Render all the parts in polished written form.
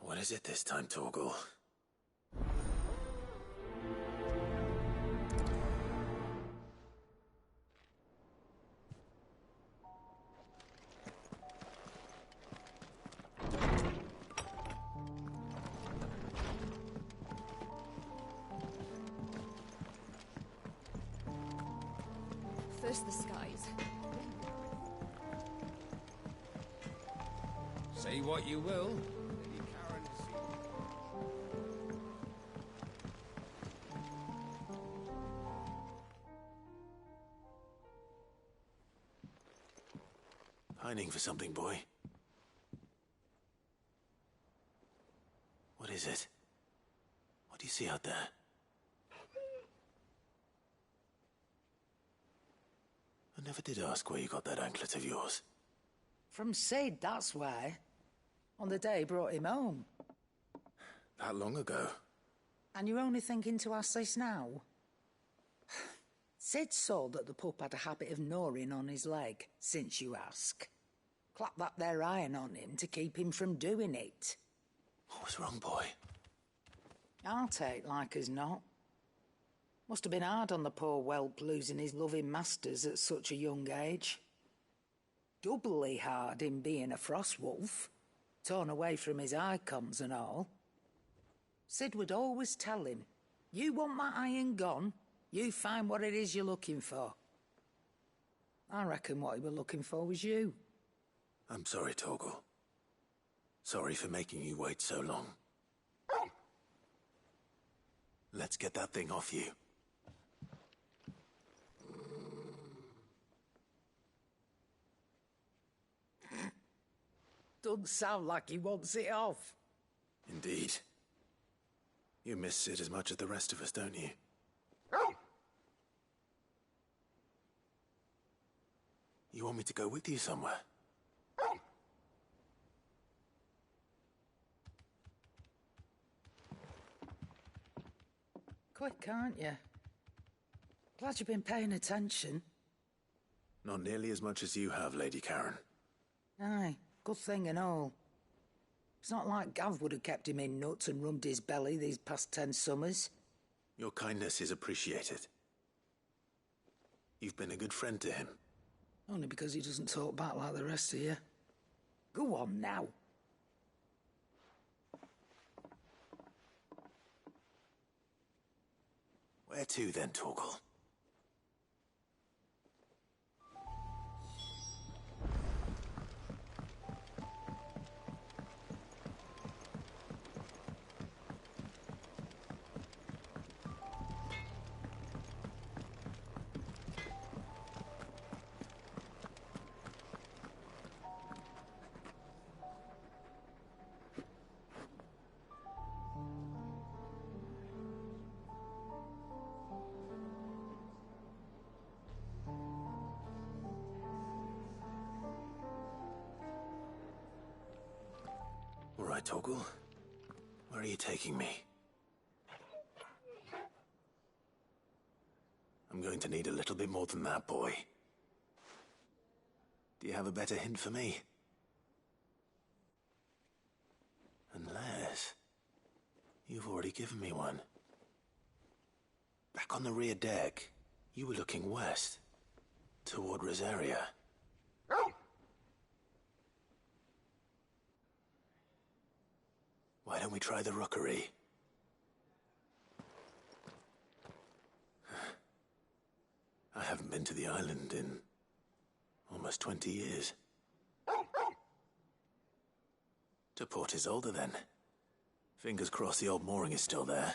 What is it this time, Torgal? First the skies. Say what you will. Lady Karen is... Pining for something, boy. What is it? What do you see out there? I never did ask where you got that anklet of yours. From Sid, that's why. On the day he brought him home. That long ago? And you're only thinking to ask this now? Sid saw that the pup had a habit of gnawing on his leg, since you ask. Clap that there iron on him to keep him from doing it. What was wrong, boy? I'll take like as not. Must have been hard on the poor whelp losing his loving masters at such a young age. Doubly hard in being a frost wolf, torn away from his icons and all. Sid would always tell him, you want my iron gone, you find what it is you're looking for. I reckon what he were looking for was you. I'm sorry, Torgal. Sorry for making you wait so long. Let's get that thing off you. Doesn't sound like he wants it off. Indeed. You miss Sid as much as the rest of us, don't you? You want me to go with you somewhere? Quick, aren't you? Glad you've been paying attention. Not nearly as much as you have, Lady Karen. Aye, good thing and all. It's not like Gav would have kept him in nuts and rubbed his belly these past 10 summers. Your kindness is appreciated. You've been a good friend to him. Only because he doesn't talk back like the rest of you. Go on now. Where to then, Torgal? All right, Torgal. Where are you taking me? I'm going to need a little bit more than that, boy. Do you have a better hint for me? Unless... you've already given me one. Back on the rear deck, you were looking west, toward Rosaria. Why don't we try the rookery? I haven't been to the island in almost 20 years. To Port Isolde, then. Fingers crossed the old mooring is still there.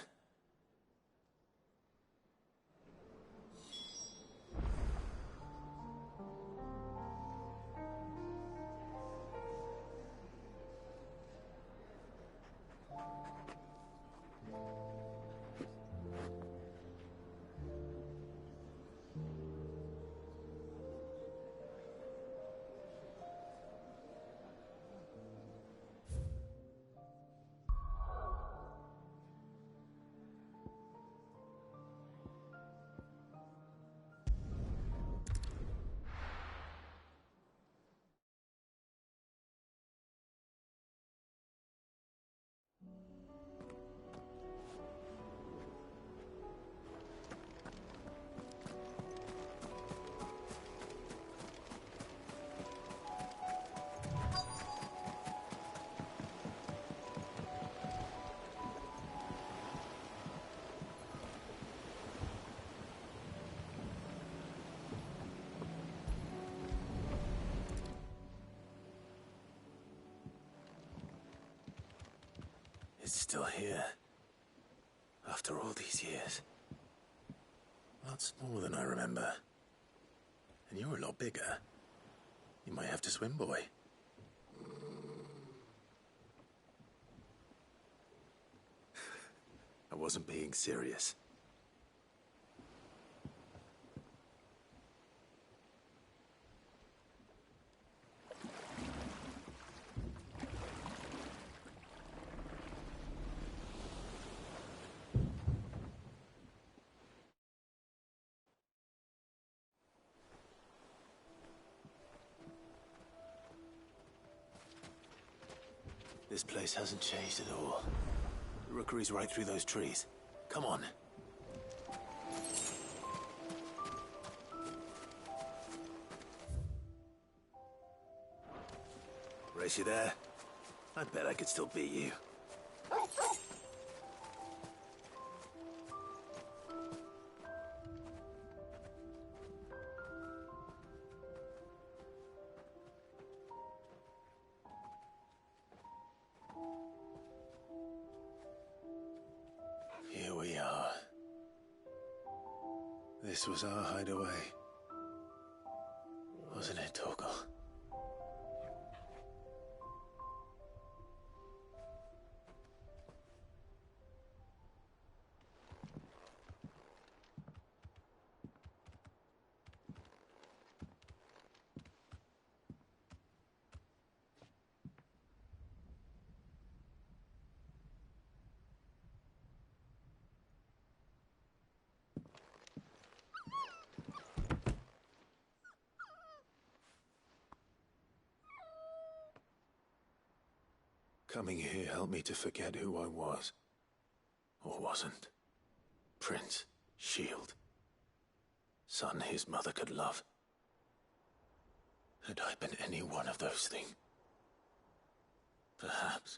It's still here. After all these years. A lot smaller than I remember. And you're a lot bigger. You might have to swim, boy. I wasn't being serious. This place hasn't changed at all. The rookery's right through those trees. Come on. Race you there? I bet I could still beat you. Here we are. This was our hideaway. Wasn't it, Torgal? Coming here helped me to forget who I was. Or wasn't. Prince, shield. Son his mother could love. Had I been any one of those things? Perhaps.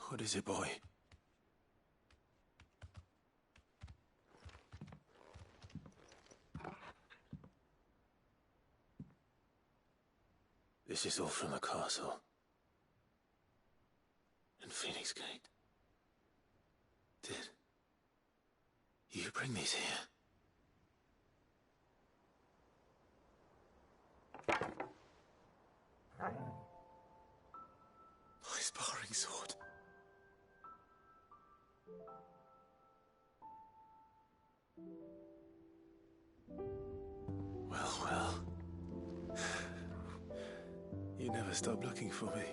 What is it, boy? This is all from the castle. In Phoenix Gate. Did you bring these here? My sparring sword. Well. You never stopped looking for me,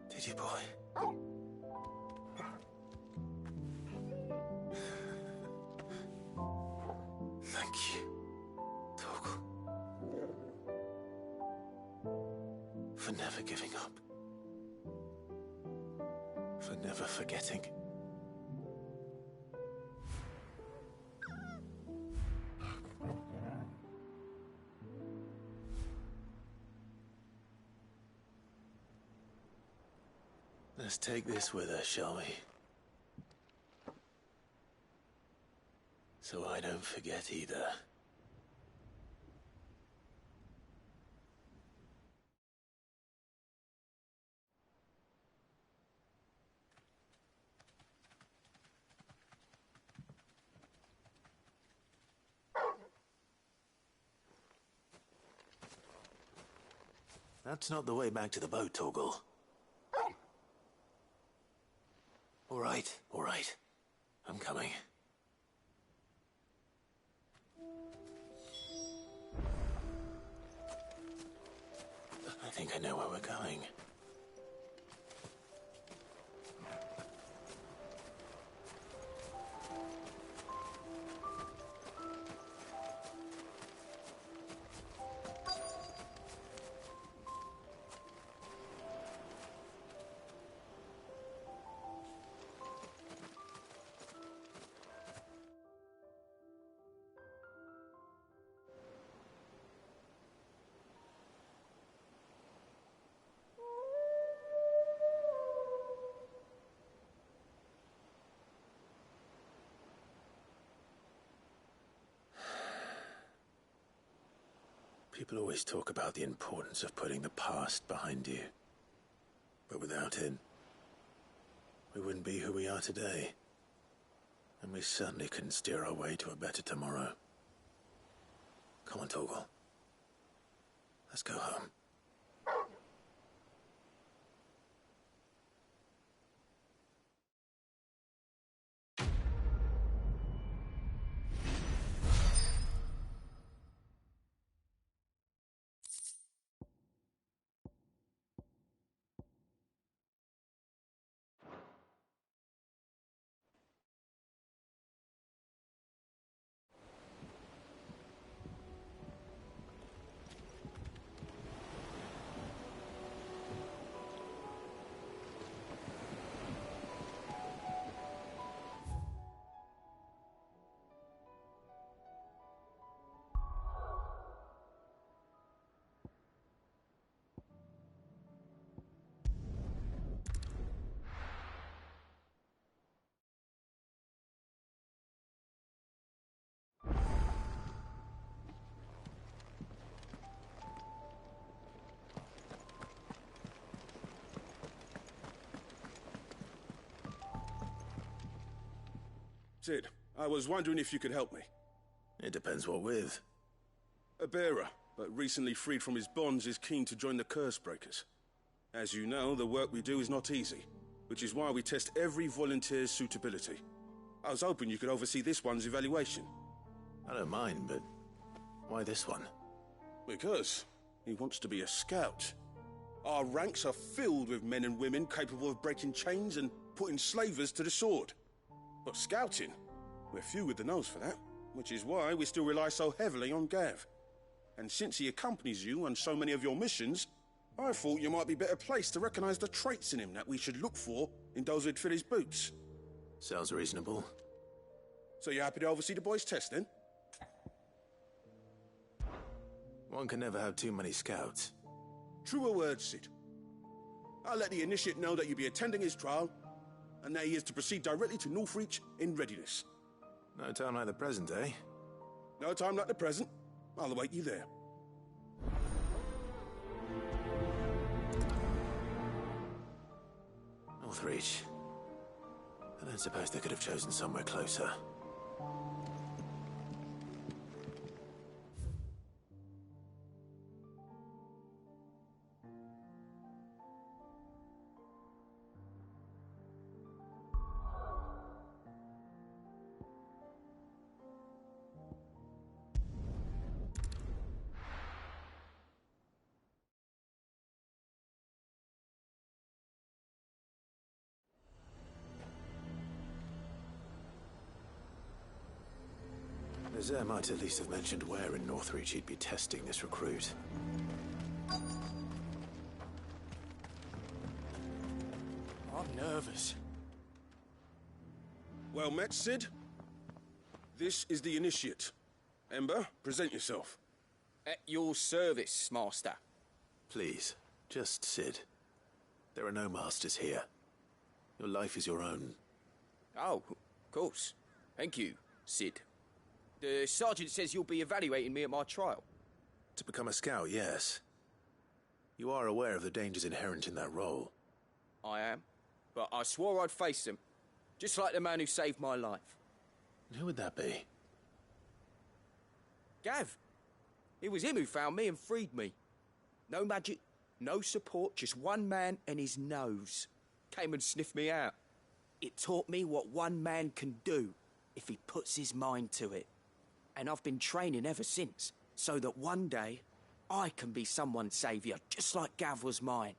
did you, boy? Thank you, Torgal. For never giving up. For never forgetting. Let's take this with us, shall we? So I don't forget either. That's not the way back to the boat, Torgal. All right. I'm coming. I think I know where we're going. People always talk about the importance of putting the past behind you. But without it, we wouldn't be who we are today. And we certainly couldn't steer our way to a better tomorrow. Come on, Torgal. Let's go home. Cid, I was wondering if you could help me. It depends what with. A bearer, but recently freed from his bonds, is keen to join the Cursebreakers. As you know, the work we do is not easy, which is why we test every volunteer's suitability. I was hoping you could oversee this one's evaluation. I don't mind, but why this one? Because he wants to be a scout. Our ranks are filled with men and women capable of breaking chains and putting slavers to the sword. But scouting, we're few with the nose for that, which is why we still rely so heavily on Gav. And since he accompanies you on so many of your missions, I thought you might be better placed to recognize the traits in him that we should look for in those who'd fill his boots. Sounds reasonable. So you happy to oversee the boys' test, then? One can never have too many scouts. Truer words, Cid. I'll let the initiate know that you'll be attending his trial, and that he is to proceed directly to Northreach in readiness. No time like the present, eh? No time like the present. I'll await you there. Northreach. I don't suppose they could have chosen somewhere closer. Nazaire might at least have mentioned where in Northreach he'd be testing this recruit. I'm nervous. Well met, Cid. This is the initiate. Ember, present yourself. At your service, Master. Please, just Cid. There are no masters here. Your life is your own. Oh, of course. Thank you, Cid. The sergeant says you'll be evaluating me at my trial. To become a scout, yes. You are aware of the dangers inherent in that role. I am. But I swore I'd face them. Just like the man who saved my life. And who would that be? Gav. It was him who found me and freed me. No magic, no support, just one man and his nose. Came and sniffed me out. It taught me what one man can do if he puts his mind to it. And I've been training ever since, so that one day I can be someone's saviour, just like Gav was mine.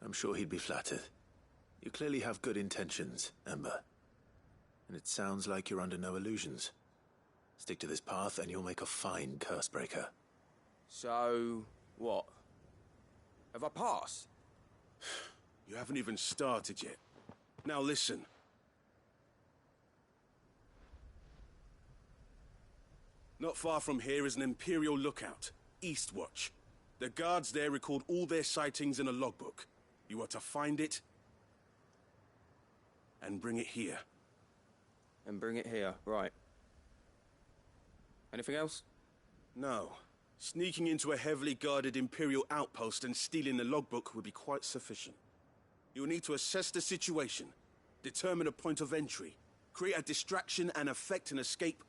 I'm sure he'd be flattered. You clearly have good intentions, Ember. And it sounds like you're under no illusions. Stick to this path and you'll make a fine Cursebreaker. So, what? Have I passed? You haven't even started yet. Now listen. Not far from here is an Imperial lookout, Eastwatch. The guards there record all their sightings in a logbook. You are to find it and bring it here. And bring it here, right. Anything else? No. Sneaking into a heavily guarded Imperial outpost and stealing the logbook would be quite sufficient. You'll need to assess the situation, determine a point of entry, create a distraction and effect an escape,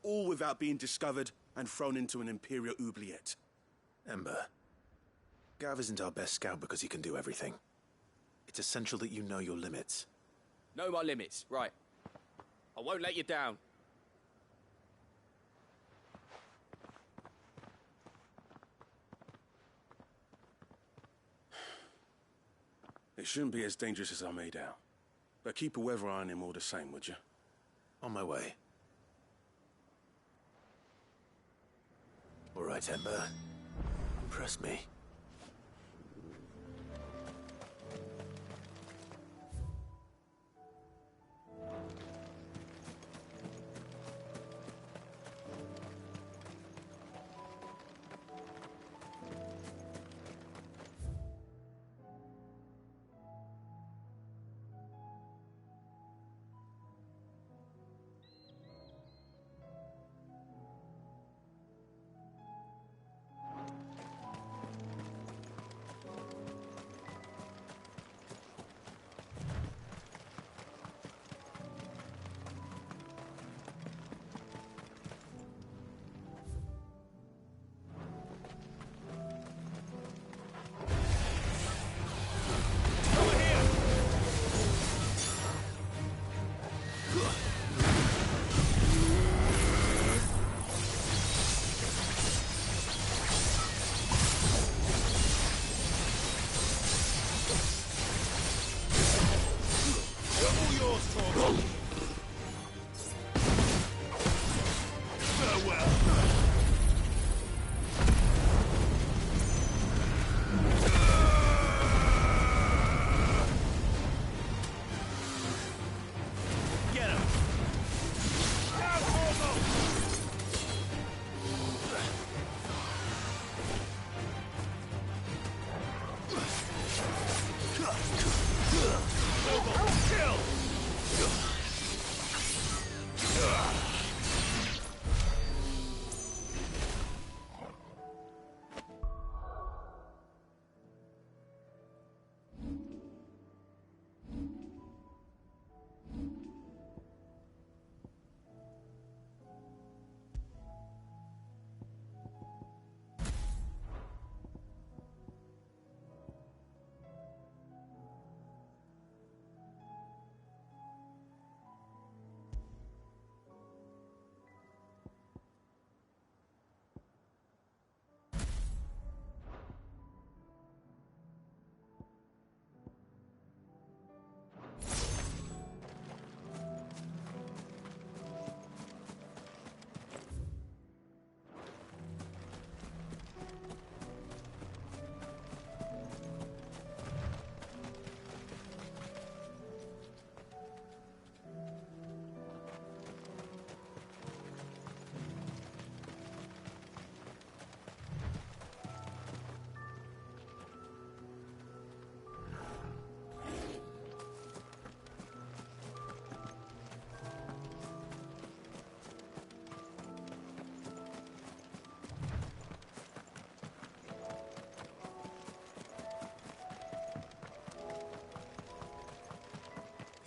all without being discovered and thrown into an Imperial oubliette. Ember, Gav isn't our best scout because he can do everything. It's essential that you know your limits. Know my limits, right. I won't let you down. It shouldn't be as dangerous as I made out. But keep a weather eye on him all the same, would you? On my way. All right, Ember. Impress me.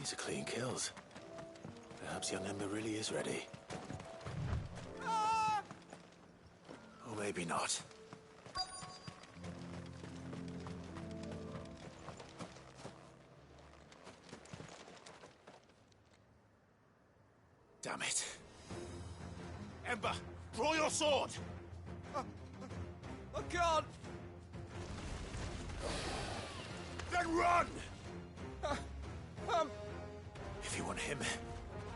These are clean kills. Perhaps young Ember really is ready. Or maybe not. Damn it. Ember, draw your sword! I can't! Then run! If you want him,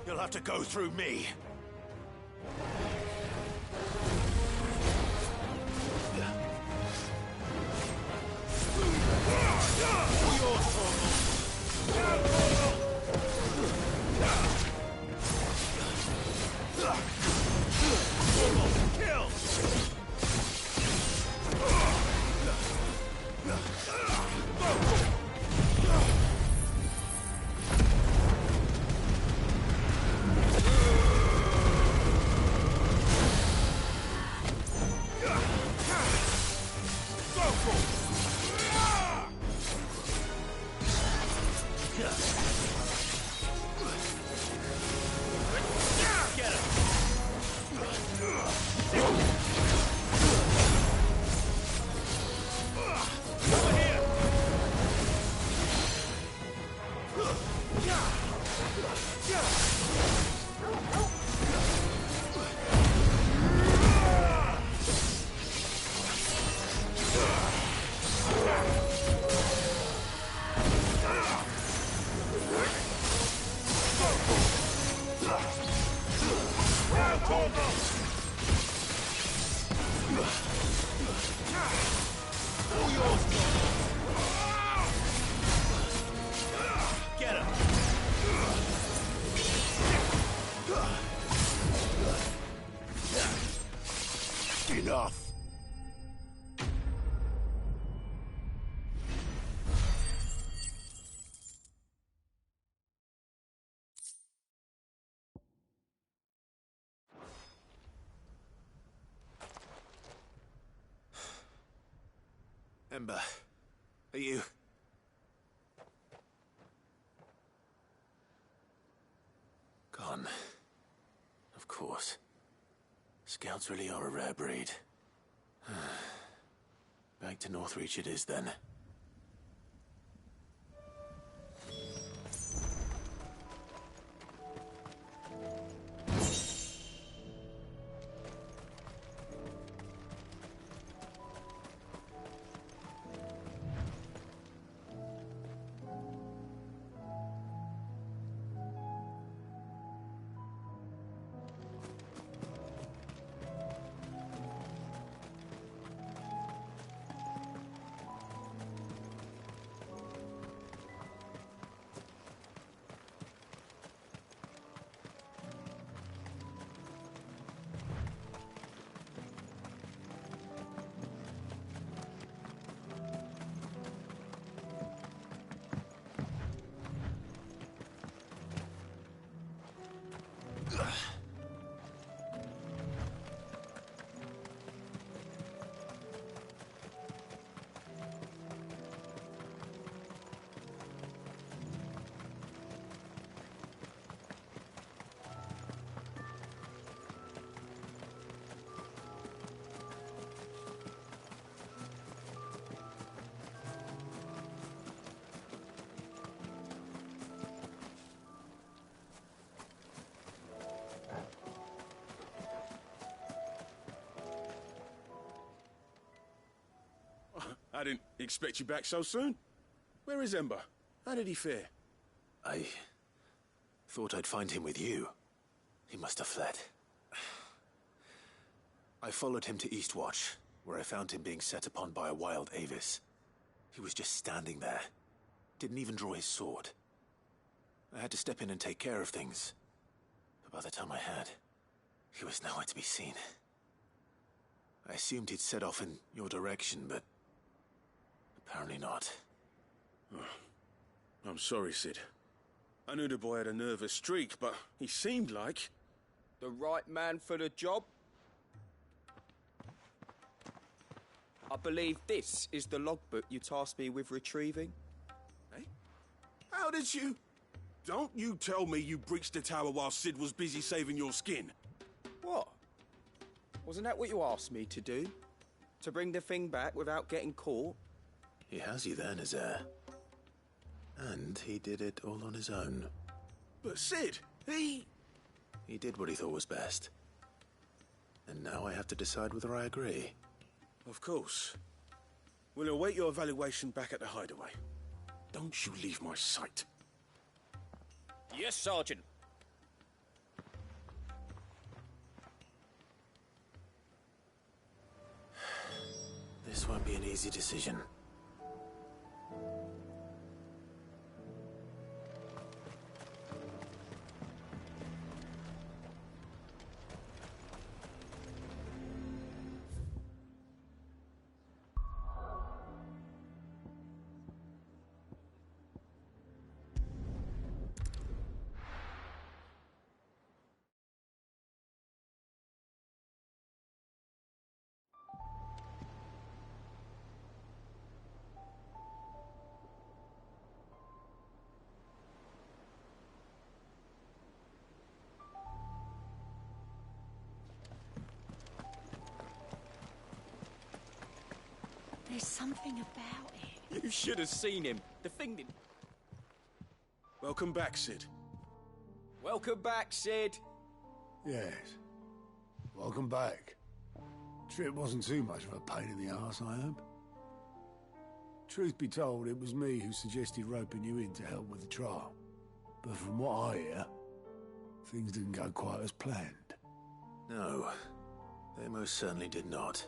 you'll have to go through me. Enough! Ember, are you... Gone. Of course. Scouts really are a rare breed. Back to Northreach it is then. I didn't expect you back so soon. Where is Ember? How did he fare? I thought I'd find him with you. He must have fled. I followed him to Eastwatch, where I found him being set upon by a wild Avis. He was just standing there. Didn't even draw his sword. I had to step in and take care of things. But by the time I had, he was nowhere to be seen. I assumed he'd set off in your direction, but apparently not. Oh, I'm sorry, Sid. I knew the boy had a nervous streak, but he seemed like... The right man for the job? I believe this is the logbook you tasked me with retrieving. Eh? How did you... Don't you tell me you breached the tower while Sid was busy saving your skin. What? Wasn't that what you asked me to do? To bring the thing back without getting caught? He has you there, Nazaire. And he did it all on his own. But Sid, He did what he thought was best. And now I have to decide whether I agree. Of course. We'll await your evaluation back at the hideaway. Don't you leave my sight. Yes, Sergeant. This won't be an easy decision. There's something about it. You should have seen him. The thing did... Welcome back, Sid. Welcome back, Sid. Yes. Welcome back. Trip wasn't too much of a pain in the arse, I hope. Truth be told, it was me who suggested roping you in to help with the trial. But from what I hear, things didn't go quite as planned. No, they most certainly did not.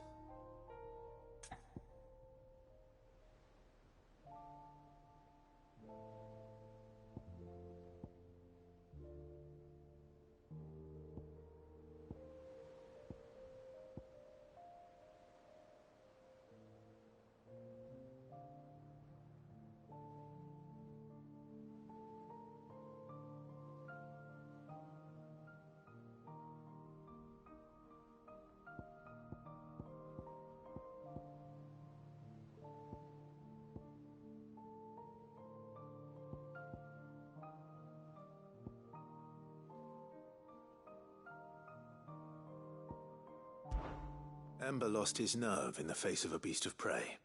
Ember lost his nerve in the face of a beast of prey,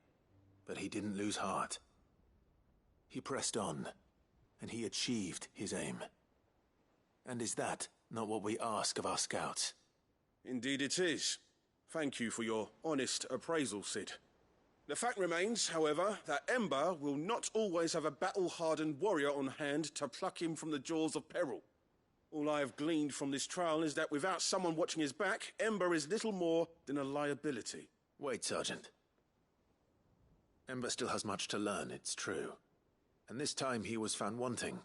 but he didn't lose heart. He pressed on, and he achieved his aim. And is that not what we ask of our scouts? Indeed it is. Thank you for your honest appraisal, Sid. The fact remains, however, that Ember will not always have a battle-hardened warrior on hand to pluck him from the jaws of peril. All I have gleaned from this trial is that without someone watching his back, Ember is little more than a liability. Wait, Sergeant. Ember still has much to learn, it's true. And this time he was found wanting.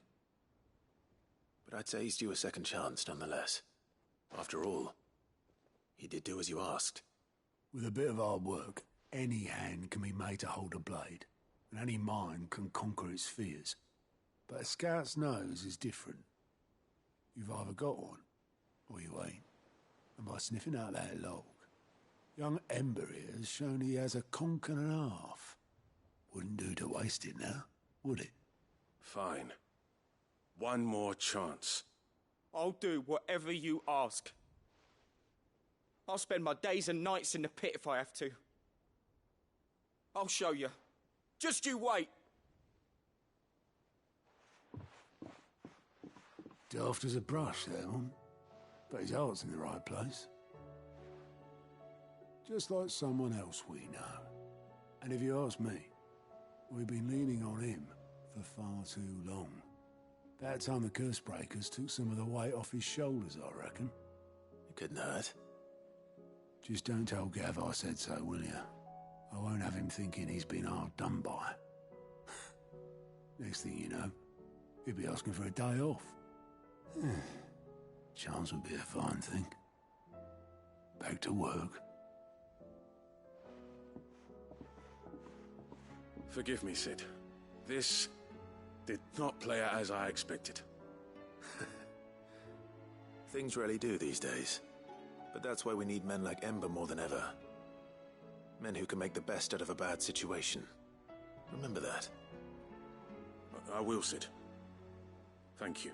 But I'd say he's due a second chance, nonetheless. After all, he did do as you asked. With a bit of hard work, any hand can be made to hold a blade, and any mind can conquer its fears. But a scout's nose is different. You've either got one, or you ain't. And by sniffing out that log, young Ember here has shown he has a conch and a half. Wouldn't do to waste it now, would it? Fine. One more chance. I'll do whatever you ask. I'll spend my days and nights in the pit if I have to. I'll show you. Just you wait. Daft as a brush, that one. But his heart's in the right place. Just like someone else we know. And if you ask me, we've been leaning on him for far too long. About time the Cursebreakers took some of the weight off his shoulders, I reckon. It couldn't hurt. Just don't tell Gav I said so, will you? I won't have him thinking he's been hard done by. Next thing you know, he'll be asking for a day off. Chance would be a fine thing. Back to work. Forgive me, Sid. This did not play out as I expected. Things rarely do these days. But that's why we need men like Ember more than ever. Men who can make the best out of a bad situation. Remember that. I will, Sid. Thank you.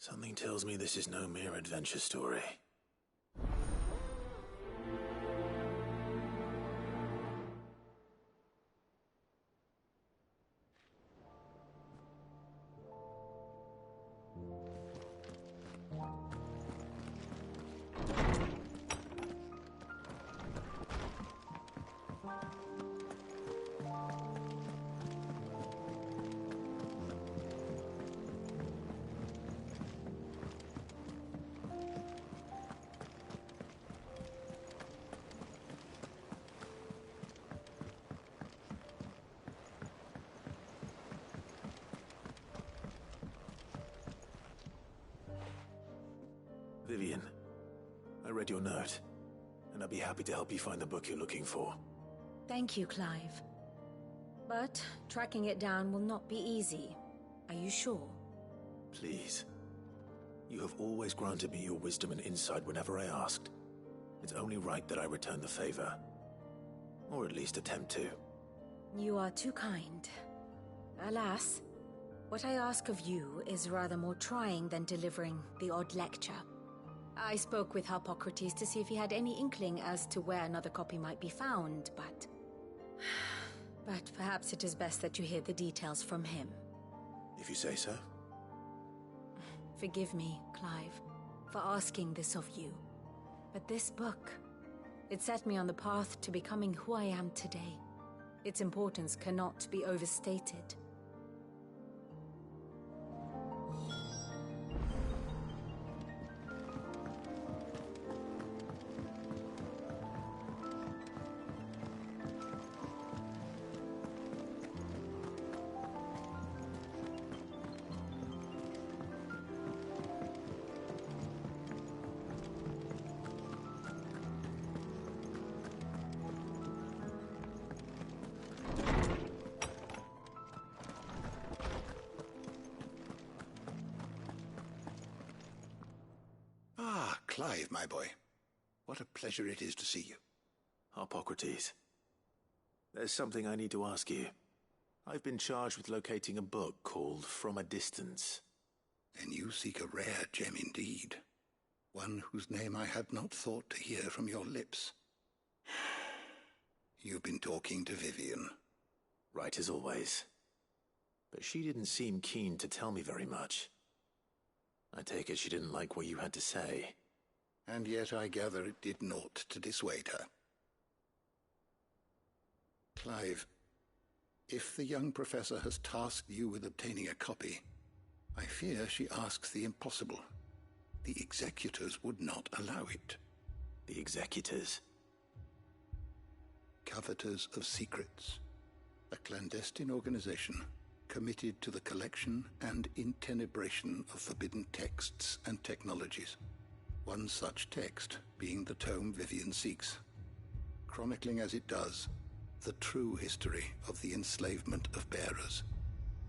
Something tells me this is no mere adventure story. Vivian, I read your note, and I'd be happy to help you find the book you're looking for. Thank you, Clive. But tracking it down will not be easy. Are you sure? Please. You have always granted me your wisdom and insight whenever I asked. It's only right that I return the favor. Or at least attempt to. You are too kind. Alas, what I ask of you is rather more trying than delivering the odd lecture. I spoke with Harpocrates to see if he had any inkling as to where another copy might be found, but... But perhaps it is best that you hear the details from him. If you say so. Forgive me, Clive, for asking this of you. But this book, it set me on the path to becoming who I am today. Its importance cannot be overstated. Clive, my boy. What a pleasure it is to see you. Harpocrates. There's something I need to ask you. I've been charged with locating a book called From a Distance. Then you seek a rare gem indeed. One whose name I had not thought to hear from your lips. You've been talking to Vivian. Right as always. But she didn't seem keen to tell me very much. I take it she didn't like what you had to say. And yet I gather it did naught to dissuade her. Clive, if the young professor has tasked you with obtaining a copy, I fear she asks the impossible. The executors would not allow it. The executors? Coveters of Secrets. A clandestine organization committed to the collection and intenebration of forbidden texts and technologies. One such text being the tome Vivian seeks, chronicling as it does the true history of the enslavement of bearers.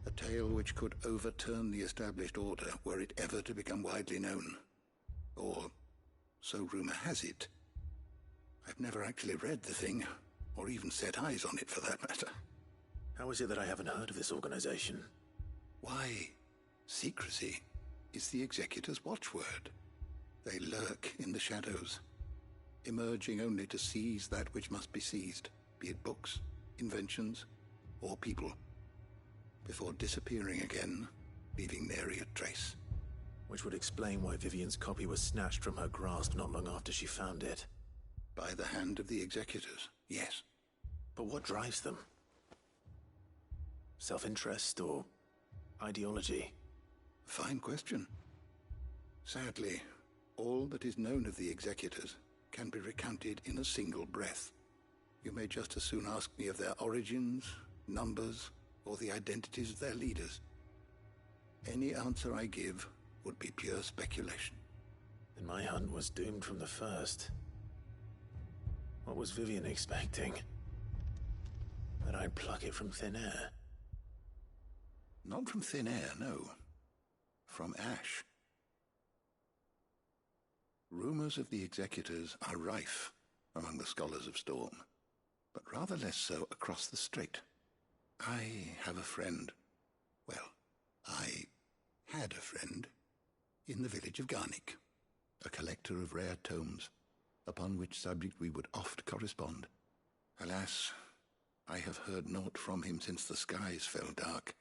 A tale which could overturn the established order were it ever to become widely known. Or, so rumor has it. I've never actually read the thing, or even set eyes on it for that matter. How is it that I haven't heard of this organization? Why, secrecy is the executor's watchword. They lurk in the shadows, emerging only to seize that which must be seized, be it books, inventions, or people, before disappearing again, leaving nary a trace. Which would explain why Vivian's copy was snatched from her grasp not long after she found it. By the hand of the executors, yes. But what drives them? Self-interest or ideology? Fine question. Sadly, all that is known of the executors can be recounted in a single breath. You may just as soon ask me of their origins, numbers, or the identities of their leaders. Any answer I give would be pure speculation. Then my hunt was doomed from the first. What was Vivian expecting? That I'd pluck it from thin air? Not from thin air, no. From ash. Rumors of the executors are rife among the scholars of Storm, but rather less so across the strait. I have a friend. Well, I had a friend in the village of Garnick, a collector of rare tomes, upon which subject we would oft correspond. Alas, I have heard naught from him since the skies fell dark.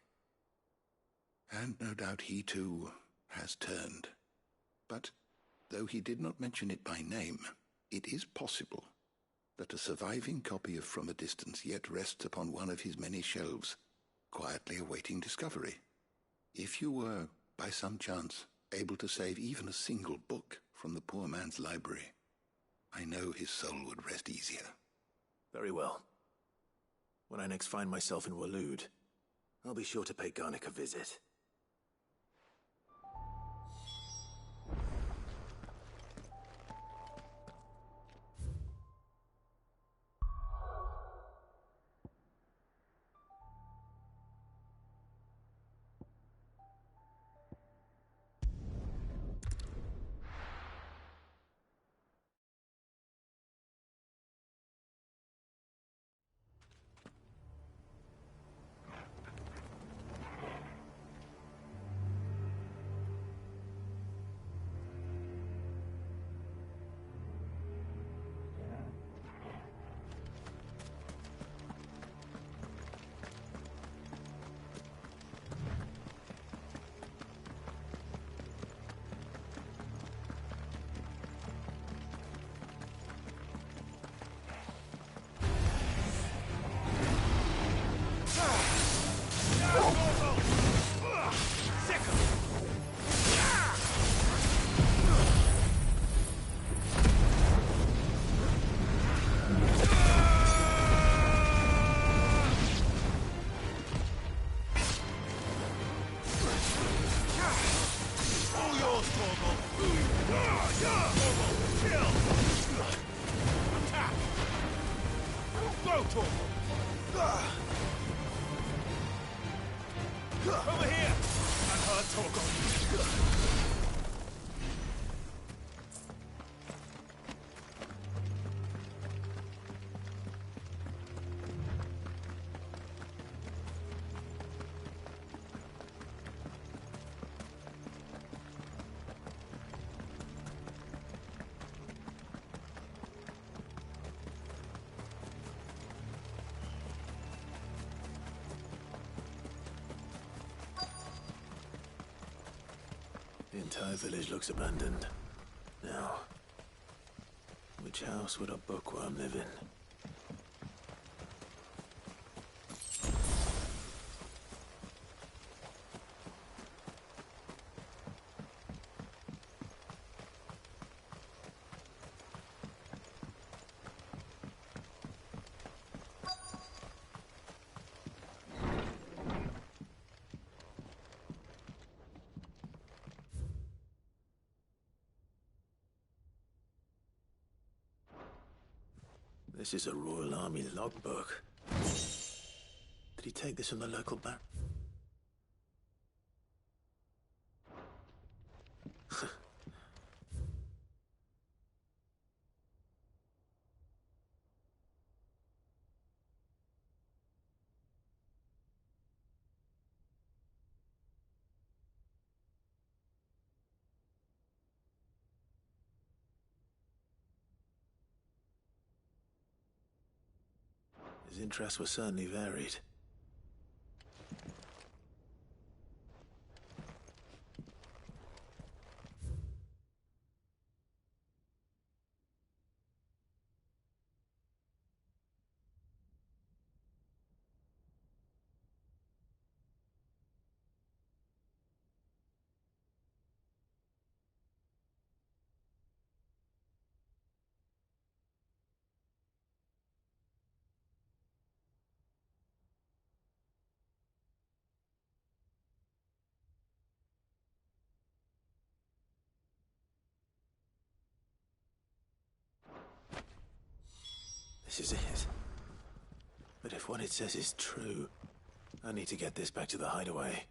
And no doubt he too has turned. But though he did not mention it by name, it is possible that a surviving copy of From a Distance yet rests upon one of his many shelves, quietly awaiting discovery. If you were, by some chance, able to save even a single book from the poor man's library, I know his soul would rest easier. Very well. When I next find myself in Waloed, I'll be sure to pay Garnick a visit. entire village looks abandoned. Now, which house would a bookworm live in? This is a Royal Army logbook. Did he take this from the local bar? His interests were certainly varied. This is it. But if what it says is true, I need to get this back to the hideaway.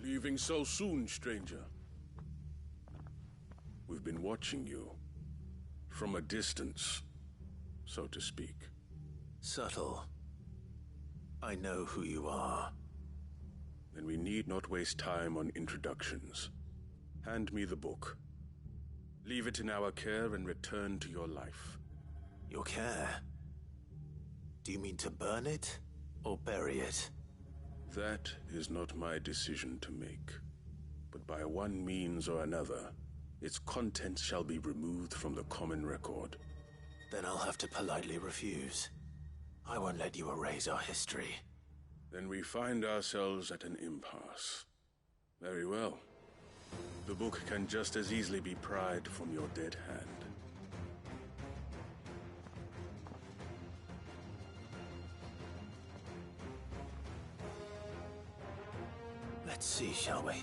Leaving so soon, stranger? We've been watching you. From a distance, so to speak. Subtle. I know who you are. Then we need not waste time on introductions. Hand me the book. Leave it in our care and return to your life. Your care? Do you mean to burn it or bury it? That is not my decision to make. But by one means or another, its contents shall be removed from the common record. Then I'll have to politely refuse. I won't let you erase our history. Then we find ourselves at an impasse. Very well. The book can just as easily be pried from your dead hand. Let's see, shall we?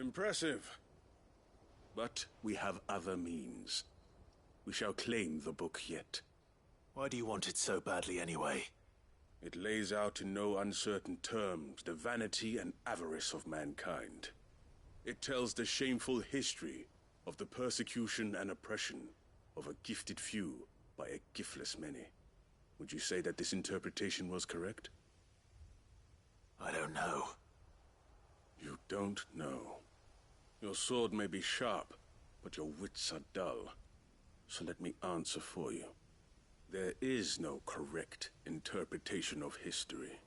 Impressive. But we have other means. We shall claim the book yet. Why do you want it so badly anyway? It lays out in no uncertain terms the vanity and avarice of mankind. It tells the shameful history of the persecution and oppression of a gifted few by a giftless many. Would you say that this interpretation was correct? I don't know. You don't know. Your sword may be sharp, but your wits are dull. So let me answer for you. There is no correct interpretation of history.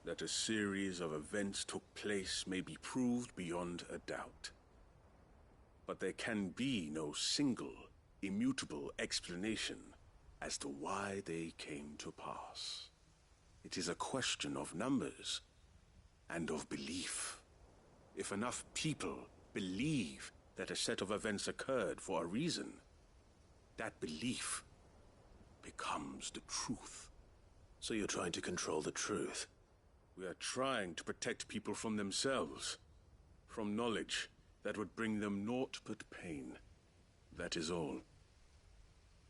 That a series of events took place may be proved beyond a doubt. But there can be no single, immutable explanation as to why they came to pass. It is a question of numbers and of belief. If enough people believe that a set of events occurred for a reason, that belief becomes the truth. So you're trying to control the truth? We are trying to protect people from themselves, from knowledge that would bring them naught but pain. That is all.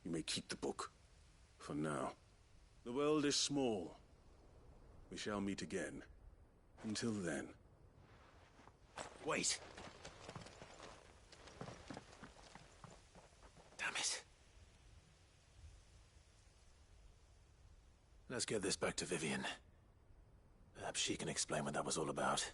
You may keep the book, for now. The world is small. We shall meet again. Until then. Wait! Damn it. Let's get this back to Vivian. Perhaps she can explain what that was all about.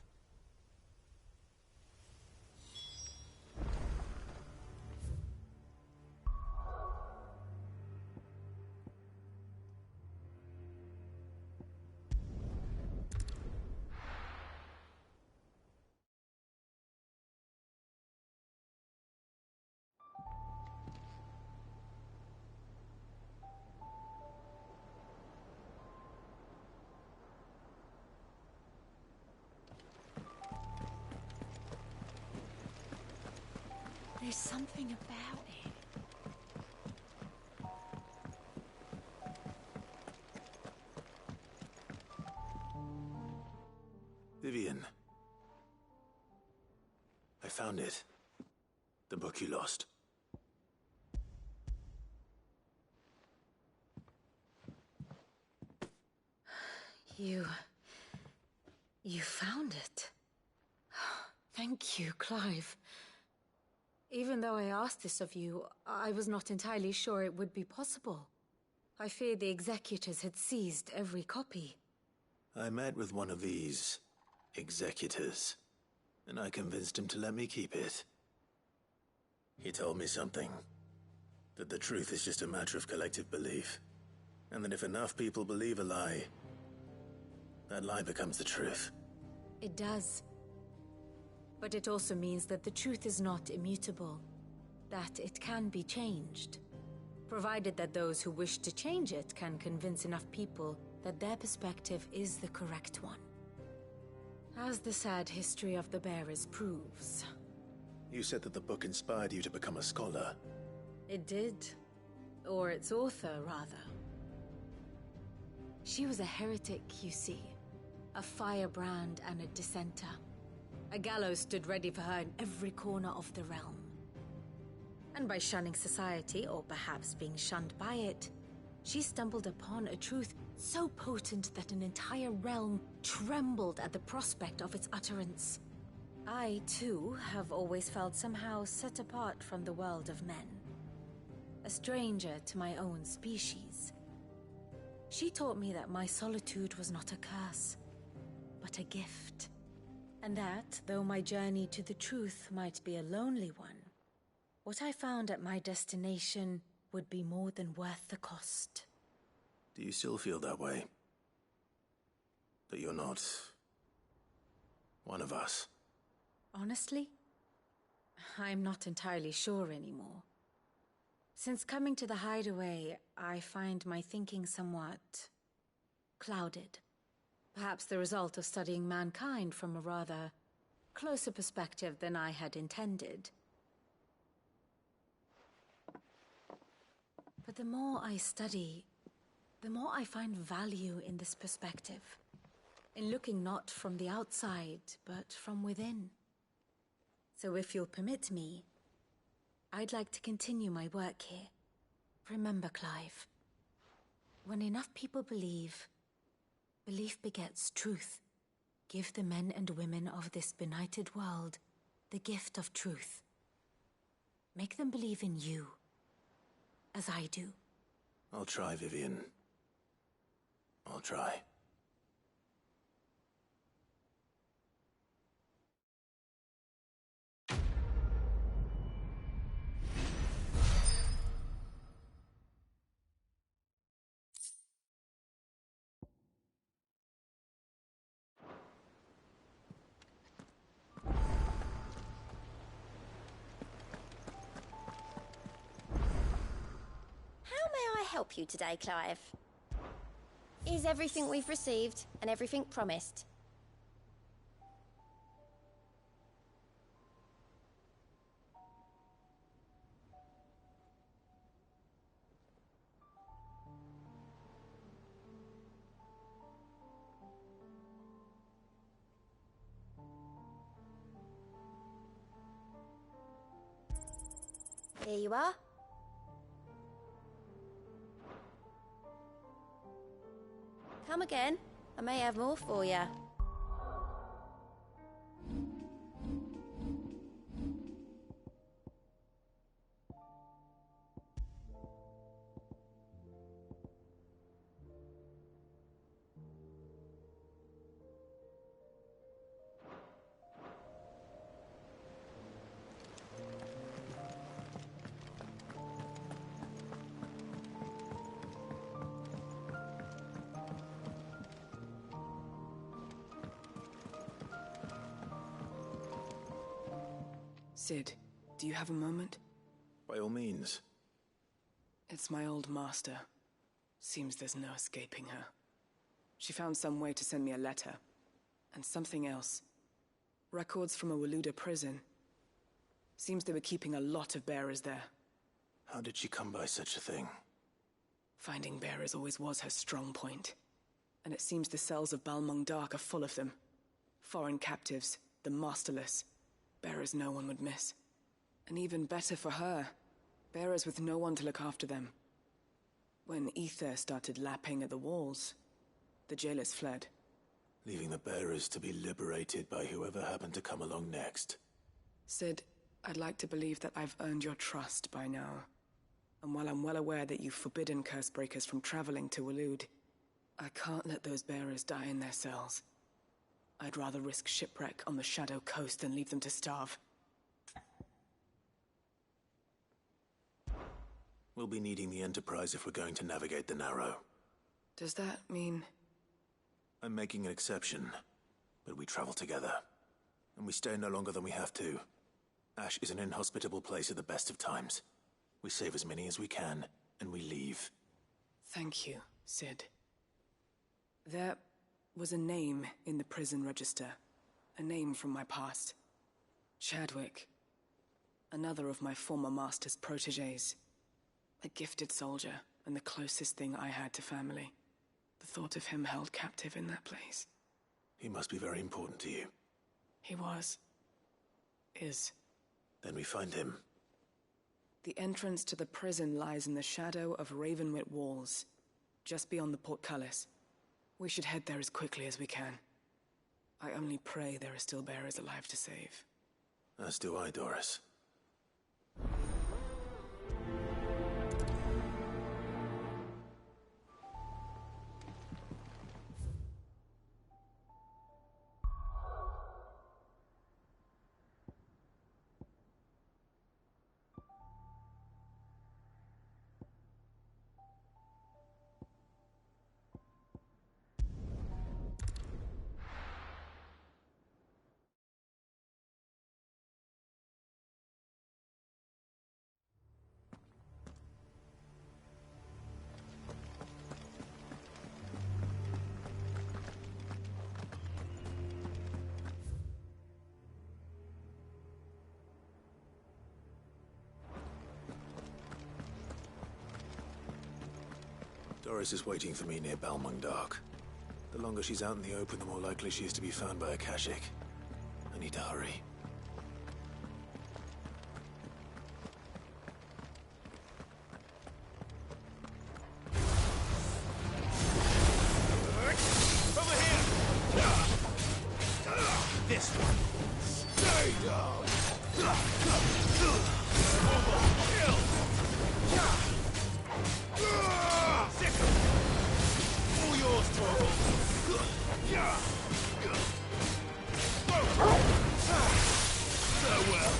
There's something about it. Vivian. I found it. The book you lost. You found it. Thank you, Clive. Even though I asked this of you, I was not entirely sure it would be possible. I feared the executors had seized every copy. I met with one of these executors, and I convinced him to let me keep it. He told me something. That the truth is just a matter of collective belief. And that if enough people believe a lie, that lie becomes the truth. It does. But it also means that the truth is not immutable. That it can be changed. Provided that those who wish to change it can convince enough people that their perspective is the correct one. As the sad history of the Bearers proves. You said that the book inspired you to become a scholar. It did. Or its author, rather. She was a heretic, you see. A firebrand and a dissenter. A gallows stood ready for her in every corner of the realm. And by shunning society, or perhaps being shunned by it, she stumbled upon a truth so potent that an entire realm trembled at the prospect of its utterance. I, too, have always felt somehow set apart from the world of men. A stranger to my own species. She taught me that my solitude was not a curse, but a gift. And that, though my journey to the truth might be a lonely one, what I found at my destination would be more than worth the cost. Do you still feel that way? That you're not one of us? Honestly, I'm not entirely sure anymore. Since coming to the Hideaway, I find my thinking somewhat clouded. Perhaps the result of studying mankind from a rather closer perspective than I had intended. But the more I study, the more I find value in this perspective. In looking not from the outside, but from within. So if you'll permit me, I'd like to continue my work here. Remember, Clive, when enough people believe, belief begets truth. Give the men and women of this benighted world the gift of truth. Make them believe in you, as I do. I'll try, Vivian. I'll try. Help you today, Clive? Is everything we've received and everything promised? Here you are. Come again. I may have more for you. Cid, do you have a moment? By all means. It's my old master. Seems there's no escaping her. She found some way to send me a letter. And something else. Records from a Waluda prison. Seems they were keeping a lot of bearers there. How did she come by such a thing? Finding bearers always was her strong point. And it seems the cells of Balmung Dark are full of them. Foreign captives, the masterless. Bearers no one would miss. And even better for her, bearers with no one to look after them. When Ether started lapping at the walls, the jailers fled. Leaving the bearers to be liberated by whoever happened to come along next. Cid, I'd like to believe that I've earned your trust by now. And while I'm well aware that you've forbidden Cursebreakers from traveling to Waloed, I can't let those bearers die in their cells. I'd rather risk shipwreck on the Shadow Coast than leave them to starve. We'll be needing the Enterprise if we're going to navigate the Narrow. Does that mean... I'm making an exception, but we travel together. And we stay no longer than we have to. Ash is an inhospitable place at the best of times. We save as many as we can, and we leave. Thank you, Cid. There was a name in the prison register. A name from my past. Chadwick. Another of my former master's protégés. A gifted soldier, and the closest thing I had to family. The thought of him held captive in that place. He must be very important to you. He was. Is. Then we find him. The entrance to the prison lies in the shadow of Ravenwit Walls, just beyond the portcullis. We should head there as quickly as we can. I only pray there are still bearers alive to save. As do I, Doris. Doris is waiting for me near Balmung Dark. The longer she's out in the open, the more likely she is to be found by Akashic. I need to hurry. All yours, Torgal. Farewell.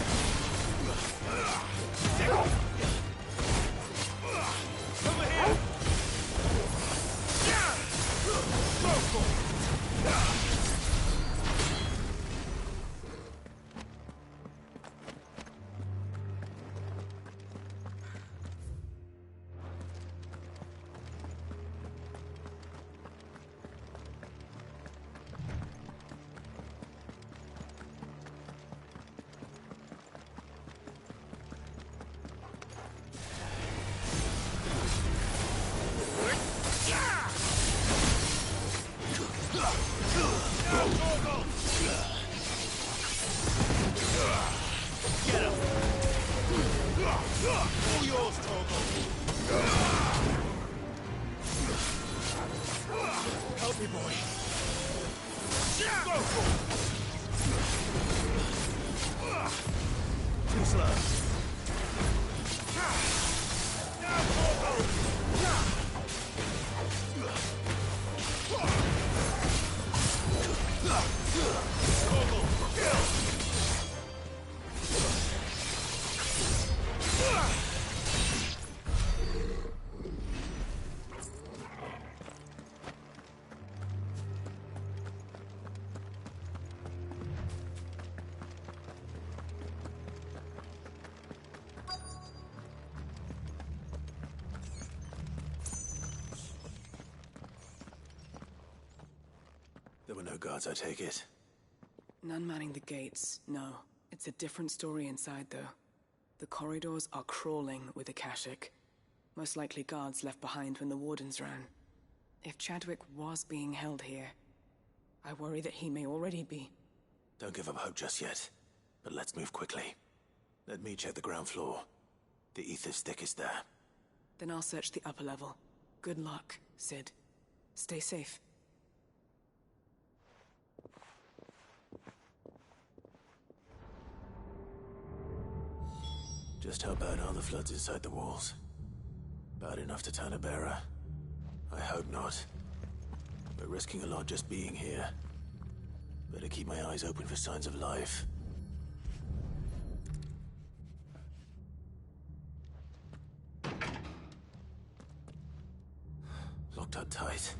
Over here. All yours, Torgal. Help me, boy. Go for it. Too slow. Now, Torgal. Torgal, kill. There were no guards, I take it. None manning the gates, no. It's a different story inside, though. The corridors are crawling with Akashic. Most likely guards left behind when the Wardens ran. If Chadwick was being held here, I worry that he may already be. Don't give up hope just yet. But let's move quickly. Let me check the ground floor. The ether stick is there. Then I'll search the upper level. Good luck, Sid. Stay safe. Just how bad are the floods inside the walls? Bad enough to turn a bearer? I hope not. We're risking a lot just being here. Better keep my eyes open for signs of life. Locked up tight.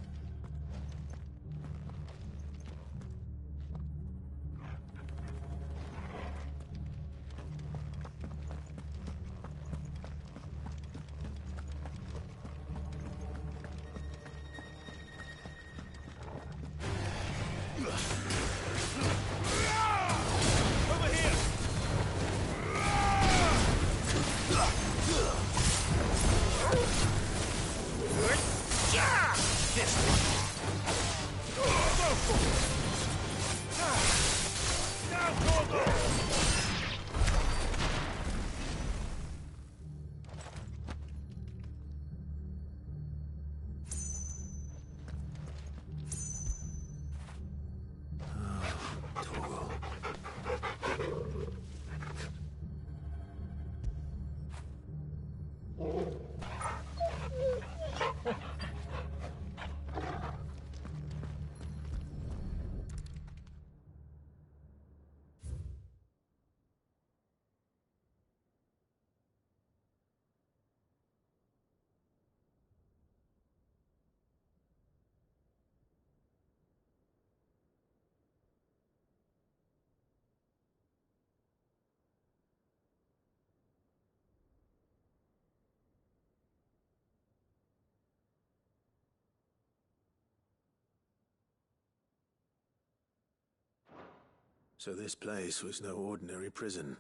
So this place was no ordinary prison.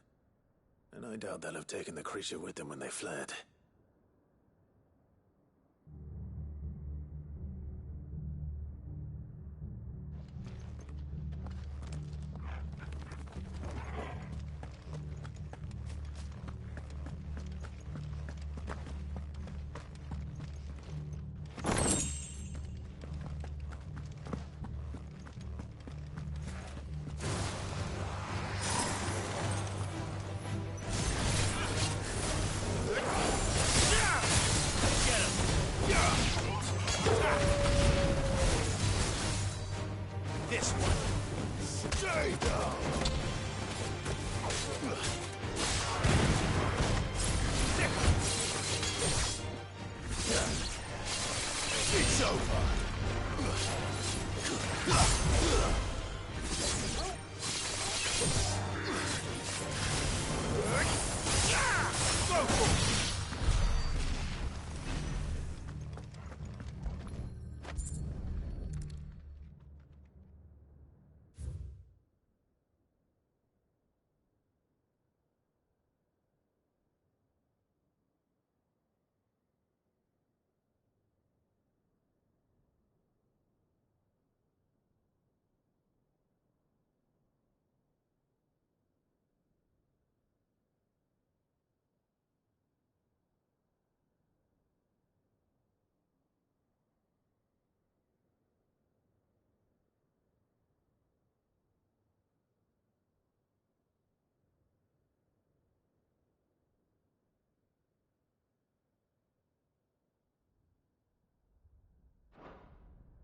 And I doubt they'll have taken the creature with them when they fled.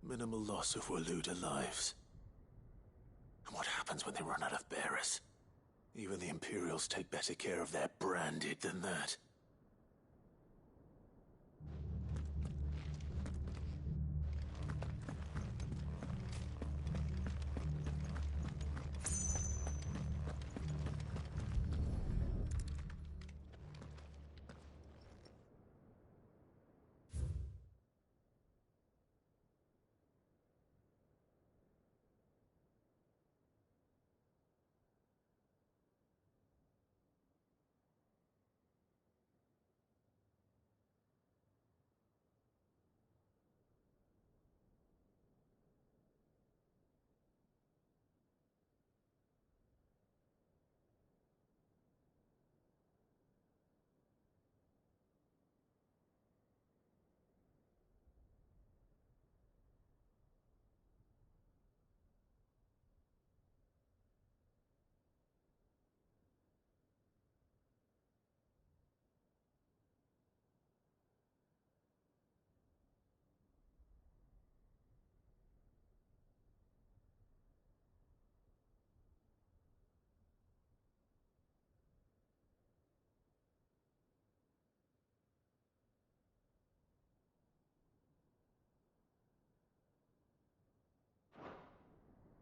Minimal loss of Waluda lives. And what happens when they run out of bearers? Even the Imperials take better care of their branded than that.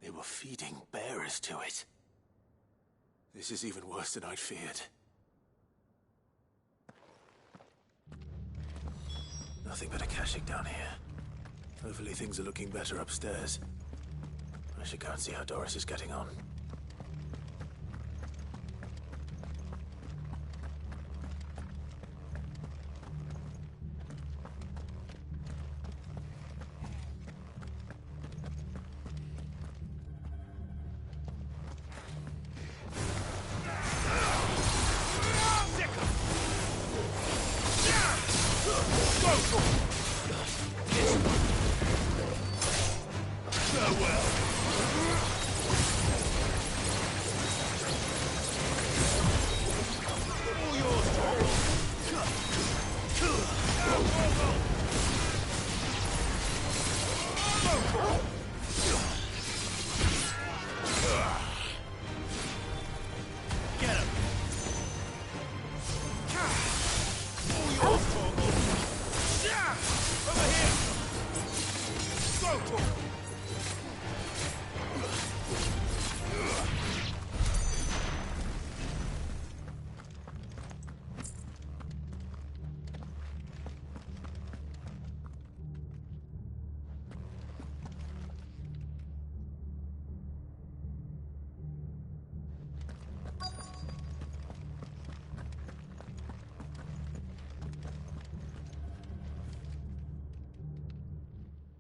They were feeding bearers to it. This is even worse than I'd feared. Nothing but a Kashyyyk down here. Hopefully things are looking better upstairs. I should go and see how Doris is getting on.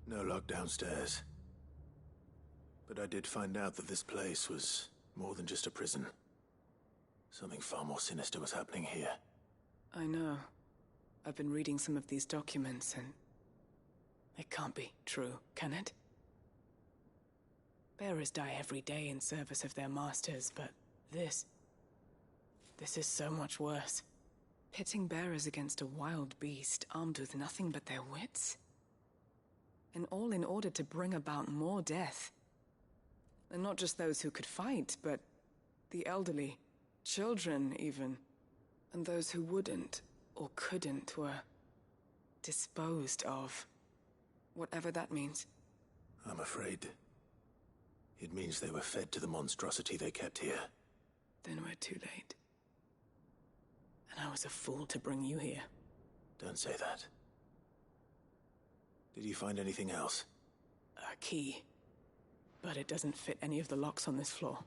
No lock downstairs. But I did find out that this place was more than just a prison. Something far more sinister was happening here. I know. I've been reading some of these documents and... it can't be true, can it? Bearers die every day in service of their masters, but this is so much worse. Pitting bearers against a wild beast armed with nothing but their wits? And all in order to bring about more death. And not just those who could fight, but the elderly, children even. And those who wouldn't or couldn't were disposed of. Whatever that means. I'm afraid it means they were fed to the monstrosity they kept here. Then we're too late. And I was a fool to bring you here. Don't say that. Did you find anything else? A key. But it doesn't fit any of the locks on this floor.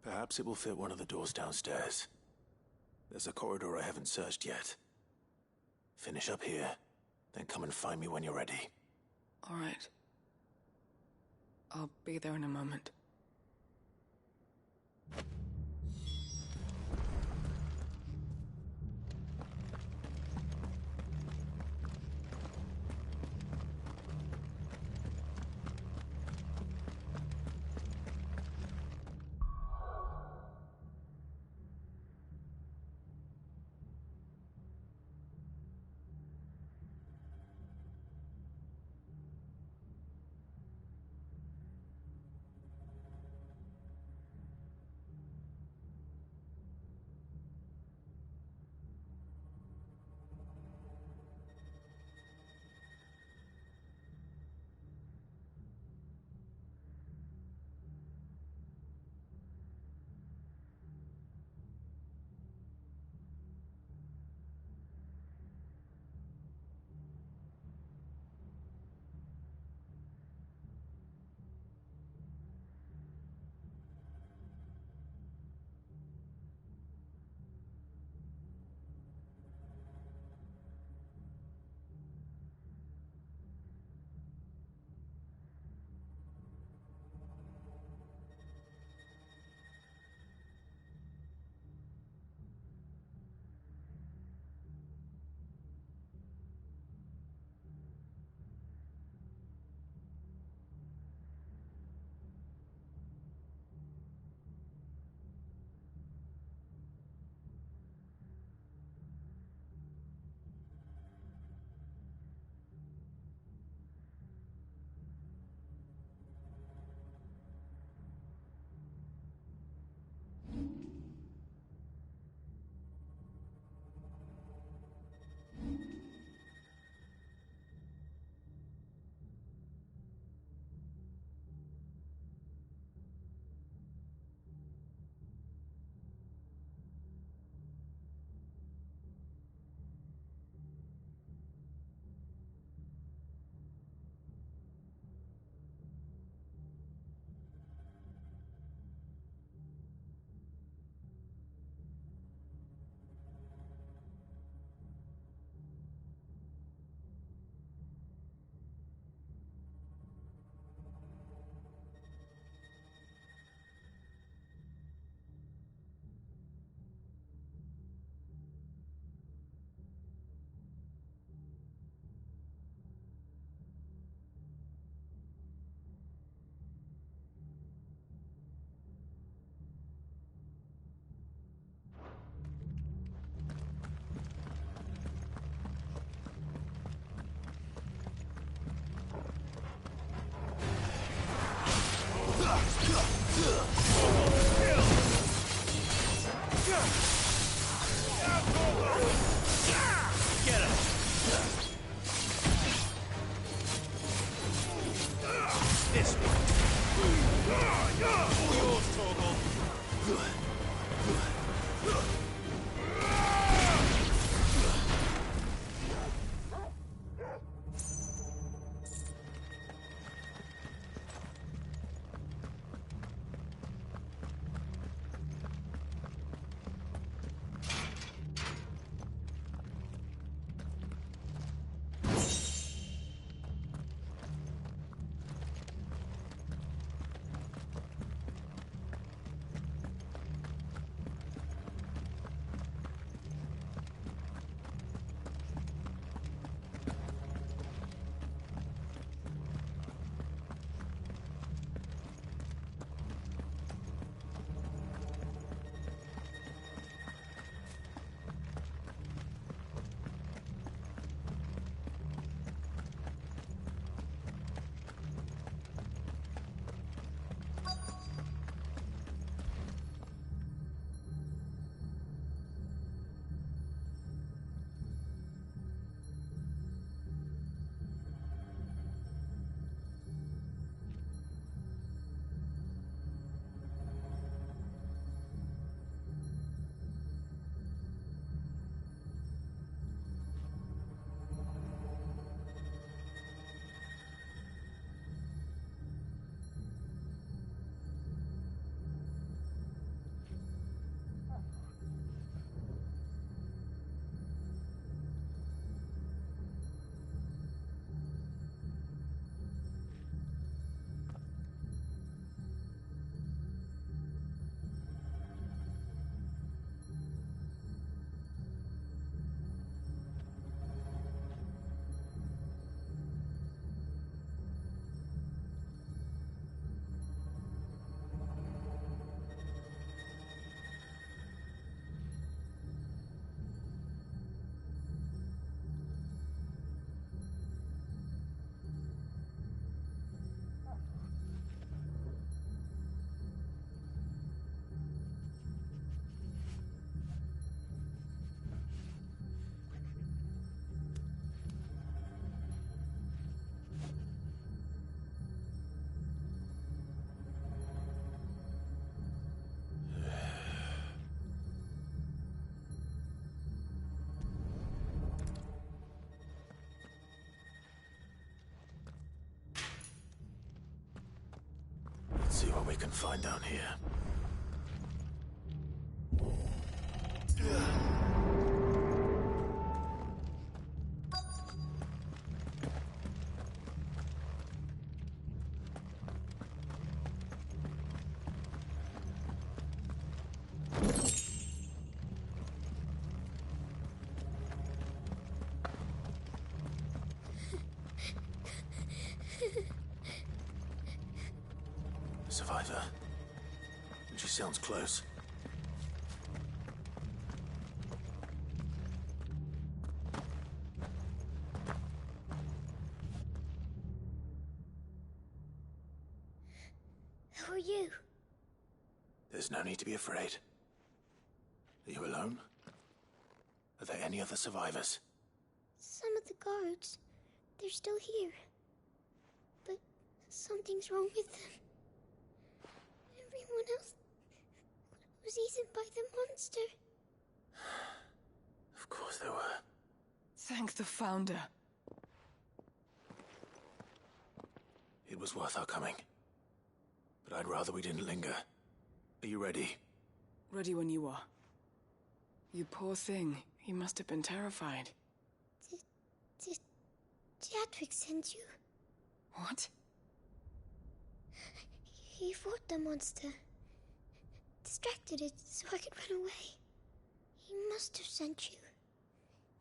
Perhaps it will fit one of the doors downstairs. There's a corridor I haven't searched yet. Finish up here, then come and find me when you're ready. All right. I'll be there in a moment. Get him! This one. All yours, Torgal. Let's see what we can find down here. Survivor. She sounds close. Who are you? There's no need to be afraid. Are you alone? Are there any other survivors? Some of the guards. They're still here. But something's wrong with them. Everyone else was eaten by the monster. Of course there were. Thank the Founder. It was worth our coming. But I'd rather we didn't linger. Are you ready? Ready when you are. You poor thing. You must have been terrified. Did Chadwick send you? What? He fought the monster. Distracted it so I could run away. He must have sent you.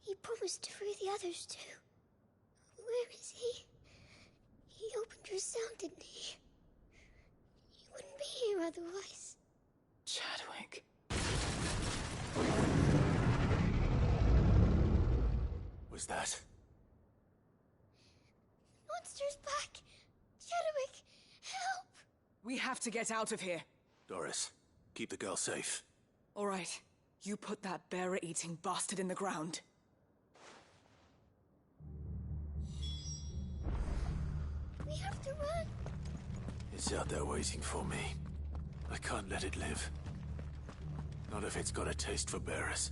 He promised to free the others too. Where is he? He opened your cell, didn't he? You wouldn't be here otherwise. Chadwick. Was that? Monster's back! Chadwick, help! We have to get out of here. Doris, keep the girl safe. All right. You put that bearer-eating bastard in the ground. We have to run. It's out there waiting for me. I can't let it live. Not if it's got a taste for bearers.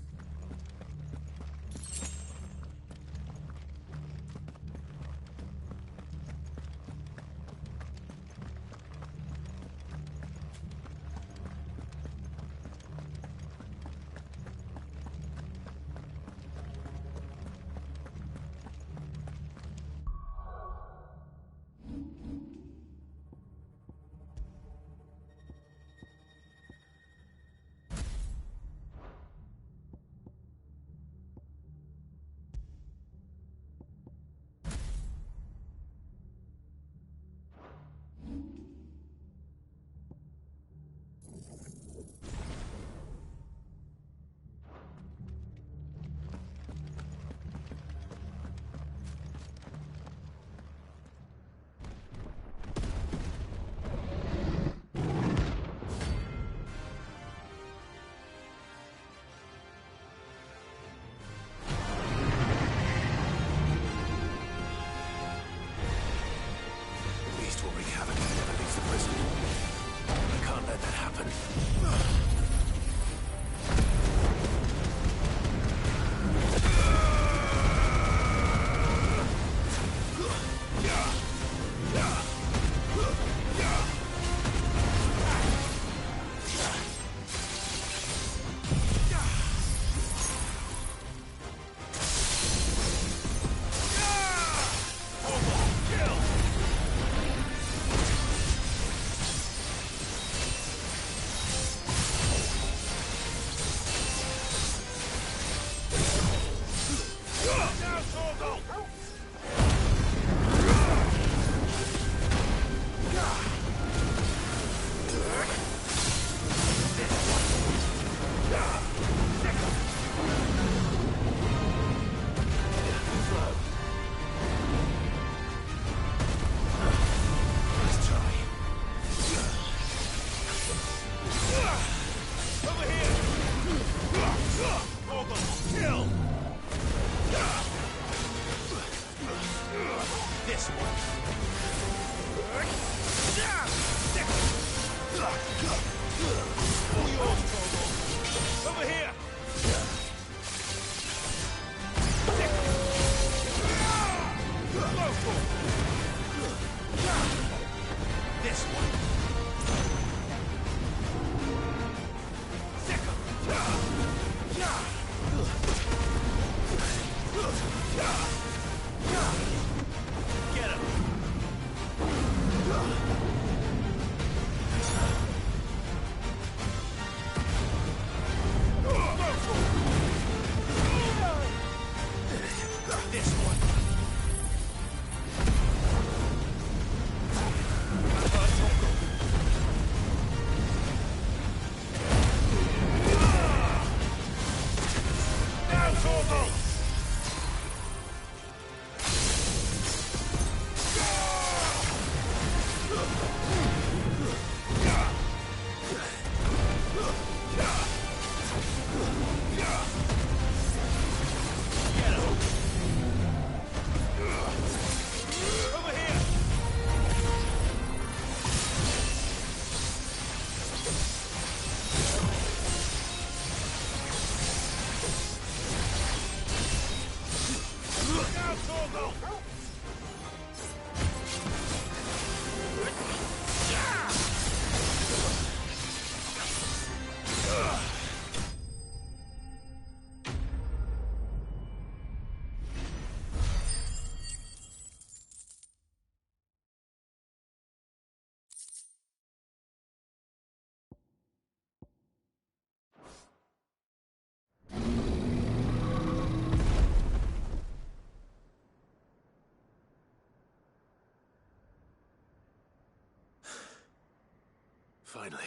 Finally.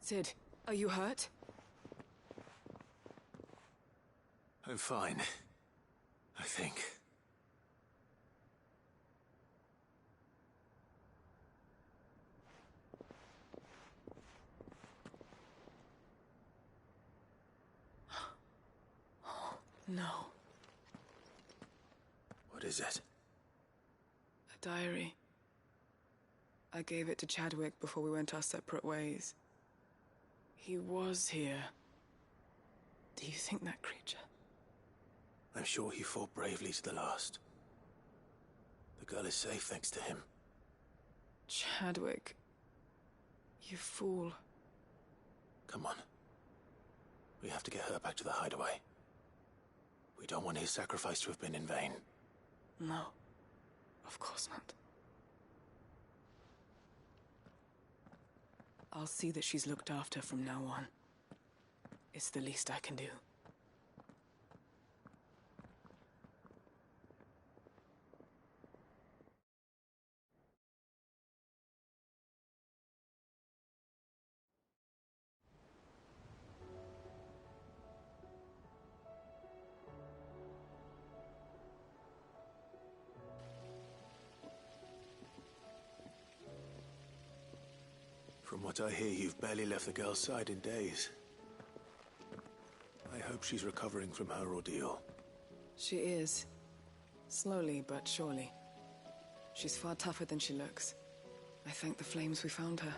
Cid, are you hurt? I'm fine. I think. No. What is it? A diary. I gave it to Chadwick before we went our separate ways. He was here. Do you think that creature? I'm sure he fought bravely to the last. The girl is safe thanks to him. Chadwick. You fool. Come on. We have to get her back to the hideaway. We don't want his sacrifice to have been in vain. No. Of course not. I'll see that she's looked after from now on. It's the least I can do. From what I hear, you've barely left the girl's side in days. I hope she's recovering from her ordeal. She is. Slowly but surely. She's far tougher than she looks. I thank the flames we found her.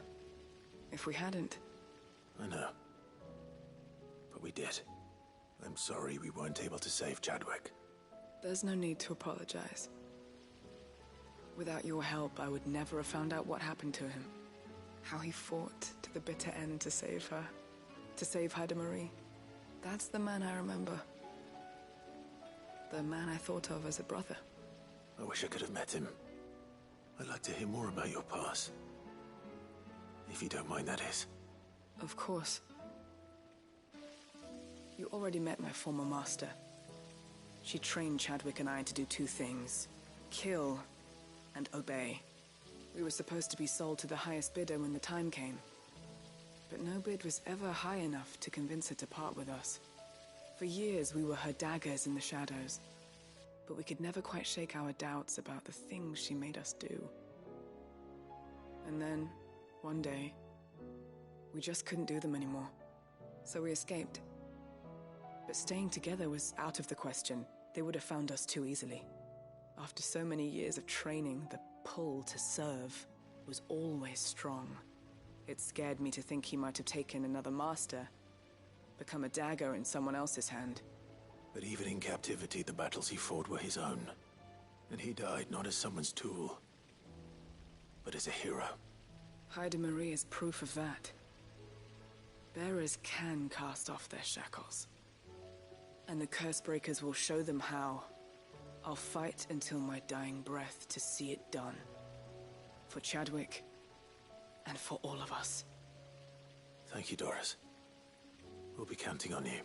If we hadn't... I know. But we did. I'm sorry we weren't able to save Chadwick. There's no need to apologize. Without your help, I would never have found out what happened to him. How he fought to the bitter end to save her. To save Haida Marie. That's the man I remember. The man I thought of as a brother. I wish I could have met him. I'd like to hear more about your past. If you don't mind, that is. Of course. You already met my former master. She trained Chadwick and I to do two things. Kill and obey. We were supposed to be sold to the highest bidder when the time came. But no bid was ever high enough to convince her to part with us. For years, we were her daggers in the shadows. But we could never quite shake our doubts about the things she made us do. And then, one day, we just couldn't do them anymore. So we escaped. But staying together was out of the question. They would have found us too easily. After so many years of training, the pull to serve was always strong. It scared me to think he might have taken another master, become a dagger in someone else's hand. But even in captivity, the battles he fought were his own. And he died not as someone's tool, but as a hero. Haida Marie is proof of that. Bearers can cast off their shackles. And the Cursebreakers will show them how. I'll fight until my dying breath to see it done. For Chadwick, and for all of us. Thank you, Doris. We'll be counting on you.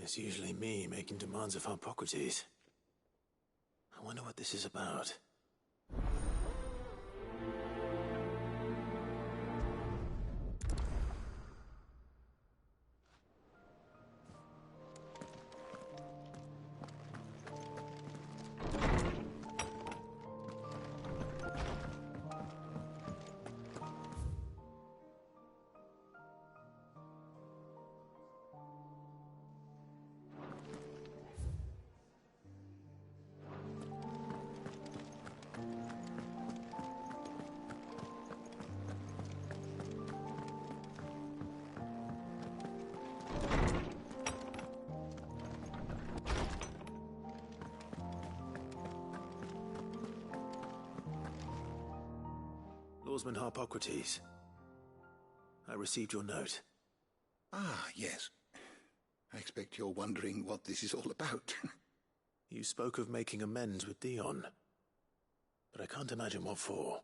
It's usually me making demands of Harpocrates. I wonder what this is about. Lawsman Harpocrates. I received your note. Ah, yes. I expect you're wondering what this is all about. You spoke of making amends with Dion, but I can't imagine what for.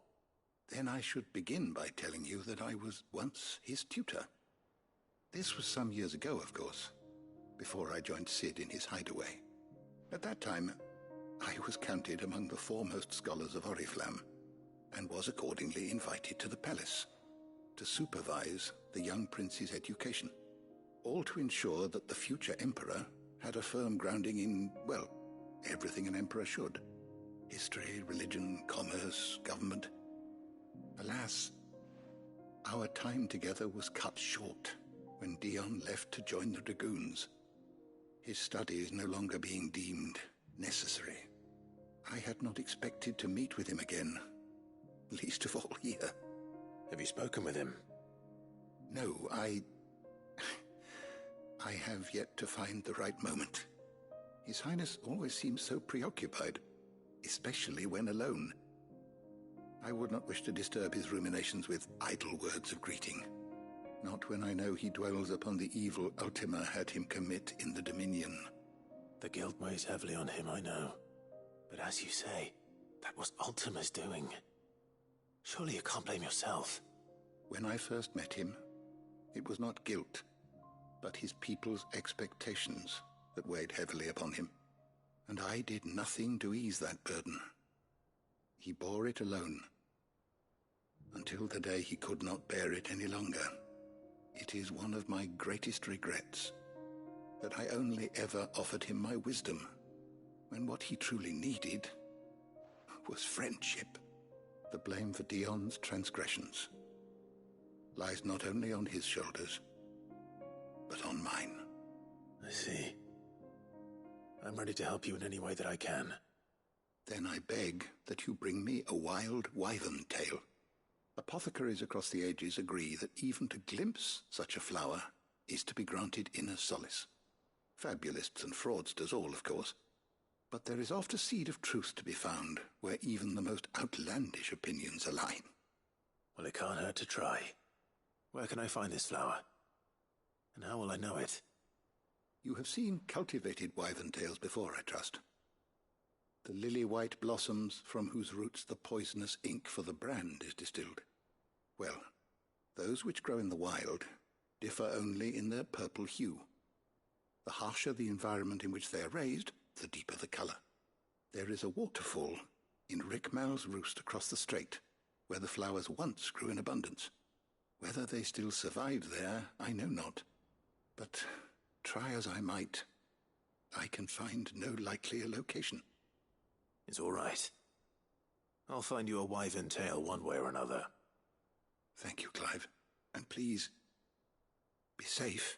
Then I should begin by telling you that I was once his tutor. This was some years ago, of course, before I joined Cid in his hideaway. At that time, I was counted among the foremost scholars of Oriflamme, and was accordingly invited to the palace to supervise the young prince's education, all to ensure that the future emperor had a firm grounding in, well, everything an emperor should. History, religion, commerce, government. Alas, our time together was cut short when Dion left to join the Dragoons, his studies no longer being deemed necessary. I had not expected to meet with him again, least of all here. Have you spoken with him? No, I have yet to find the right moment. His Highness always seems so preoccupied, especially when alone. I would not wish to disturb his ruminations with idle words of greeting, not when I know he dwells upon the evil Ultima had him commit in the Dominion. The guilt weighs heavily on him, I know. But as you say, that was Ultima's doing. Surely you can't blame yourself. When I first met him, it was not guilt, but his people's expectations that weighed heavily upon him. And I did nothing to ease that burden. He bore it alone, until the day he could not bear it any longer. It is one of my greatest regrets that I only ever offered him my wisdom, when what he truly needed was friendship. The blame for Dion's transgressions lies not only on his shoulders, but on mine. I see. I'm ready to help you in any way that I can. Then I beg that you bring me a wild wyvern tail. Apothecaries across the ages agree that even to glimpse such a flower is to be granted inner solace. Fabulists and fraudsters all, of course. But there is oft a seed of truth to be found where even the most outlandish opinions align. Well, it can't hurt to try. Where can I find this flower? And how will I know it? You have seen cultivated wyvern tails before, I trust. The lily-white blossoms from whose roots the poisonous ink for the brand is distilled. Well, those which grow in the wild differ only in their purple hue. The harsher the environment in which they are raised, the deeper the color. There is a waterfall in Rickmal's roost across the strait, where the flowers once grew in abundance. Whether they still survive there, I know not. But try as I might, I can find no likelier location. It's all right. I'll find you a wyvern tail one way or another. Thank you, Clive. And please, be safe.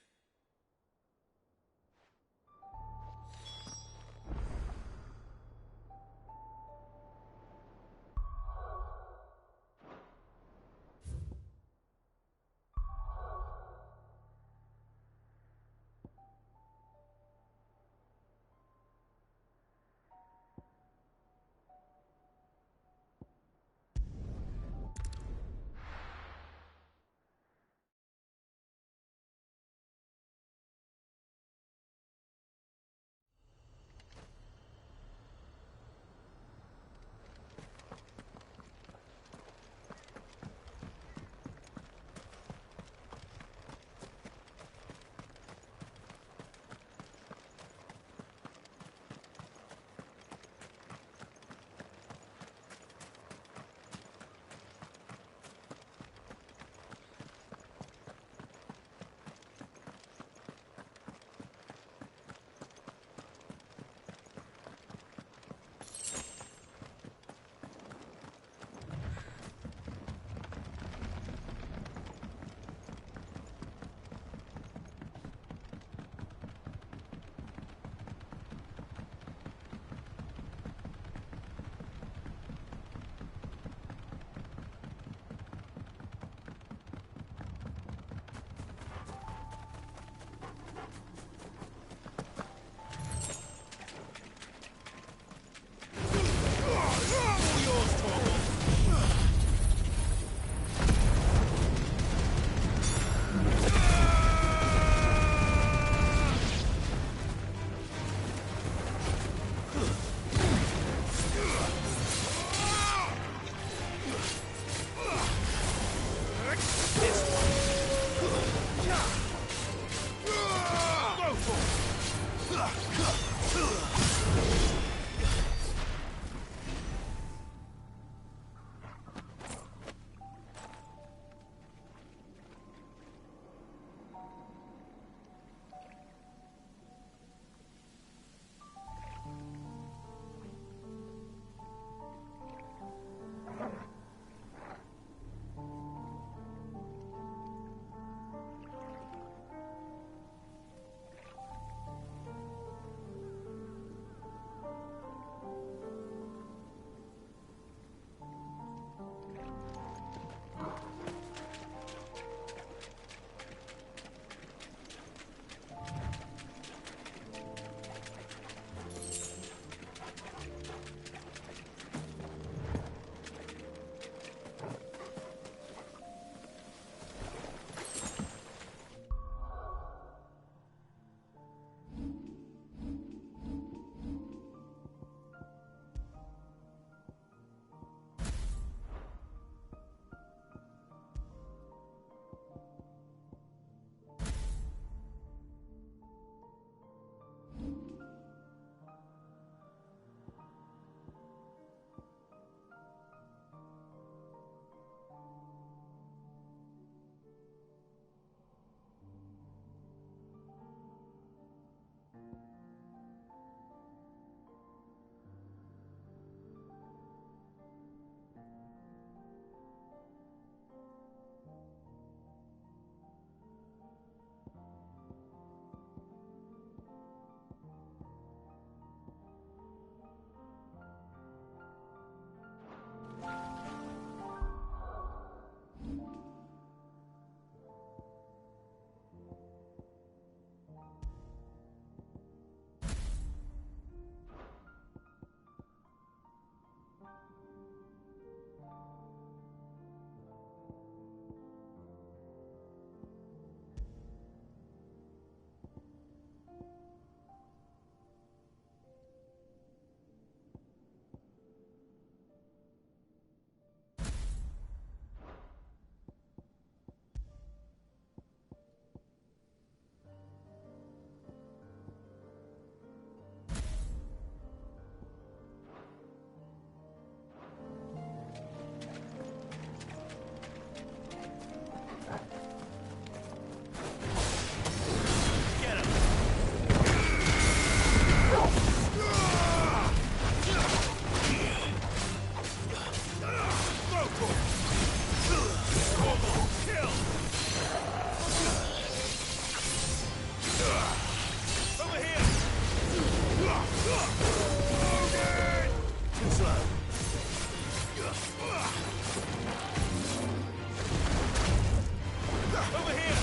Over here!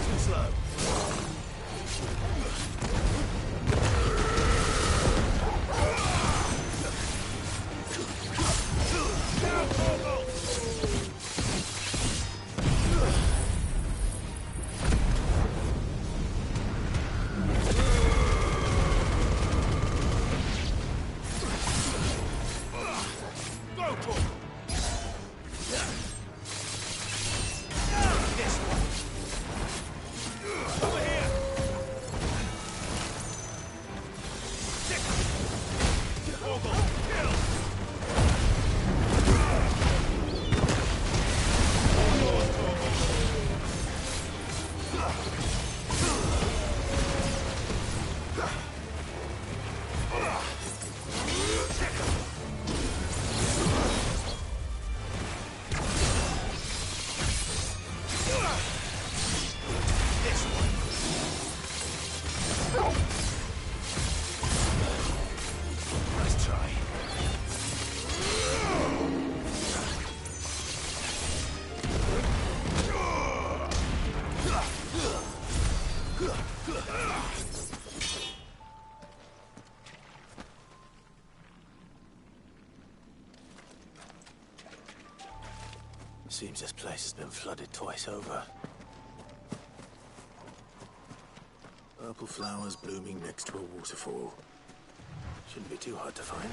Too slow. Down, Torgal! Go, Torgal! This one! Over here! Torgal, kill! This one! Nice try. Seems this place has been flooded twice over. Purple flowers blooming next to a waterfall. Shouldn't be too hard to find.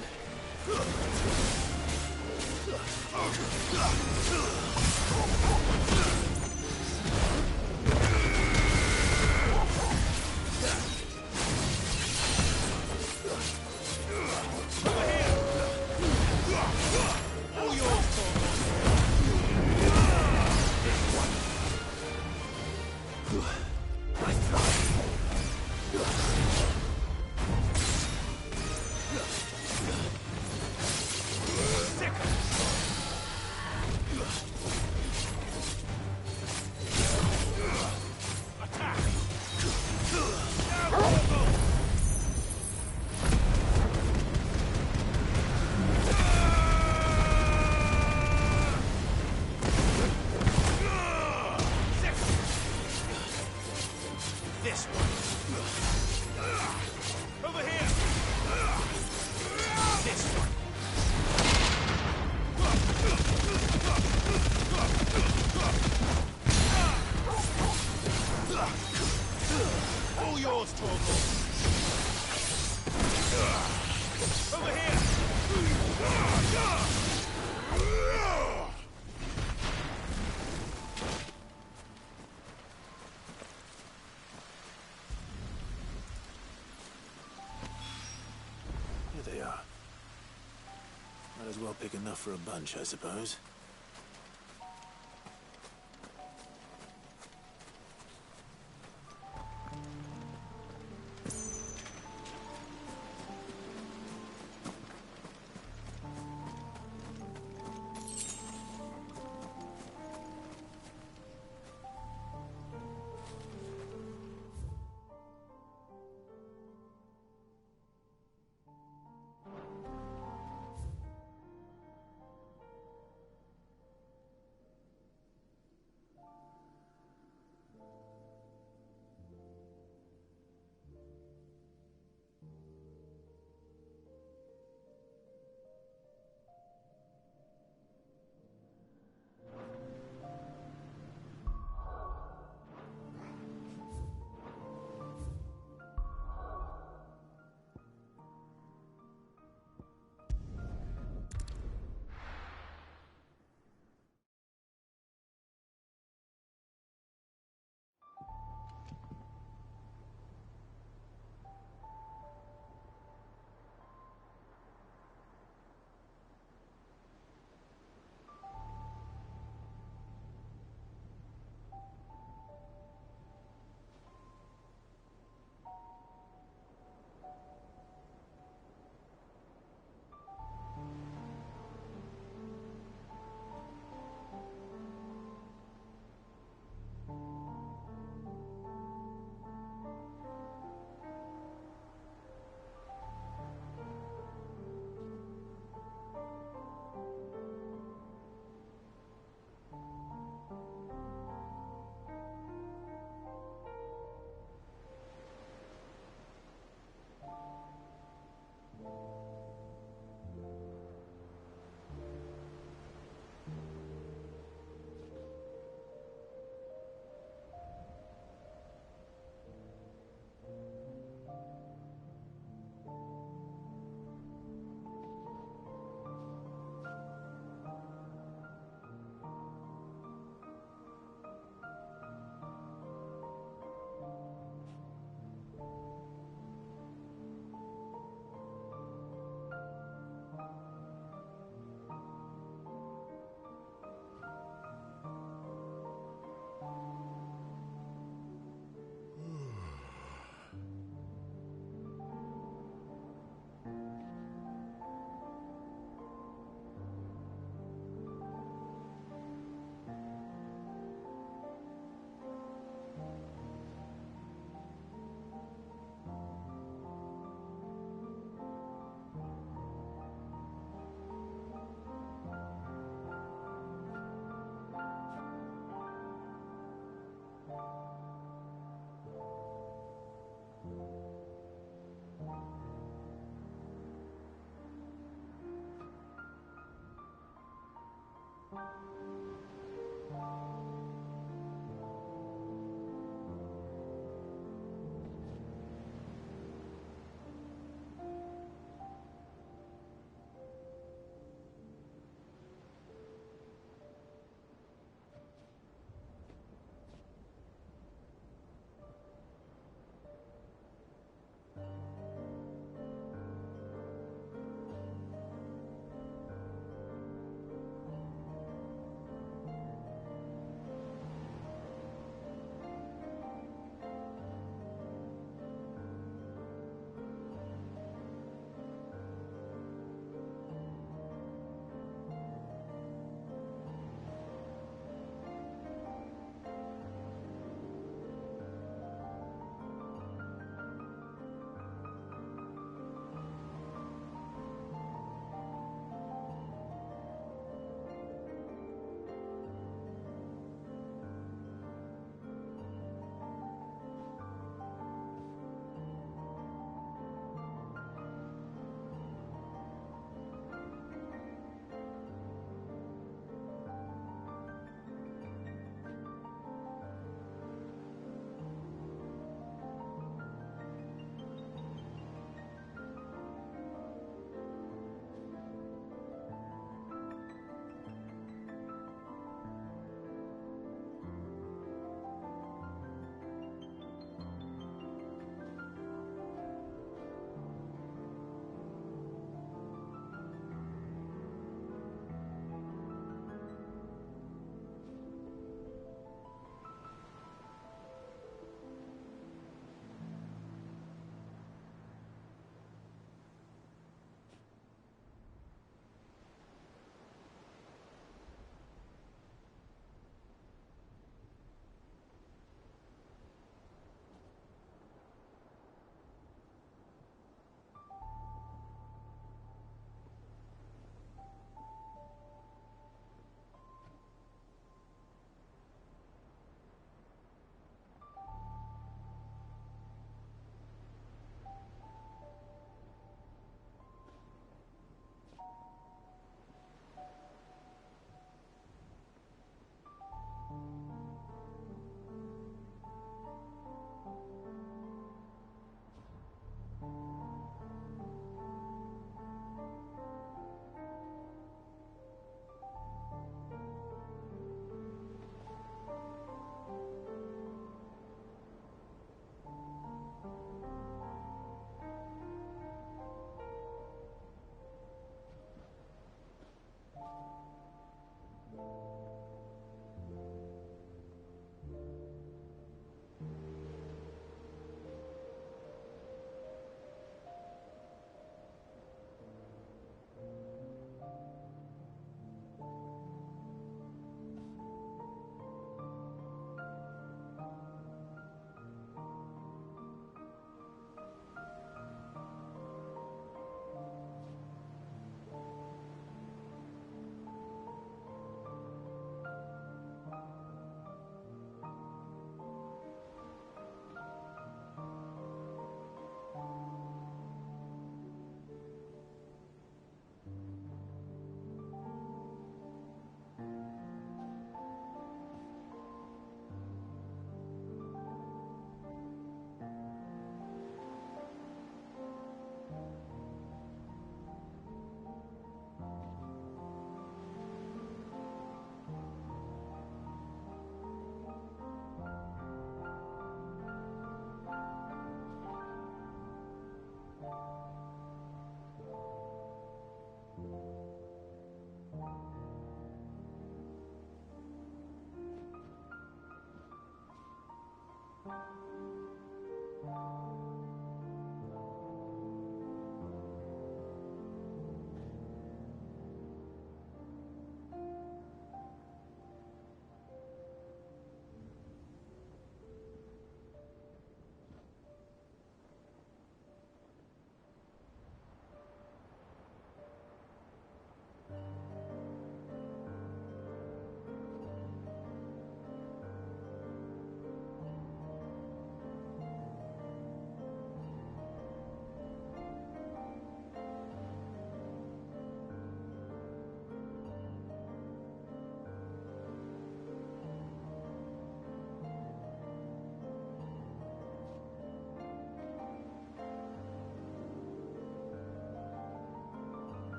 All yours, Torgal! This one. Over here. This one. All yours, Torgal. Over here. Here they are. Might as well pick enough for a bunch, I suppose.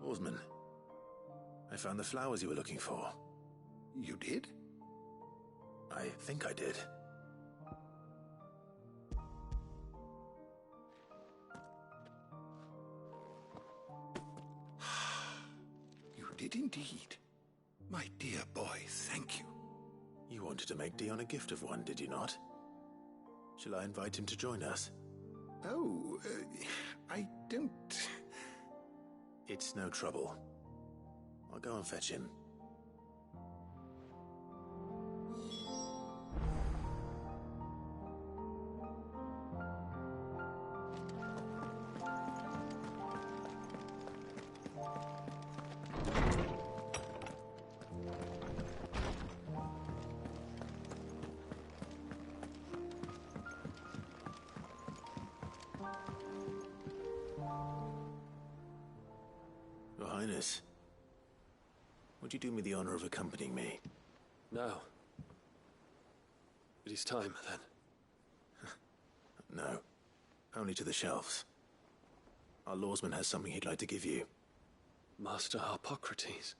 Oarsman, I found the flowers you were looking for. You did? I think I did. You did indeed. My dear boy, thank you. You wanted to make Dion a gift of one, did you not? Shall I invite him to join us? Oh, I don't... It's no trouble. I'll go and fetch him. Your Highness, would you do me the honor of accompanying me? Now. It is time, then. No, only to the shelves. Our lawsman has something he'd like to give you. Master Harpocrates?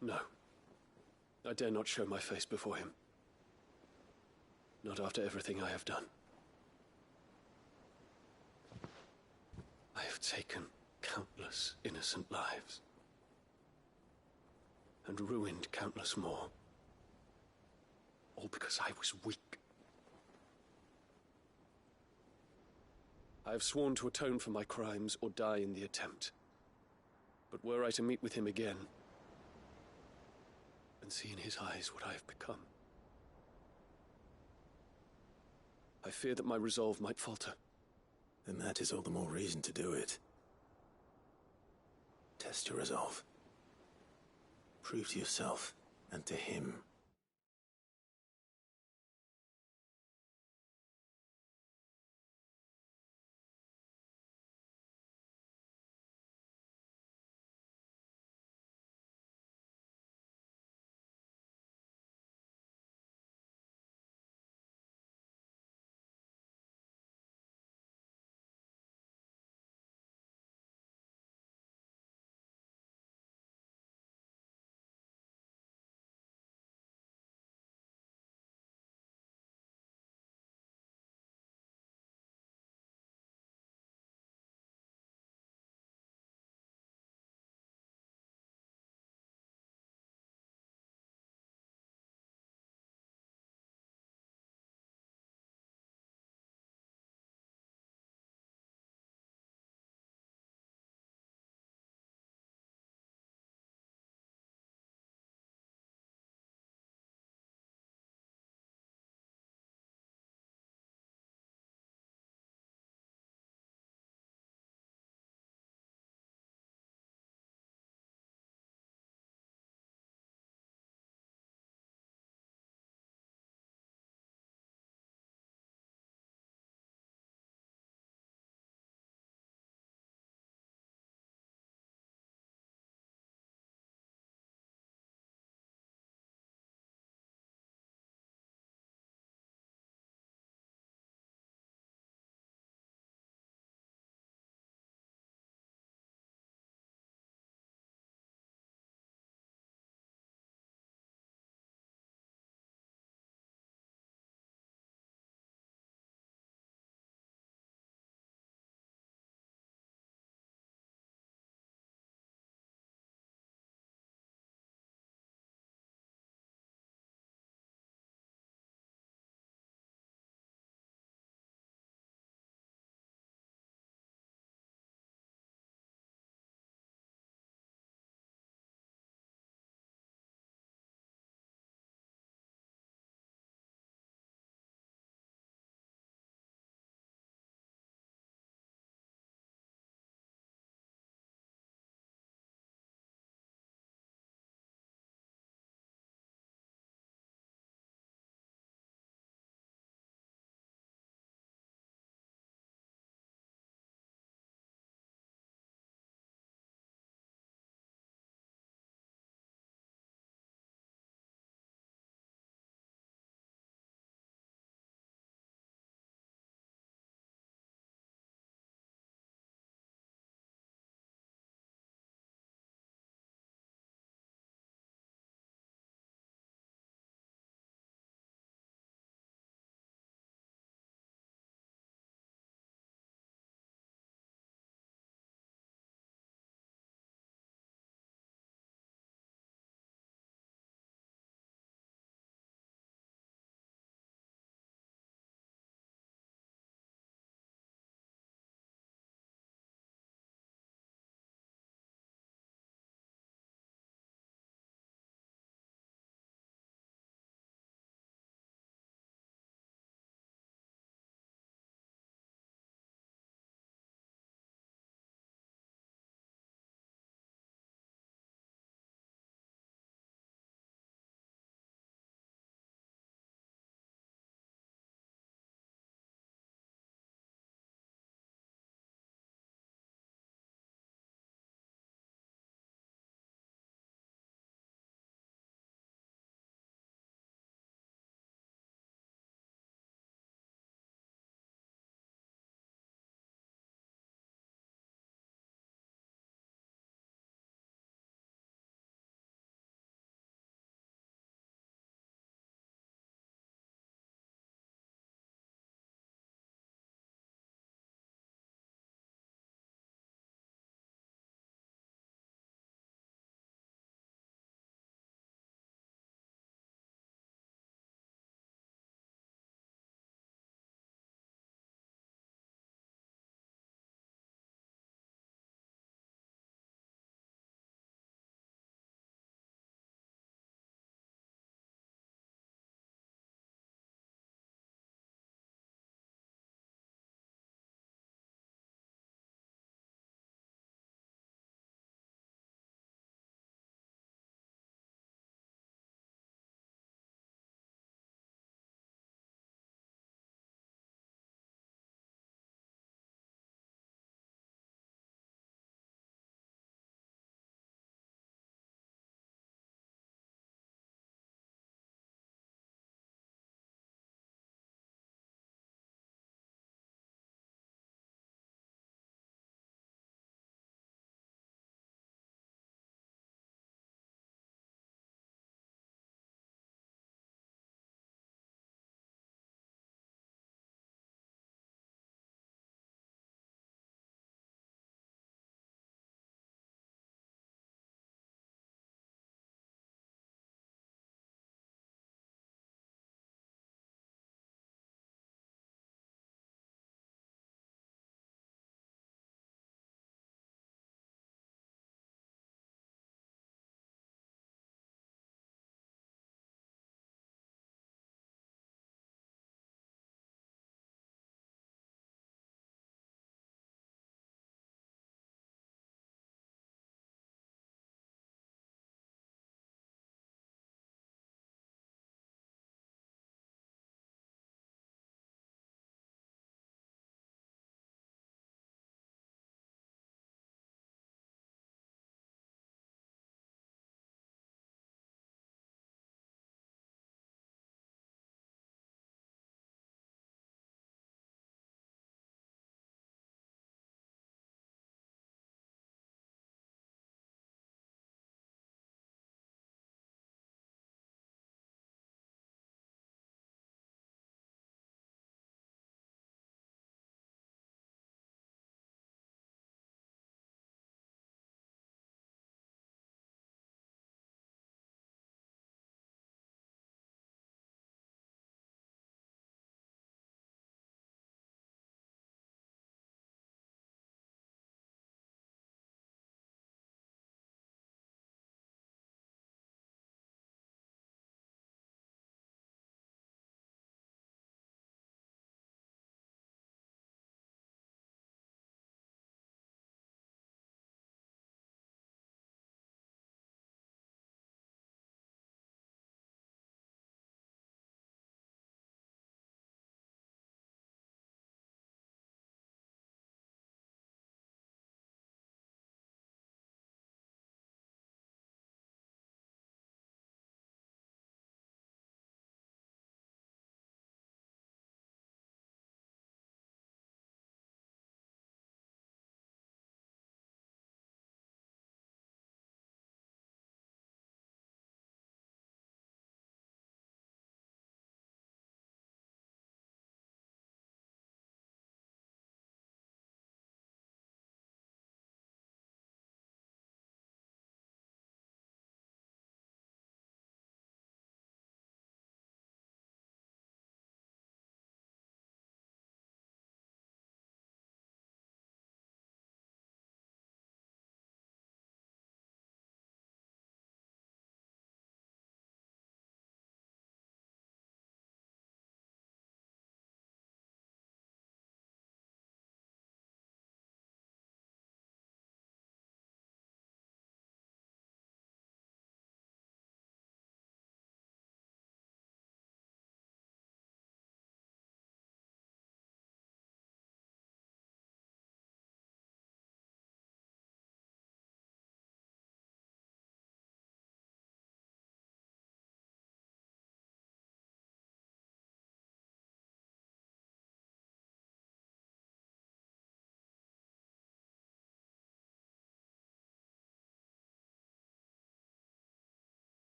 No. I dare not show my face before him. Not after everything I have done. I have taken countless innocent lives. and ruined countless more. All because I was weak. I have sworn to atone for my crimes or die in the attempt. But were I to meet with him again, and see in his eyes what I have become, I fear that my resolve might falter. Then that is all the more reason to do it. Test your resolve. Prove to yourself and to him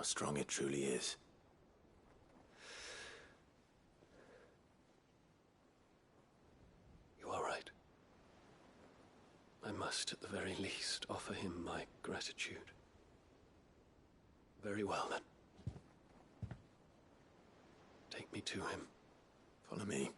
how strong it truly is. You are right. I must, at the very least, offer him my gratitude. Very well, then. Take me to him. Follow me.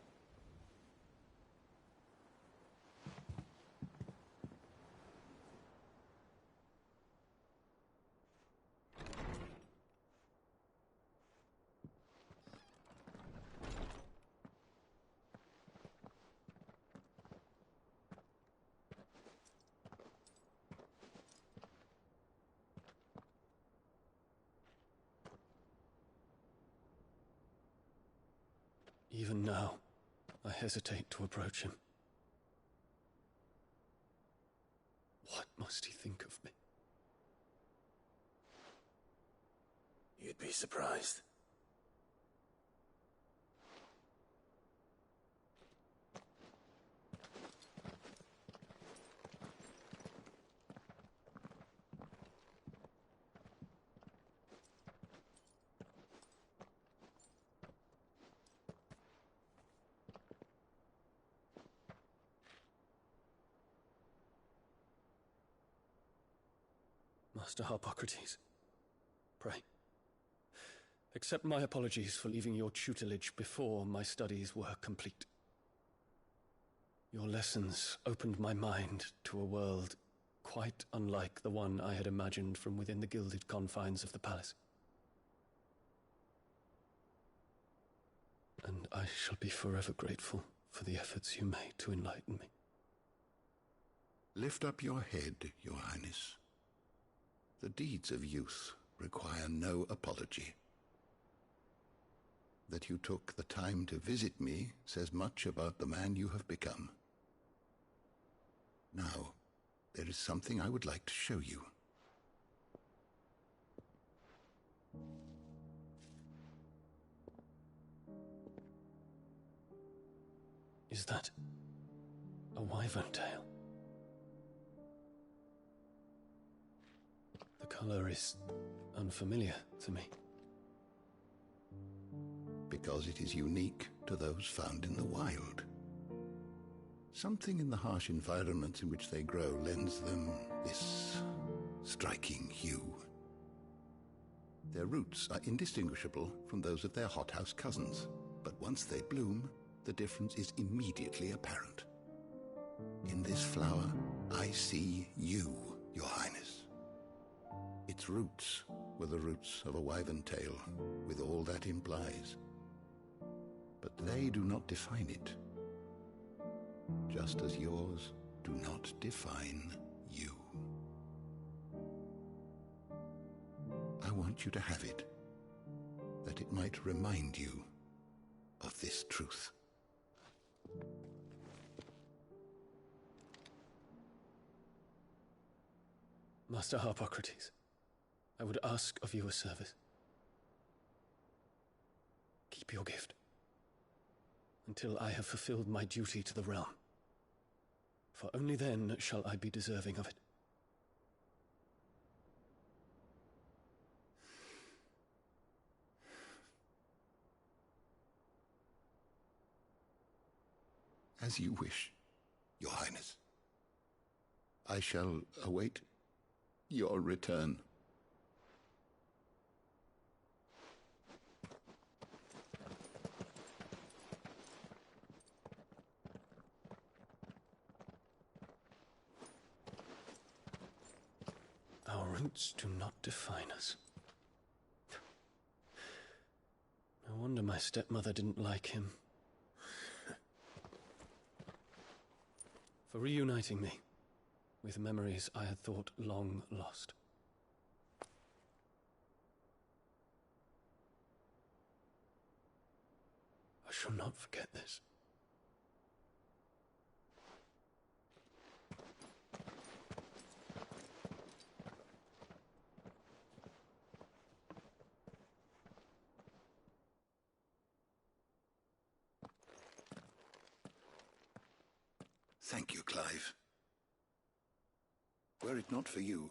Even now, I hesitate to approach him. What must he think of me? You'd be surprised. Master Harpocrates, pray, accept my apologies for leaving your tutelage before my studies were complete. Your lessons opened my mind to a world quite unlike the one I had imagined from within the gilded confines of the palace. And I shall be forever grateful for the efforts you made to enlighten me. Lift up your head, Your Highness. The deeds of youth require no apology. That you took the time to visit me says much about the man you have become. Now, there is something I would like to show you. Is that a wyvern tail? The color is unfamiliar to me. Because it is unique to those found in the wild. Something in the harsh environments in which they grow lends them this striking hue. Their roots are indistinguishable from those of their hothouse cousins, but once they bloom, the difference is immediately apparent. In this flower, I see you, Your Highness. Its roots were the roots of a wyvern tail, with all that implies. But they do not define it, just as yours do not define you. I want you to have it, that it might remind you of this truth. Master Harpocrates, I would ask of you a service. Keep your gift until I have fulfilled my duty to the realm, for only then shall I be deserving of it. As you wish, Your Highness. I shall await your return. Our roots do not define us. No wonder my stepmother didn't like him. For reuniting me with memories I had thought long lost. I shall not forget this. Thank you, Clive. Were it not for you,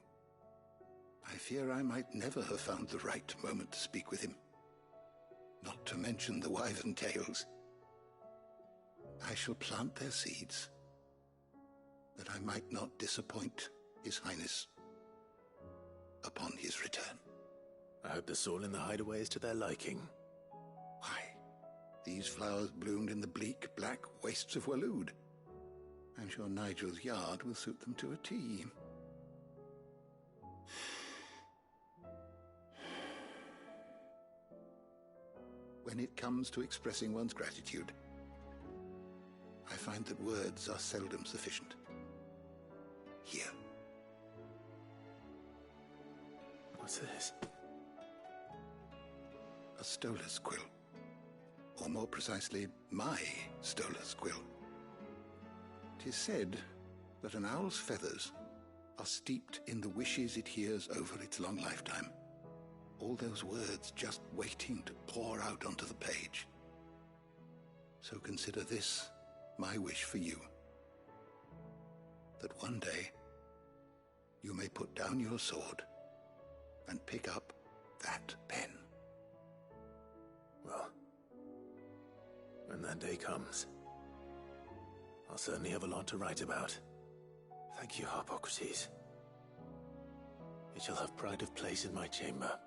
I fear I might never have found the right moment to speak with him. Not to mention the Wyvern tales. I shall plant their seeds, that I might not disappoint His Highness upon his return. I hope the soil in the hideaway is to their liking. Why, these flowers bloomed in the bleak, black wastes of Waloed. I'm sure Nigel's yard will suit them to a T. When it comes to expressing one's gratitude, I find that words are seldom sufficient. Here. What's this? A Stolas quill. Or more precisely, my Stolas quill. 'Tis said that an owl's feathers are steeped in the wishes it hears over its long lifetime. All those words just waiting to pour out onto the page. So consider this my wish for you. That one day you may put down your sword and pick up that pen. Well, when that day comes, I'll certainly have a lot to write about. Thank you, Harpocrates. It shall have pride of place in my chamber.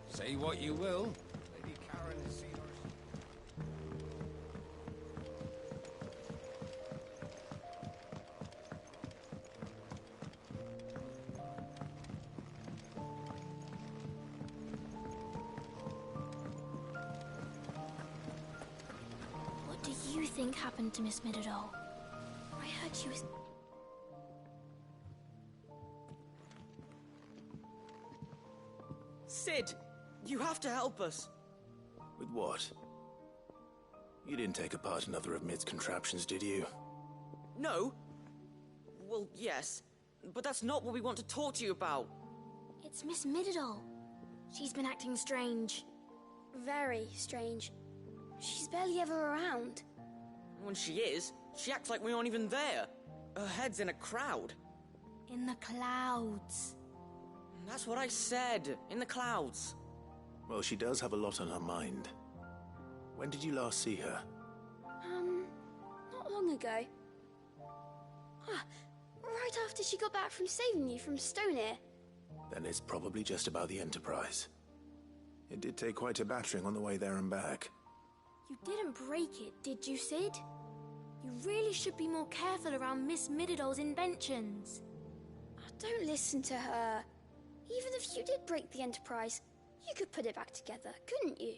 Say what you will, Lady Karen has seen us. What do you think happened to Miss Midadol? I heard she was... Sid! You have to help us. With what? You didn't take apart another of Mid's contraptions, did you? No. Well, yes. But that's not what we want to talk to you about. It's Miss Midadol. She's been acting strange. Very strange. She's barely ever around. When she is, she acts like we aren't even there. Her head's in a crowd. In the clouds. That's what I said. In the clouds. Well, she does have a lot on her mind. When did you last see her? Not long ago. Right after she got back from saving you from Stoneir. Then it's probably just about the Enterprise. It did take quite a battering on the way there and back. You didn't break it, did you, Sid? You really should be more careful around Miss Midadol's inventions. Don't listen to her. Even if you did break the Enterprise, you could put it back together, couldn't you?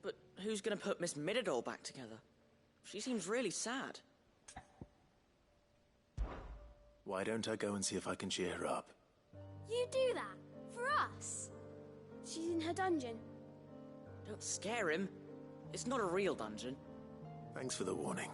But who's gonna put Miss Midadol back together? She seems really sad. Why don't I go and see if I can cheer her up? You do that? For us? She's in her dungeon. Don't scare him. It's not a real dungeon. Thanks for the warning.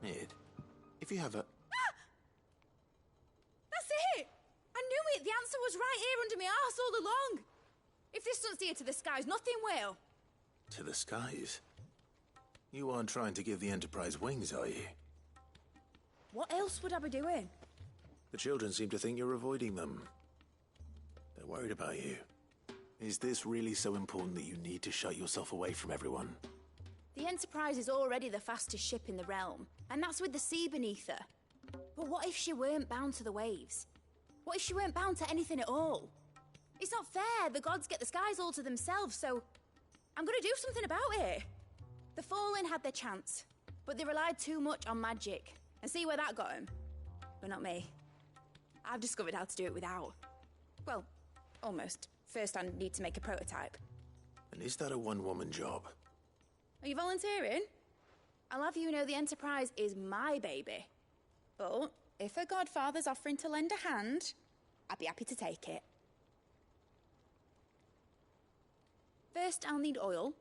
Mid, if you have a... That's it! I knew it! The answer was right here under my arse all along! If this doesn't steer to the skies, nothing will! To the skies? You aren't trying to give the Enterprise wings, are you? What else would I be doing? The children seem to think you're avoiding them. They're worried about you. Is this really so important that you need to shut yourself away from everyone? The Enterprise is already the fastest ship in the realm, and that's with the sea beneath her. But what if she weren't bound to the waves? What if she weren't bound to anything at all? It's not fair. The gods get the skies all to themselves, so I'm gonna do something about it. The Fallen had their chance, but they relied too much on magic. And see where that got them? But not me. I've discovered how to do it without. Well, almost. First I need to make a prototype. And is that a one-woman job? Are you volunteering? I'll have you know the Enterprise is my baby. But if a godfather's offering to lend a hand, I'd be happy to take it. First, I'll need oil,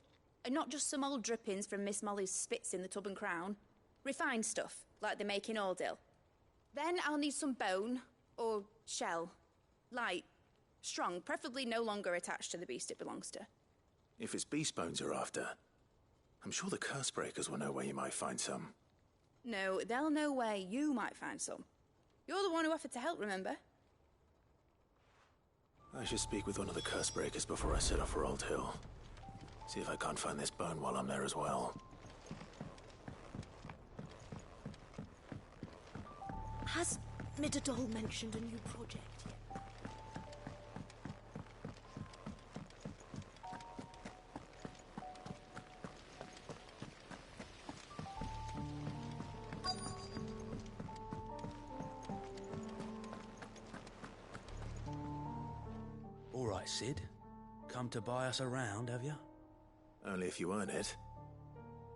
and not just some old drippings from Miss Molly's spits in the Tub and Crown. Refined stuff, like they make in Ordil. Then I'll need some bone, or shell. Light, strong, preferably no longer attached to the beast it belongs to. If it's beast bones you're after, I'm sure the Cursebreakers will know where you might find some. No, they'll know where you might find some. You're the one who offered to help, remember? I should speak with one of the Cursebreakers before I set off for Old Hill. See if I can't find this bone while I'm there as well. Has Midadol mentioned a new project yet? All right, Sid. Come to buy us around, have you? Only if you earn it.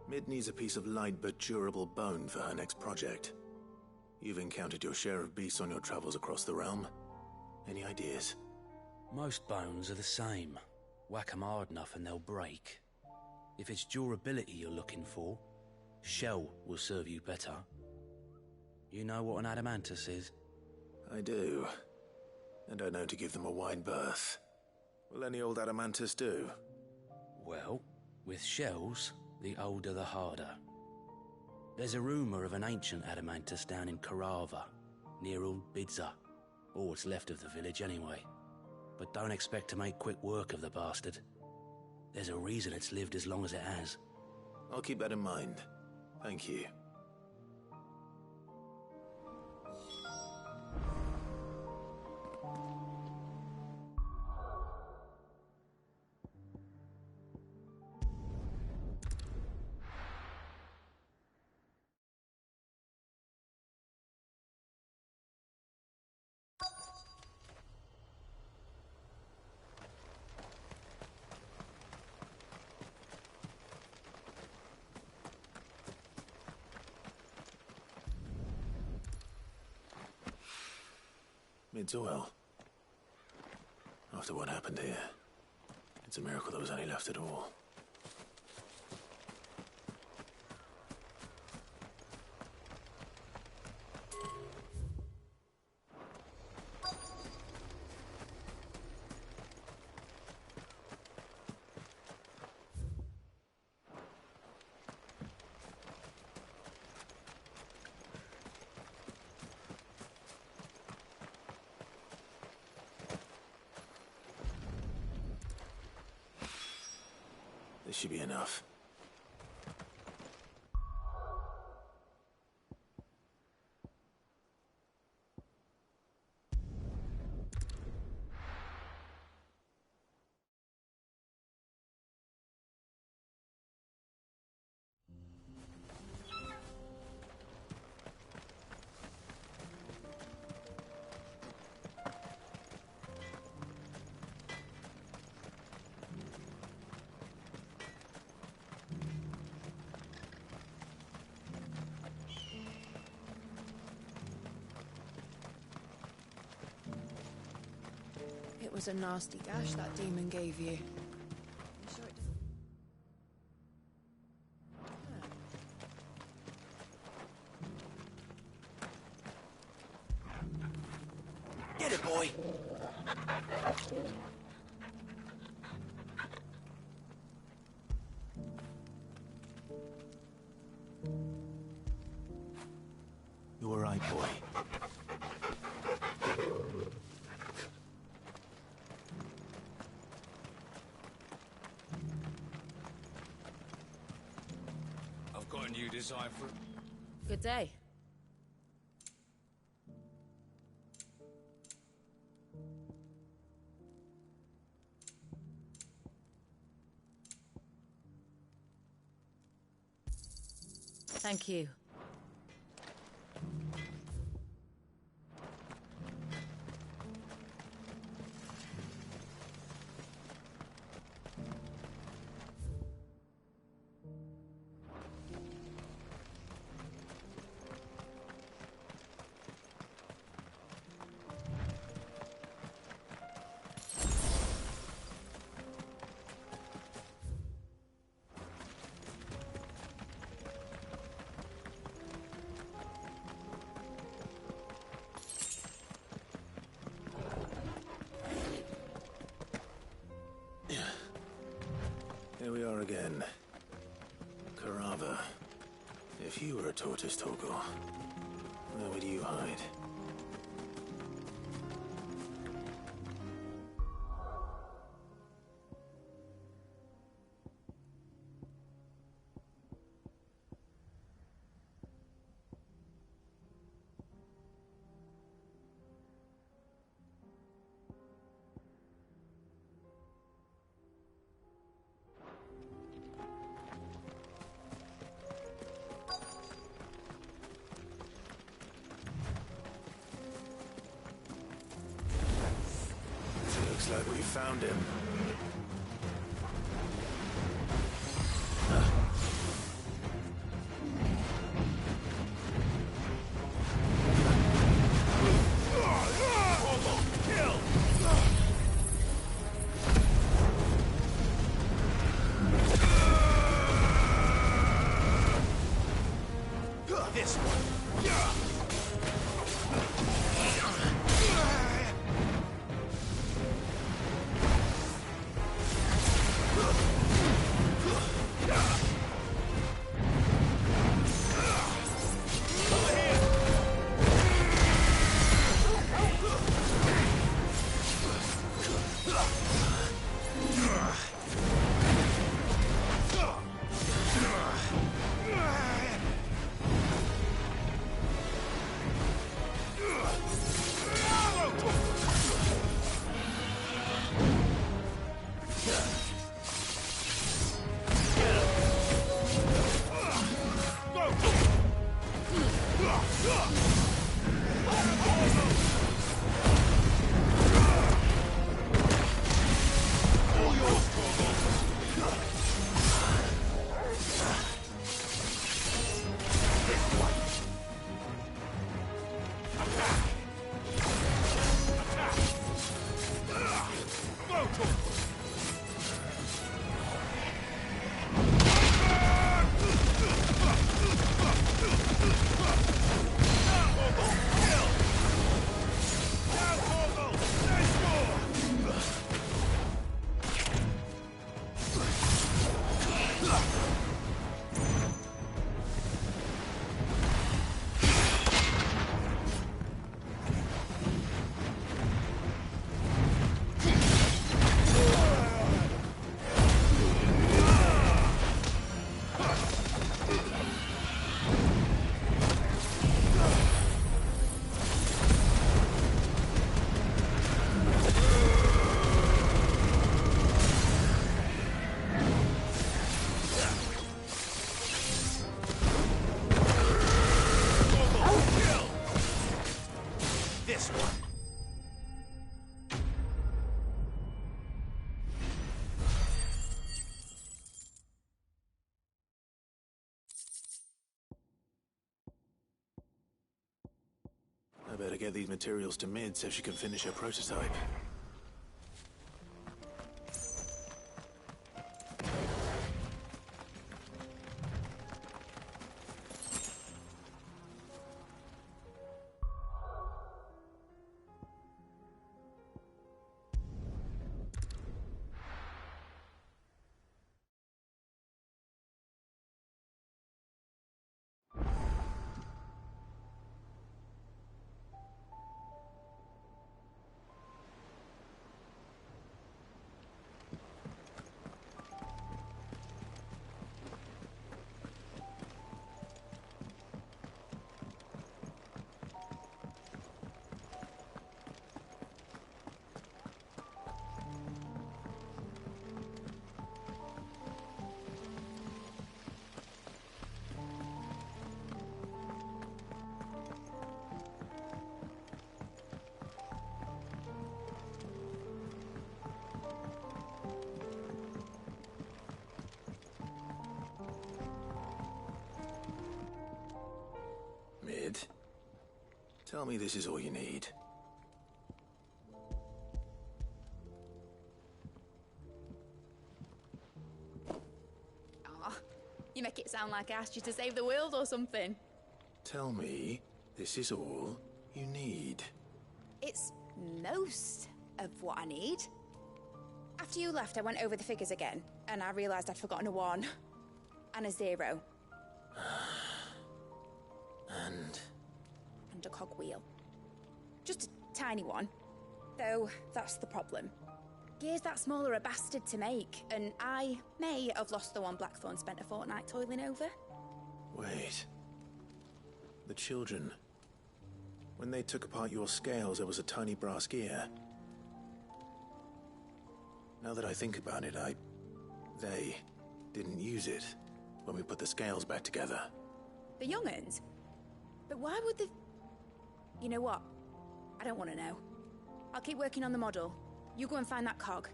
Mid needs a piece of light but durable bone for her next project. You've encountered your share of beasts on your travels across the realm. Any ideas? Most bones are the same. Whack 'em hard enough and they'll break. If it's durability you're looking for, shell will serve you better. You know what an adamantus is? I do. And I know to give them a wide berth. Will any old adamantus do? Well, with shells, the older the harder. There's a rumour of an ancient adamantus down in Karava, near Old Bidza, or what's left of the village anyway. But don't expect to make quick work of the bastard. There's a reason it's lived as long as it has. I'll keep that in mind. Thank you. Mid's oil. After what happened here, it's a miracle there was any left at all. This should be enough. was a nasty gash that demon gave you. I'm sure it doesn't... Get it, boy! You all right, boy? I've got a new design for... Good day. Thank you. Here we are again. Carava. If you were a tortoise, Torgor, where would you hide? Looks like we found him. This one. I better get these materials to Mid so she can finish her prototype. Tell me this is all you need. Aw, you make it sound like I asked you to save the world or something. Tell me this is all you need. It's most of what I need. After you left, I went over the figures again, and I realised I'd forgotten a 1 and a 0. And a cogwheel. Just a tiny one. Though, that's the problem. Gears that small are a bastard to make, and I may have lost the one Blackthorn spent a fortnight toiling over. wait. The children. When they took apart your scales, there was a tiny brass gear. Now that I think about it, they didn't use it when we put the scales back together. The young'uns? But why would the... You know what? I don't want to know. I'll keep working on the model. You go and find that cog.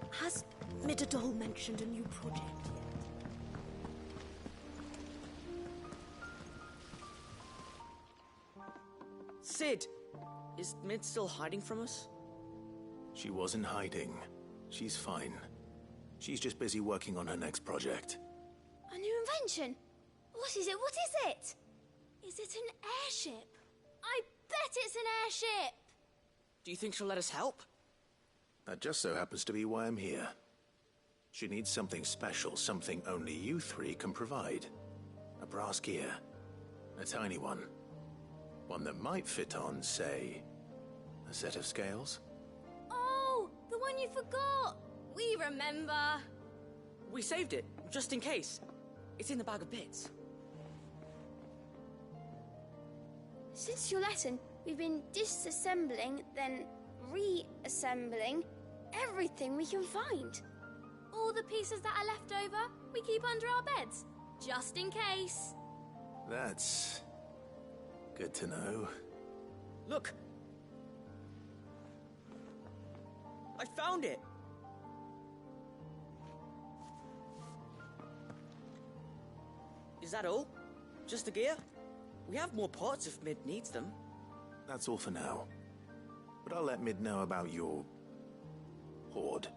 Has Midadol mentioned a new project yet? Sid! Is Mid still hiding from us? She wasn't hiding. She's fine. She's just busy working on her next project. A new invention? What is it? What is it? Is it an airship? I bet it's an airship! Do you think she'll let us help? That just so happens to be why I'm here. She needs something special, something only you three can provide. A brass gear. A tiny one. One that might fit on, say, a set of scales. Oh, the one you forgot! We remember! We saved it, just in case. It's in the bag of bits. Since your lesson, we've been disassembling, then reassembling everything we can find. All the pieces that are left over, we keep under our beds, just in case. That's good to know. Look! I found it! Is that all? Just the gear? We have more parts if Mid needs them. That's all for now. But I'll let Mid know about your hoard.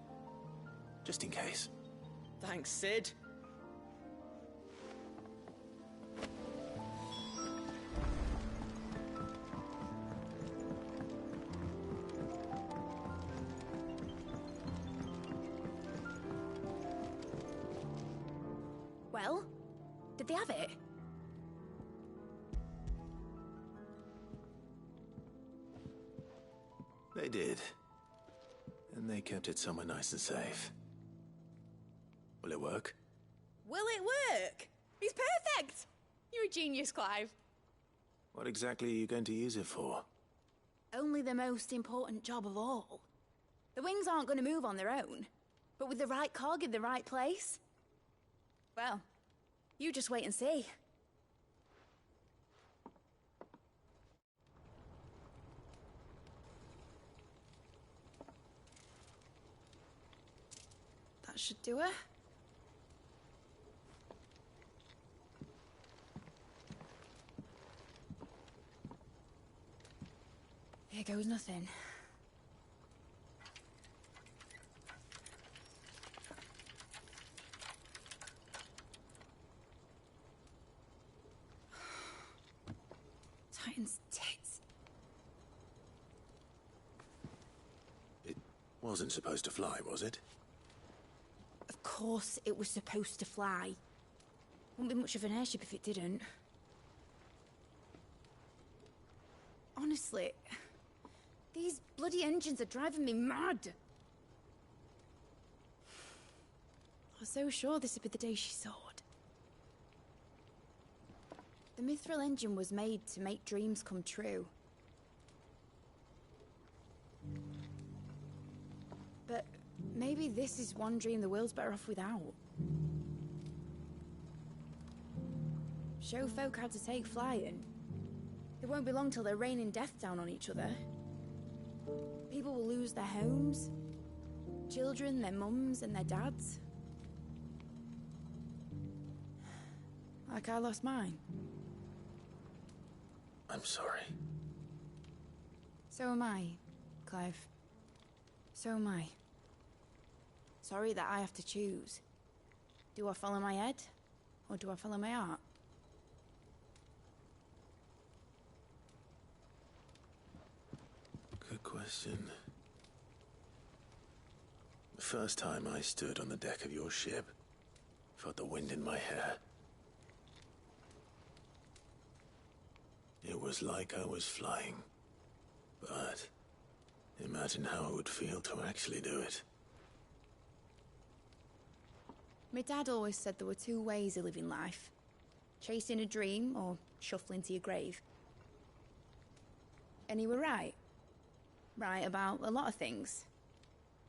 Just in case. Thanks, Sid. Well, did they have it? They did. And they kept it somewhere nice and safe. Will it work? Will it work? He's perfect! You're a genius, Clive. What exactly are you going to use it for? Only the most important job of all. The wings aren't going to move on their own. But with the right cog in the right place... Well, you just wait and see. That should do it. Here goes nothing. Titan's tits. It wasn't supposed to fly, was it? Of course it was supposed to fly. Wouldn't be much of an airship if it didn't. Honestly, these bloody engines are driving me mad. I was so sure this would be the day she soared. The Mithril engine was made to make dreams come true. But maybe this is one dream the world's better off without. Show folk how to take flying. It won't be long till they're raining death down on each other. People will lose their homes. children, their mums, and their dads. Like I lost mine. I'm sorry. So am I, Clive. So am I. Sorry that I have to choose. Do I follow my head, or do I follow my heart? Good question. The first time I stood on the deck of your ship, felt the wind in my hair. It was like I was flying. But imagine how it would feel to actually do it. My dad always said there were two ways of living life. Chasing a dream or shuffling to your grave. And he were right. Right about a lot of things.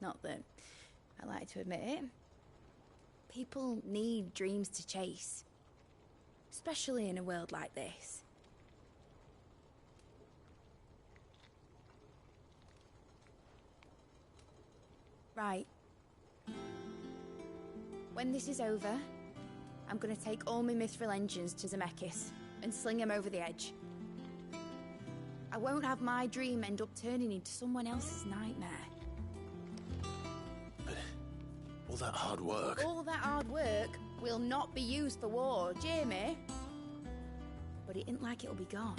Not that I like to admit it. People need dreams to chase. Especially in a world like this. Right. When this is over, I'm gonna take all my mithril engines to Zemeckis and sling them over the edge. I won't have my dream end up turning into someone else's nightmare. But all that hard work... All that hard work will not be used for war, Jamie. But it ain't like it'll be gone.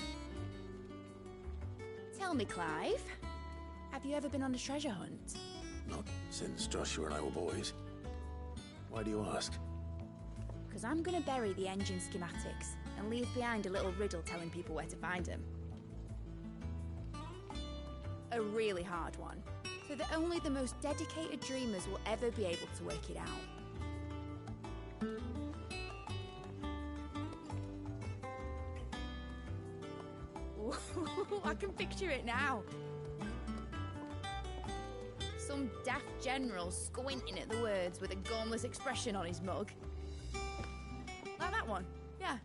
Tell me, Clive, have you ever been on a treasure hunt? Not since Joshua and I were boys. Why do you ask? Because I'm gonna bury the engine schematics and leave behind a little riddle telling people where to find them. A really hard one, so that only the most dedicated dreamers will ever be able to work it out. Ooh, I can picture it now. Some daft general squinting at the words with a gormless expression on his mug. Like that one, yeah.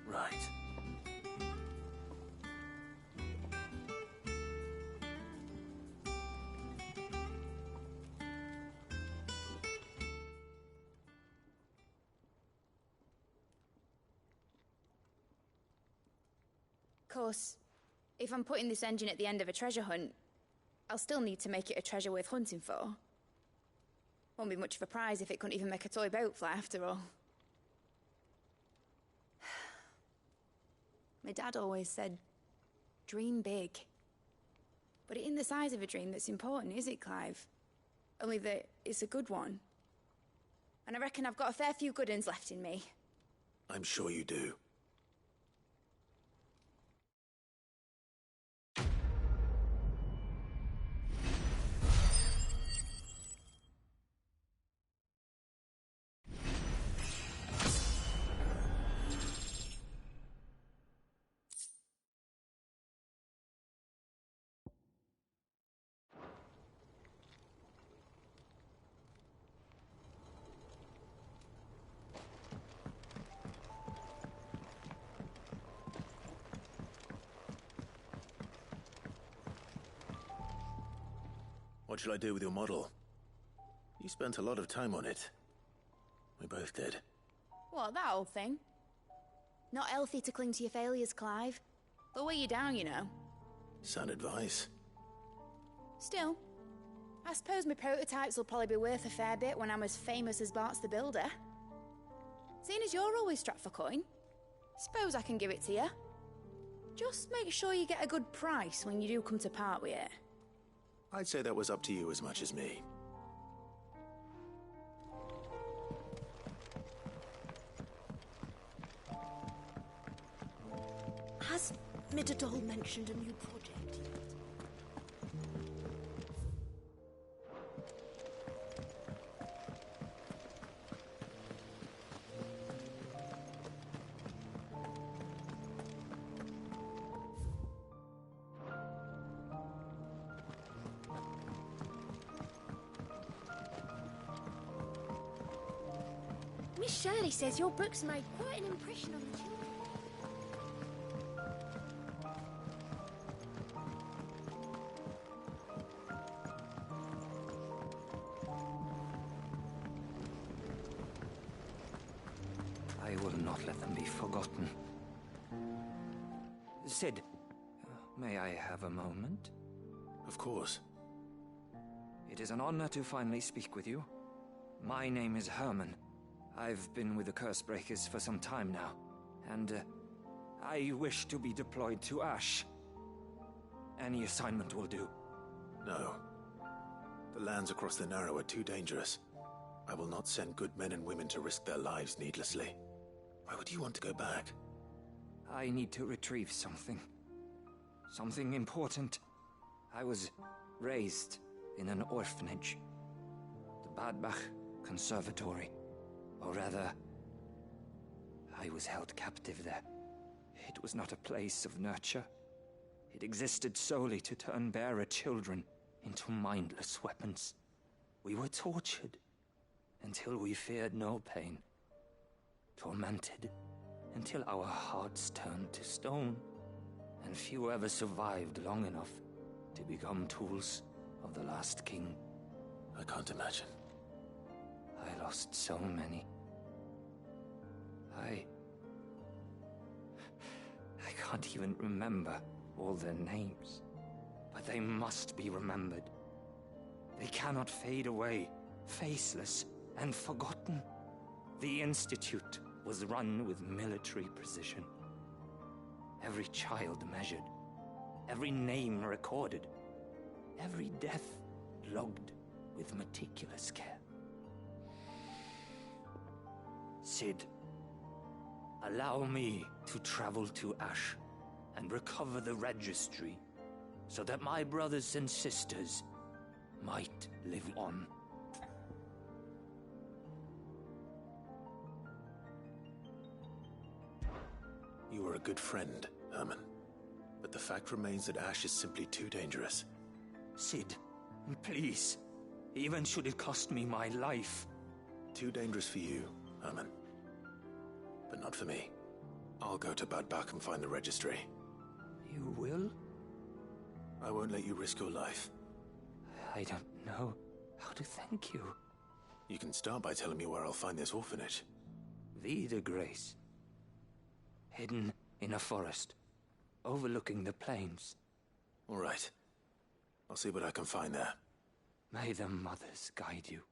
Right. Of course, if I'm putting this engine at the end of a treasure hunt, I'll still need to make it a treasure worth hunting for. Won't be much of a prize if it couldn't even make a toy boat fly after all. My dad always said, dream big. But it ain't the size of a dream that's important, is it, Clive? Only that it's a good one. And I reckon I've got a fair few good uns left in me. I'm sure you do. What shall I do with your model? You spent a lot of time on it. We both did. What, that old thing? Not healthy to cling to your failures, Clive. They'll weigh you down, you know. Sound advice. Still, I suppose my prototypes will probably be worth a fair bit when I'm as famous as Bart's the Builder. Seeing as you're always strapped for coin, suppose I can give it to you. Just make sure you get a good price when you do come to part with it. I'd say that was up to you as much as me. Has Midadol mentioned a new project yet? Miss Shirley says your books made quite an impression on the children. I will not let them be forgotten. Cid, may I have a moment? Of course. It is an honor to finally speak with you. My name is Herman. I've been with the Cursebreakers for some time now, and I wish to be deployed to Ash. Any assignment will do. No. The lands across the Narrow are too dangerous. I will not send good men and women to risk their lives needlessly. Why would you want to go back? I need to retrieve something. Something important. I was raised in an orphanage. The Badbach Conservatory. Or rather, I was held captive there. It was not a place of nurture. It existed solely to turn bearer children into mindless weapons. We were tortured until we feared no pain. Tormented until our hearts turned to stone. And few ever survived long enough to become tools of the last king. I can't imagine. I lost so many. I can't even remember all their names. But they must be remembered. They cannot fade away, faceless and forgotten. The Institute was run with military precision. Every child measured, every name recorded, every death logged with meticulous care. Cid, allow me to travel to Ash and recover the registry so that my brothers and sisters might live on. You were a good friend, Herman. But the fact remains that Ash is simply too dangerous. Cid, please. Even should it cost me my life. Too dangerous for you, Herman. But not for me. I'll go to Bad Bach and find the registry. You will? I won't let you risk your life. I don't know how to thank you. You can start by telling me where I'll find this orphanage. Vida Grace. Hidden in a forest, overlooking the plains. All right. I'll see what I can find there. May the mothers guide you.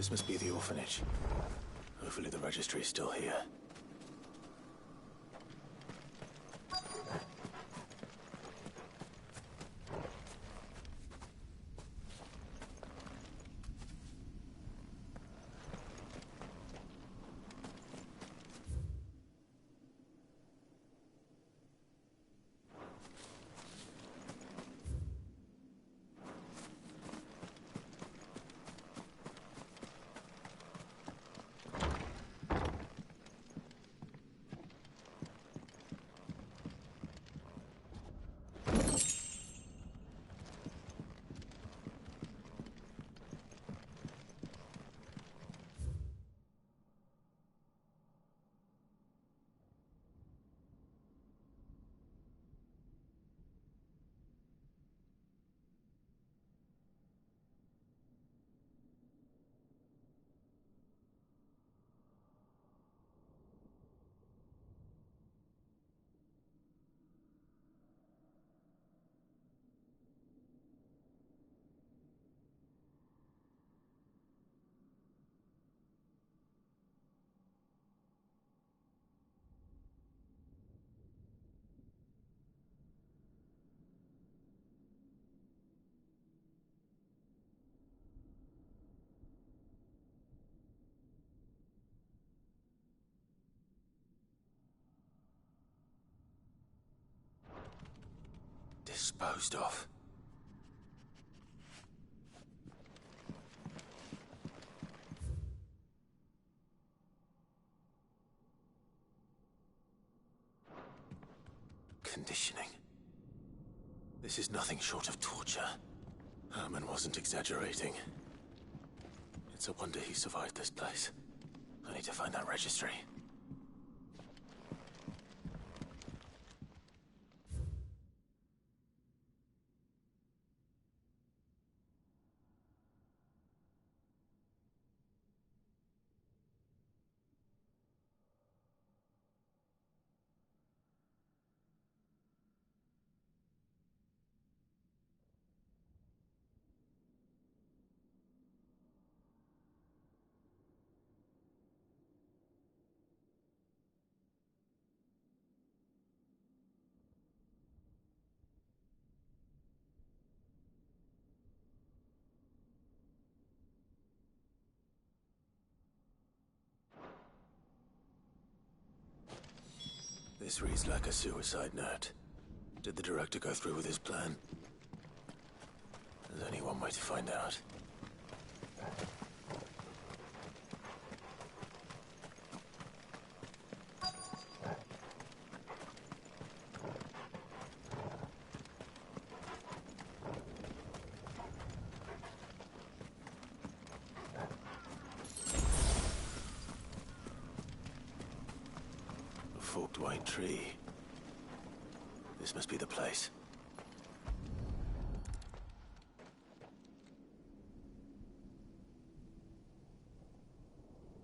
This must be the orphanage. Hopefully the registry is still here. Disposed of. Conditioning. This is nothing short of torture. Herman wasn't exaggerating. It's a wonder he survived this place. I need to find that registry. This reads like a suicide note. Did the director go through with his plan? There's only one way to find out. Forked white tree. This must be the place.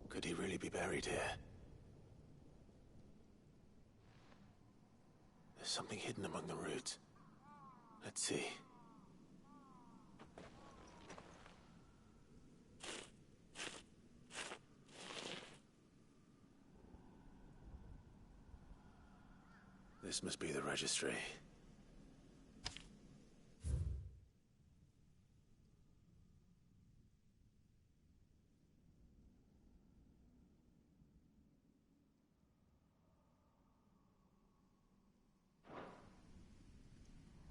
Could he really be buried here? There's something hidden among the roots. Let's see. This must be the registry.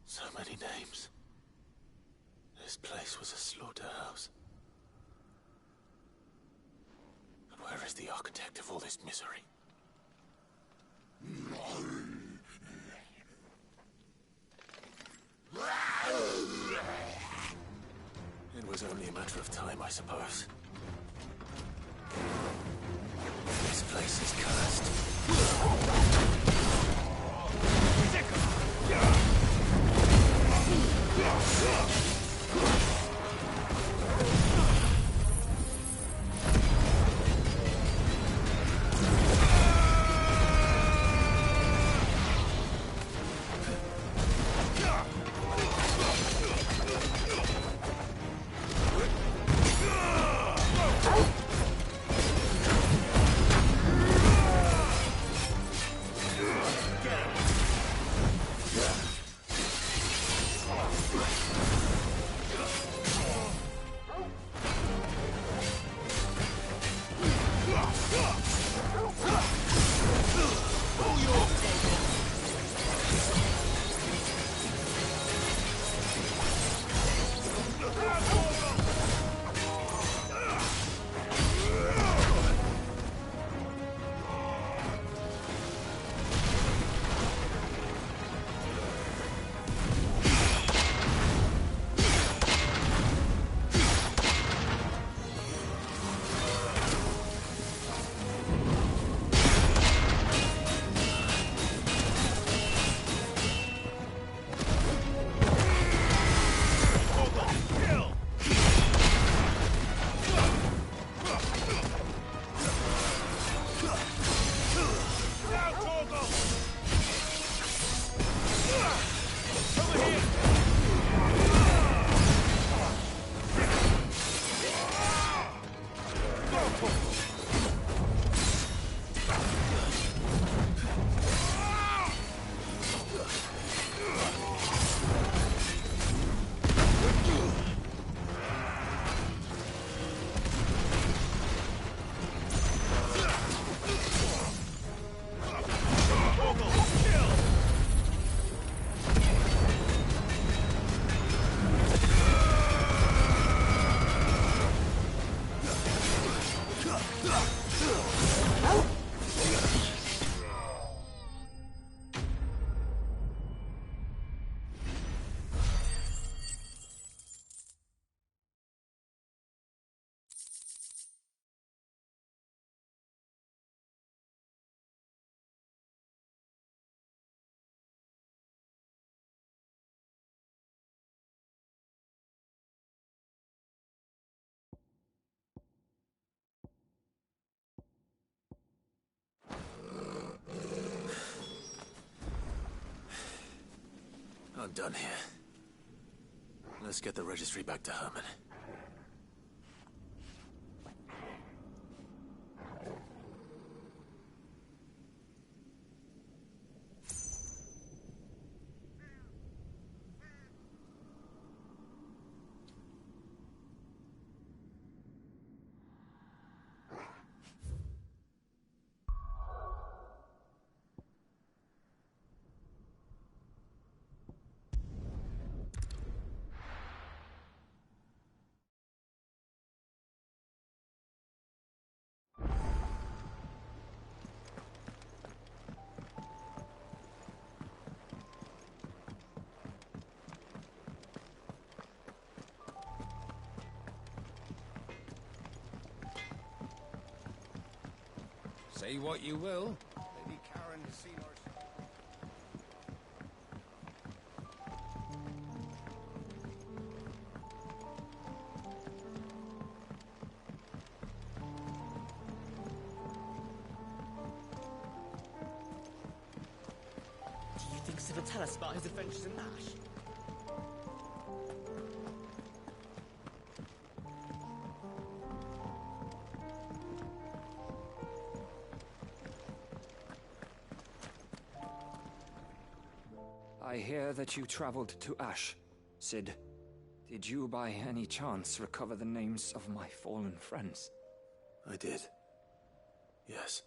So many names. This place was a slaughterhouse. But where is the architect of all this misery? It was only a matter of time, I suppose. This place is cursed. I'm done here. Let's get the registry back to Herman. Say what you will. Lady Karen has seen our... Do you think Sid will tell us about his adventures in Ash? I hear that you traveled to Ash, Sid. Did you by any chance recover the names of my fallen friends? I did. Yes.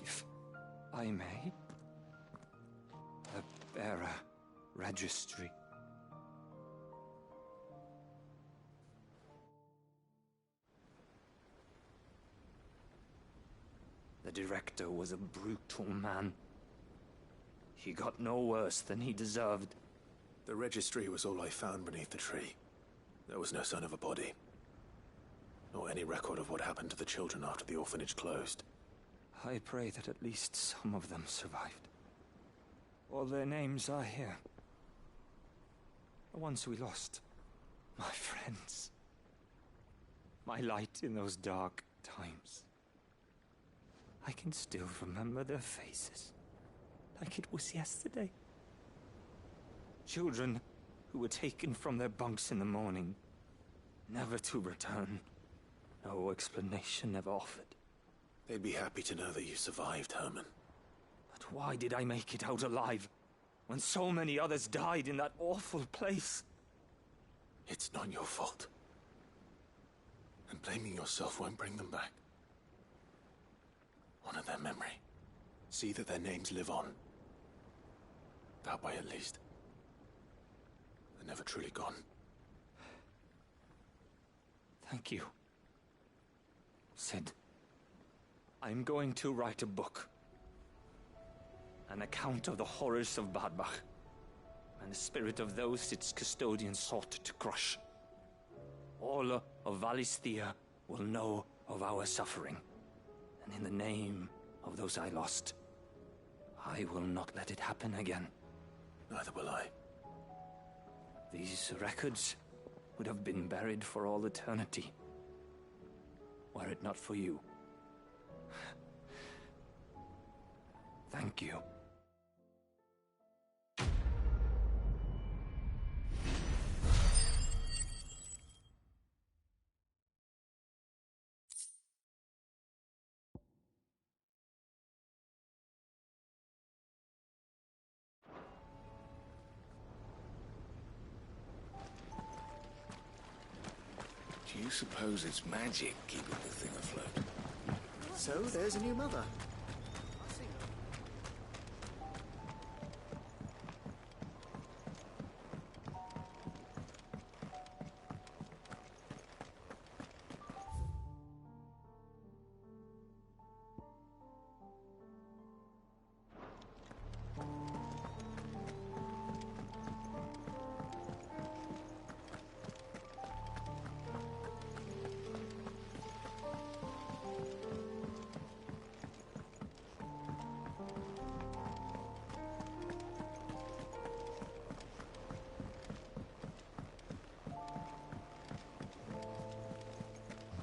If I may, the bearer registry. The director was a brutal man. He got no worse than he deserved. The registry was all I found beneath the tree. There was no sign of a body. Nor any record of what happened to the children after the orphanage closed. I pray that at least some of them survived. All their names are here. The ones we lost. My friends. My light in those dark times. I can still remember their faces, like it was yesterday. Children who were taken from their bunks in the morning, never to return. No explanation ever offered. They'd be happy to know that you survived, Herman. But why did I make it out alive, when so many others died in that awful place? It's not your fault. And blaming yourself won't bring them back. Honor their memory. See that their names live on. That way, at least. They're never truly gone. Thank you, Sid. I'm going to write a book. An account of the horrors of Bad Bach, and the spirit of those its custodians sought to crush. All of Valisthea will know of our suffering. And in the name of those I lost, I will not let it happen again. Neither will I. These records would have been buried for all eternity, were it not for you. Thank you. Do you suppose it's magic keeping the thing afloat? So, there's a new mother.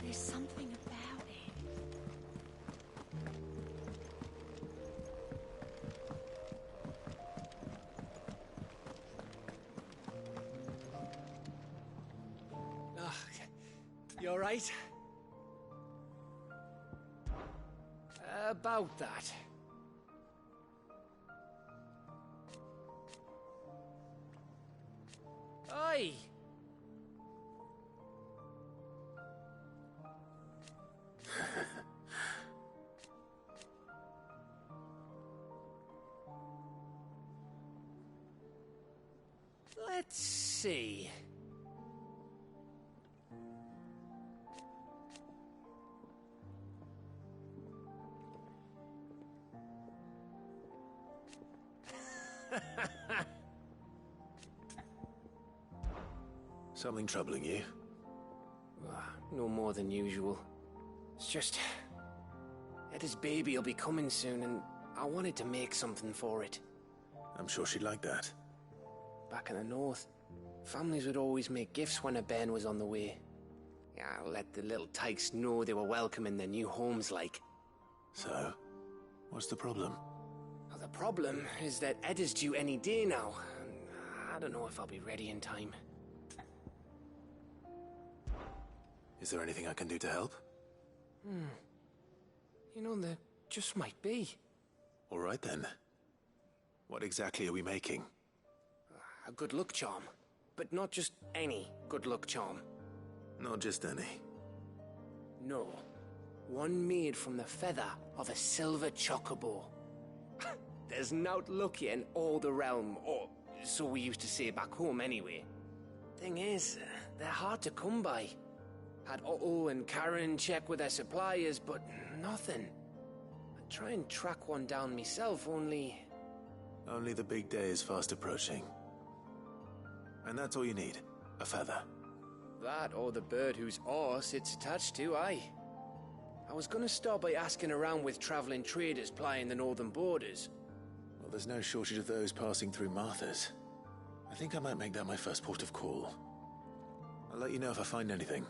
There's something about it. You alright? About that. Oi! Let's see. Something troubling you? No more than usual. It's just... Etta's baby will be coming soon, and I wanted to make something for it. I'm sure she'd like that. Back in the north, families would always make gifts when a bairn was on the way. Yeah, let the little tykes know they were welcome in their new homes, like. So, what's the problem? Well, the problem is that Etta's due any day now, and I don't know if I'll be ready in time. Is there anything I can do to help? You know, there just might be. All right then. What exactly are we making? A good luck charm. But not just any good luck charm. Not just any. No. One made from the feather of a silver chocobo. There's naught lucky in all the realm, or so we used to say back home anyway. Thing is, they're hard to come by. Had Otto and Karen check with their suppliers, but nothing. I'd try and track one down myself, only... Only the big day is fast approaching. And that's all you need, a feather. That or the bird whose horse it's attached to, aye. I was gonna start by asking around with traveling traders plying the northern borders. Well, there's no shortage of those passing through Martha's. I think I might make that my first port of call. I'll let you know if I find anything.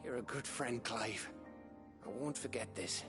You're a good friend, Clive. I won't forget this.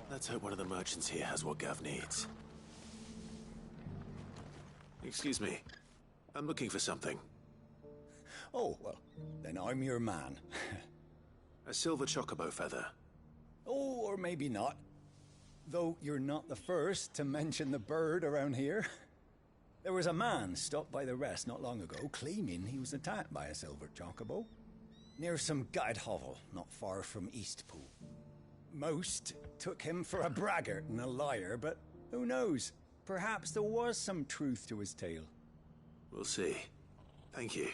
Let's hope one of the merchants here has what Gav needs. Excuse me. I'm looking for something. Oh, well, then I'm your man. A silver chocobo feather. Oh, or maybe not. Though you're not the first to mention the bird around here. There was a man stopped by the rest not long ago claiming he was attacked by a silver chocobo. Near some guide hovel not far from Eastpool. Most took him for a braggart and a liar, but who knows? Perhaps there was some truth to his tale. We'll see. Thank you.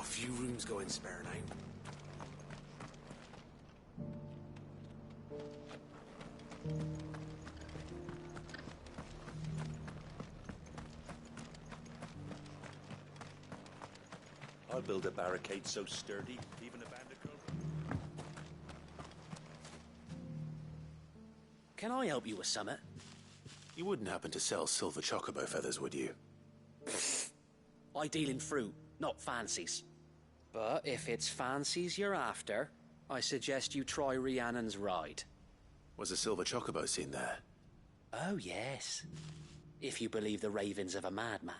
a few rooms going spare now. I'll build a barricade so sturdy, even a bandicoot. Can I help you with something? You wouldn't happen to sell silver chocobo feathers, would you? I deal in fruit, not fancies. But if it's fancies you're after, I suggest you try Rhiannon's ride. Was a silver chocobo seen there? Oh, yes. If you believe the ravings of a madman.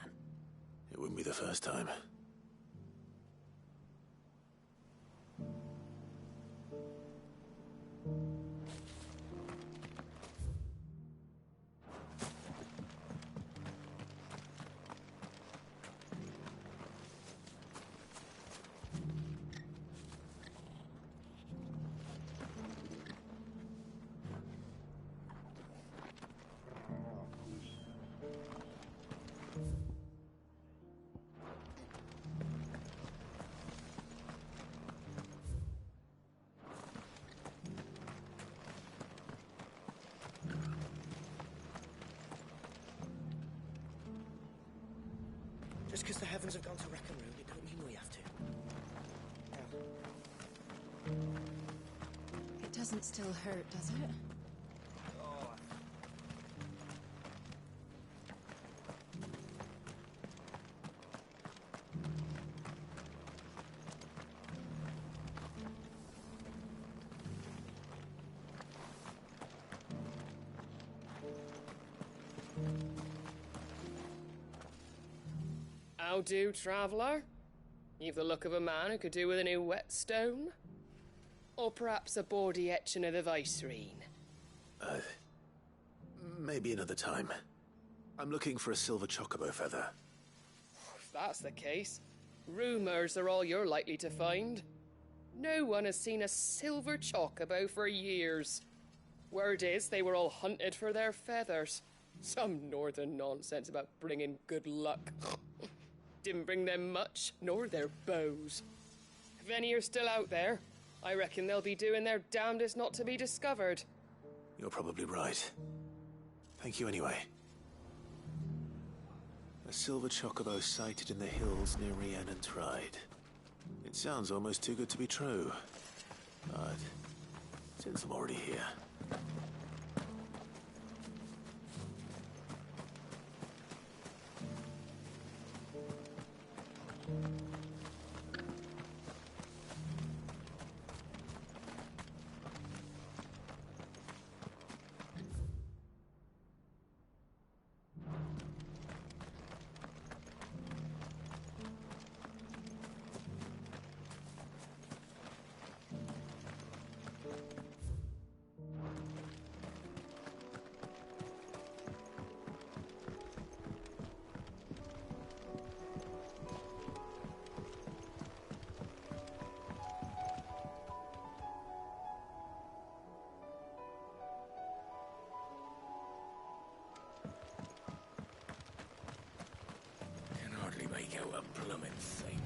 It wouldn't be the first time. Just because the heavens have gone to wreck and ruin, it don't mean we have to. It doesn't still hurt, does it? How do, traveller? You've the look of a man who could do with a new whetstone. Or perhaps a bawdy etching of the Vicerine. Maybe another time. I'm looking for a silver chocobo feather. If that's the case, rumours are all you're likely to find. No one has seen a silver chocobo for years. Word is they were all hunted for their feathers. Some northern nonsense about bringing good luck. Didn't bring them much, nor their bows. If any are still out there, I reckon they'll be doing their damnedest not to be discovered. You're probably right. Thank you anyway. A silver chocobo sighted in the hills near Rhiannon's Ride. It sounds almost too good to be true. But since I'm already here... Make out a plumbing thing.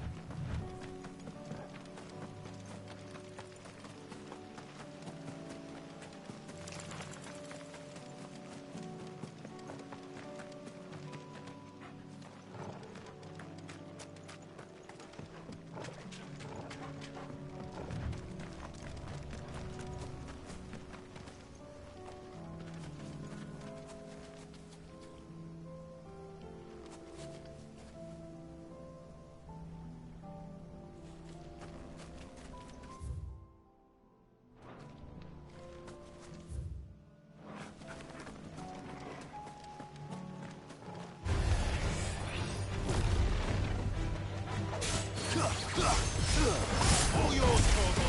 All yours, Torgal.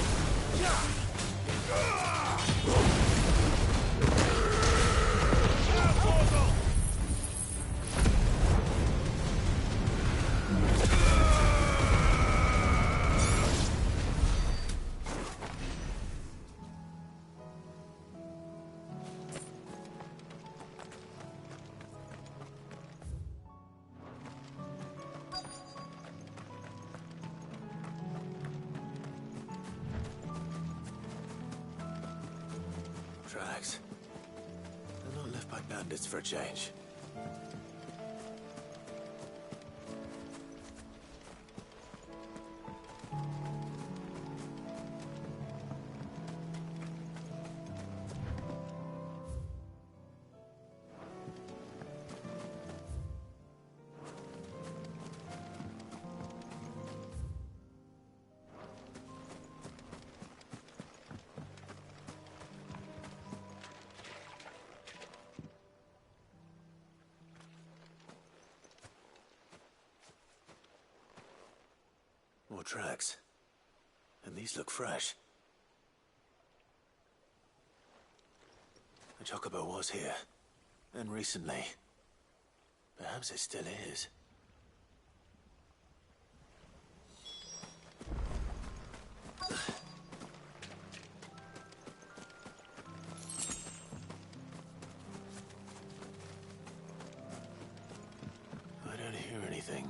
tracks. They're not left by bandits for a change. More tracks. And these look fresh. The Chocobo was here. And recently. Perhaps it still is. I don't hear anything.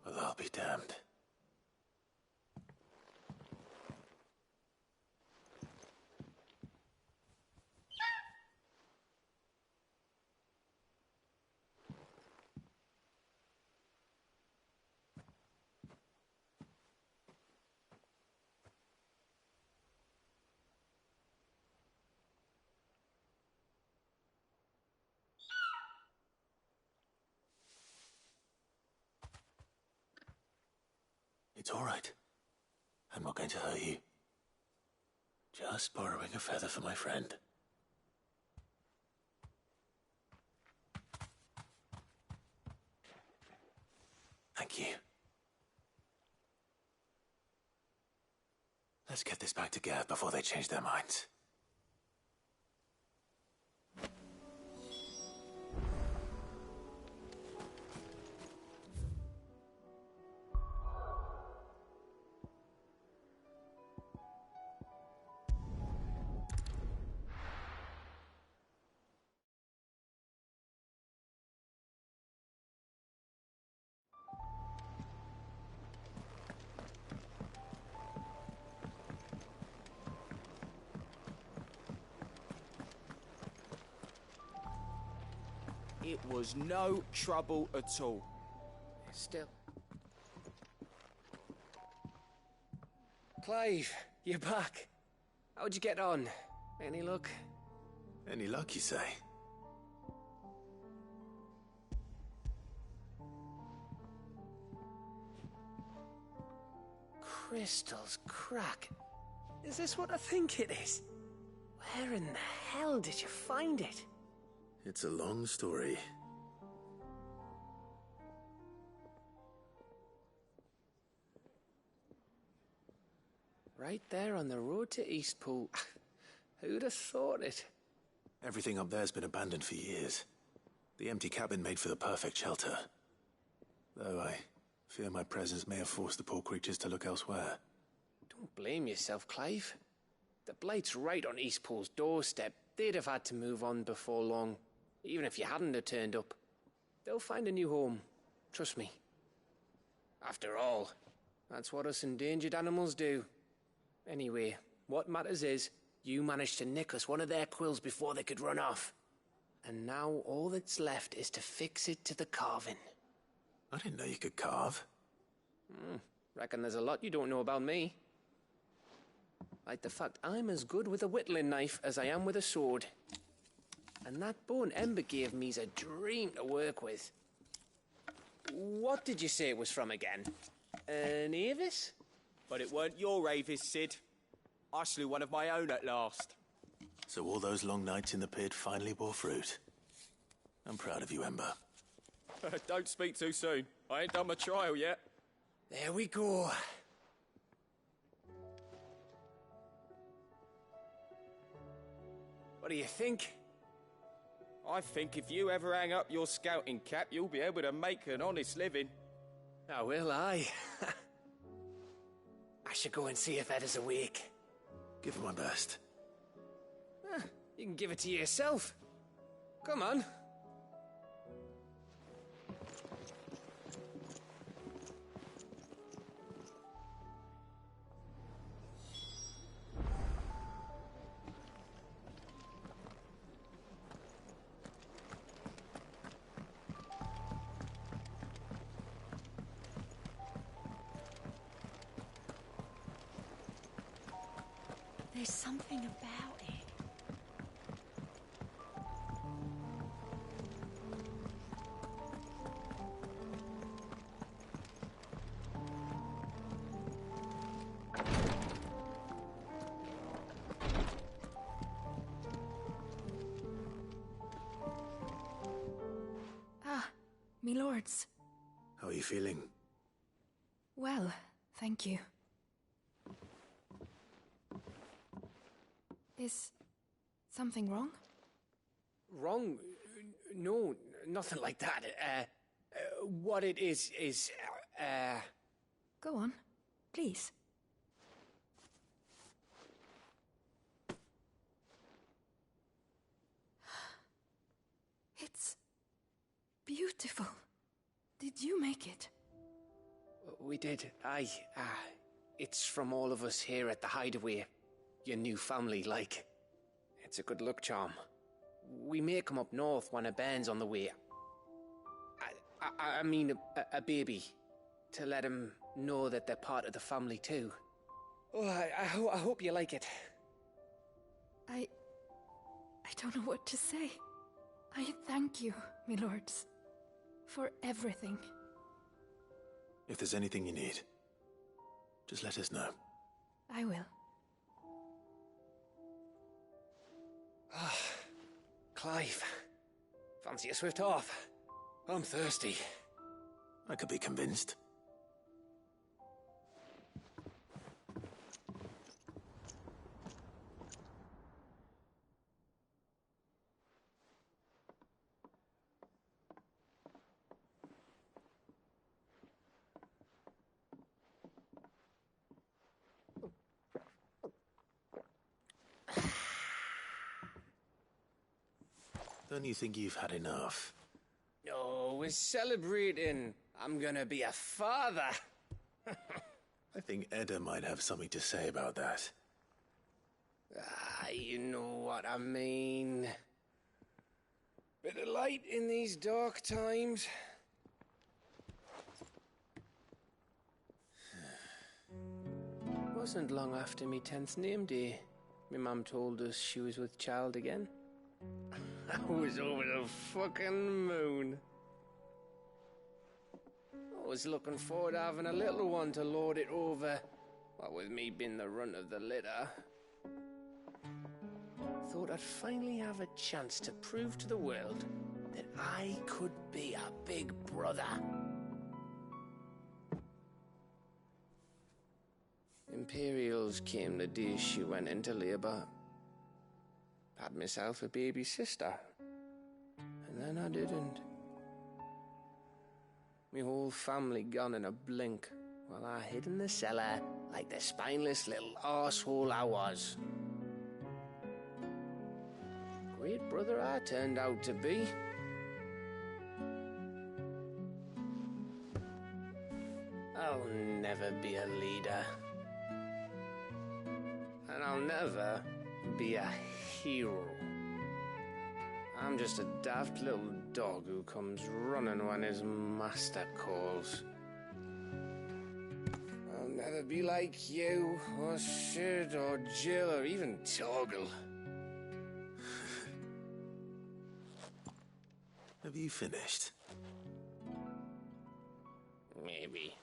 Well, I'll be damned. It's all right. I'm not going to hurt you. Just borrowing a feather for my friend. Thank you. Let's get this back to Gav before they change their minds. It was no trouble at all. Still. Clive, you're back. How'd you get on? Any luck? Any luck, you say? Crystal's crack. Is this what I think it is? Where in the hell did you find it? It's a long story. Right there on the road to Eastpool. Who'd have thought it? Everything up there's been abandoned for years. The empty cabin made for the perfect shelter. Though I fear my presence may have forced the poor creatures to look elsewhere. Don't blame yourself, Clive. The Blight's right on Eastpool's doorstep. They'd have had to move on before long. Even if you hadn't have turned up. They'll find a new home. Trust me. After all, that's what us endangered animals do. Anyway, what matters is, you managed to nick us one of their quills before they could run off. And now all that's left is to fix it to the carving. I didn't know you could carve. Reckon there's a lot you don't know about me. Like the fact I'm as good with a whittling knife as I am with a sword. And that bone Ember gave me's a dream to work with. What did you say it was from again? An Avis? But it weren't your Avis, Sid. I slew one of my own at last. So all those long nights in the pit finally bore fruit. I'm proud of you, Ember. Don't speak too soon. I ain't done my trial yet. There we go. What do you think? I think if you ever hang up your scouting cap, you'll be able to make an honest living. Oh, will I? I should go and see if Ed is awake. Give it my best. You can give it to yourself. Come on. There's something about it. Me lords. How are you feeling? Well, thank you. Is something wrong? Wrong? No, nothing like that. What it is... Go on, please. It's beautiful. Did you make it? We did. It's from all of us here at the Hideaway. Your new family, like. It's a good luck charm. We may come up north when a band's on the way. I mean a baby. To let him know that they're part of the family too. Oh, I hope you like it. I don't know what to say. I thank you, me lords, for everything. If there's anything you need, just let us know. I will. Clive, fancy a swift off? I'm thirsty. I could be convinced. Don't you think you've had enough? Oh, we're celebrating. I'm gonna be a father. I think Edda might have something to say about that. You know what I mean. Bit of light in these dark times. Wasn't long after me 10th name day. My mum told us she was with child again. I was over the fucking moon. I was looking forward to having a little one to lord it over, what with me being the runt of the litter. Thought I'd finally have a chance to prove to the world that I could be a big brother. Imperials came the day she went into labour. Had myself a baby sister. And then I didn't. My whole family gone in a blink, while I hid in the cellar like the spineless little arsehole I was. Great brother I turned out to be. I'll never be a leader. And I'll never be a hero. I'm just a daft little dog who comes running when his master calls. I'll never be like you, or Sid, or Jill, or even Torgal. Have you finished? Maybe.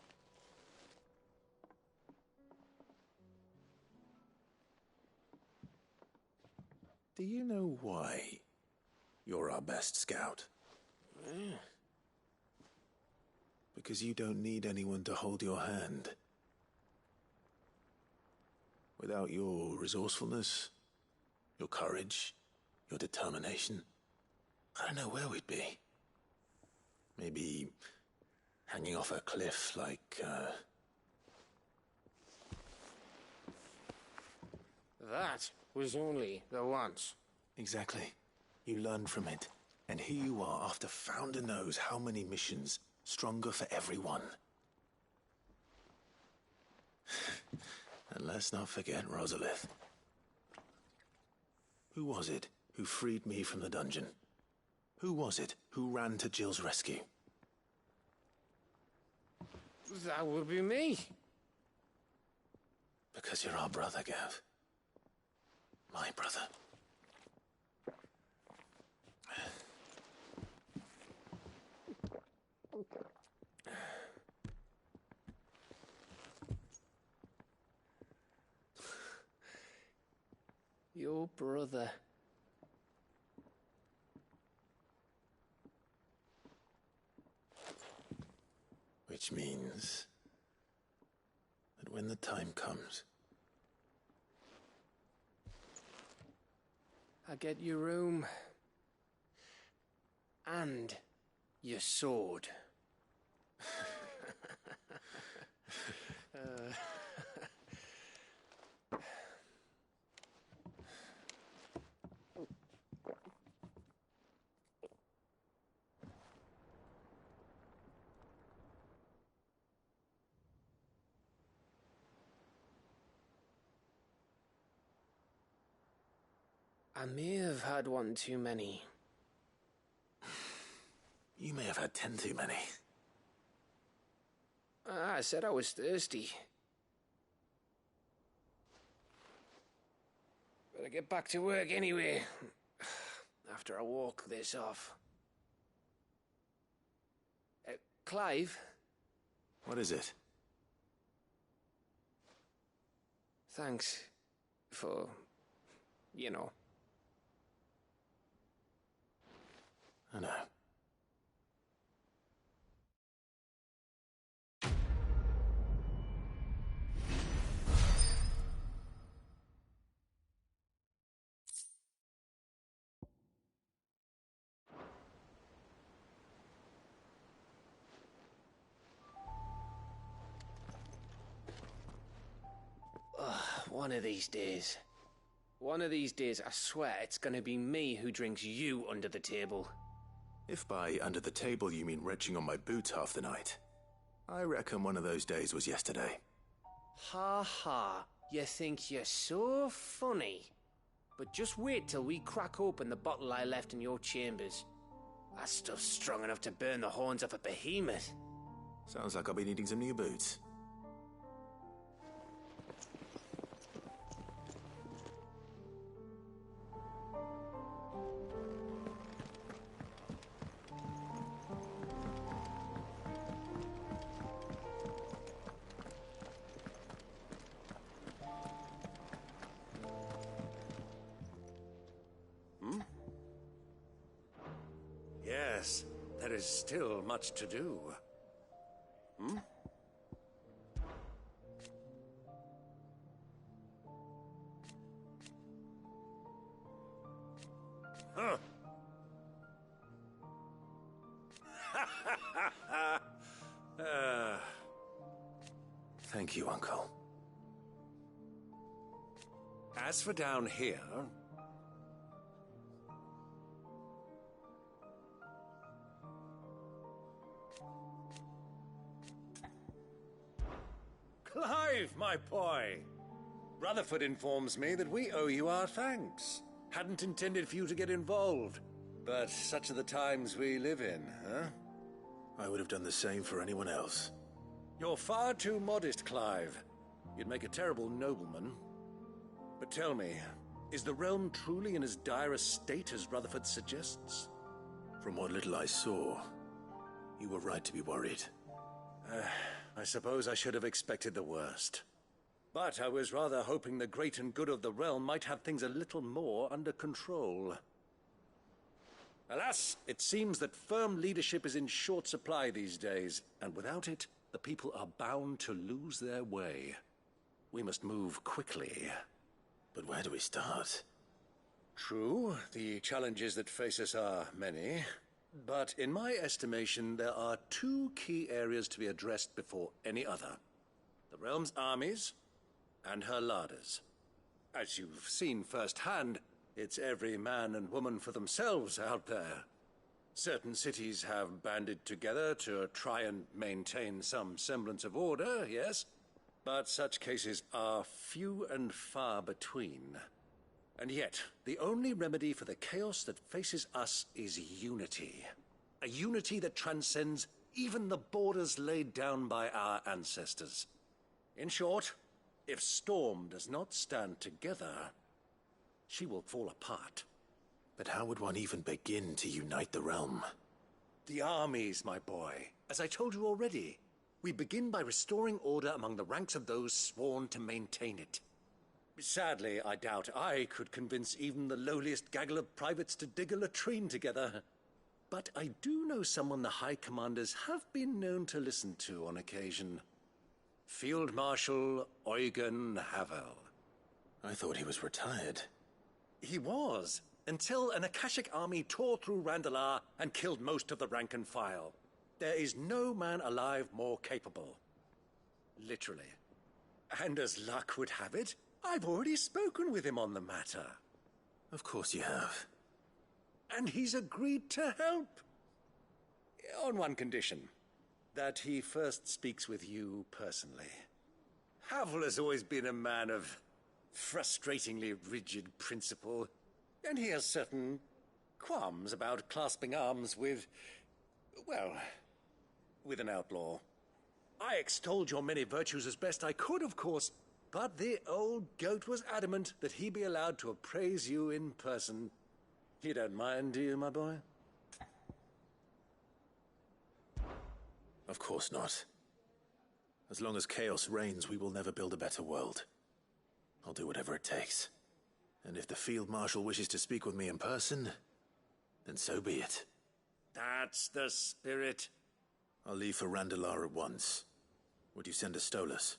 Do you know why you're our best scout? Because you don't need anyone to hold your hand. Without your resourcefulness, your courage, your determination, I don't know where we'd be. Maybe hanging off a cliff like, That was only the once. Exactly. You learned from it. And here you are after Founder knows how many missions, stronger for everyone. And let's not forget Rosalith. Who was it who freed me from the dungeon? Who was it who ran to Jill's rescue? That would be me. Because you're our brother, Gav. My brother. Your brother. Which means that when the time comes, I get your room. And your sword. I may have had one too many. you may have had 10 too many. I said I was thirsty. Better get back to work anyway, after I walk this off. Clive? What is it? Thanks for, you know. I know. One of these days. One of these days, I swear, it's gonna be me who drinks you under the table. If by under the table you mean retching on my boots half the night, I reckon one of those days was yesterday. Ha ha, you think you're so funny. But just wait till we crack open the bottle I left in your chambers. That stuff's strong enough to burn the horns off a behemoth. Sounds like I'll be needing some new boots. Yes, there is still much to do. Hmm? Huh. Thank you, Uncle. As for down here... Clive, my boy! Rutherford informs me that we owe you our thanks. Hadn't intended for you to get involved, but such are the times we live in, huh? I would have done the same for anyone else. You're far too modest, Clive. You'd make a terrible nobleman. But tell me, is the realm truly in as dire a state as Rutherford suggests? From what little I saw, you were right to be worried. I suppose I should have expected the worst. But I was rather hoping the great and good of the realm might have things a little more under control. Alas, it seems that firm leadership is in short supply these days, and without it, the people are bound to lose their way. We must move quickly. But where do we start? True, the challenges that face us are many. But in my estimation, there are two key areas to be addressed before any other. The realm's armies and her larders. As you've seen firsthand, it's every man and woman for themselves out there. Certain cities have banded together to try and maintain some semblance of order, yes, but such cases are few and far between. And yet, the only remedy for the chaos that faces us is unity. A unity that transcends even the borders laid down by our ancestors. In short, if Storm does not stand together, she will fall apart. But how would one even begin to unite the realm? The armies, my boy. As I told you already, we begin by restoring order among the ranks of those sworn to maintain it. Sadly, I doubt I could convince even the lowliest gaggle of privates to dig a latrine together. But I do know someone the High Commanders have been known to listen to on occasion. Field Marshal Eugen Havel. I thought he was retired. He was, until an Akashic army tore through Randalar and killed most of the rank and file. There is no man alive more capable. Literally. And as luck would have it, I've already spoken with him on the matter. Of course you have. And he's agreed to help. On one condition. That he first speaks with you personally. Havel has always been a man of frustratingly rigid principle, and he has certain qualms about clasping arms with, well, with an outlaw. I extolled your many virtues as best I could, of course, but the old goat was adamant that he be allowed to appraise you in person. You don't mind, do you, my boy? Of course not. As long as chaos reigns, we will never build a better world. I'll do whatever it takes. And if the Field Marshal wishes to speak with me in person, then so be it. That's the spirit. I'll leave for Randalar at once. Would you send a Stolas?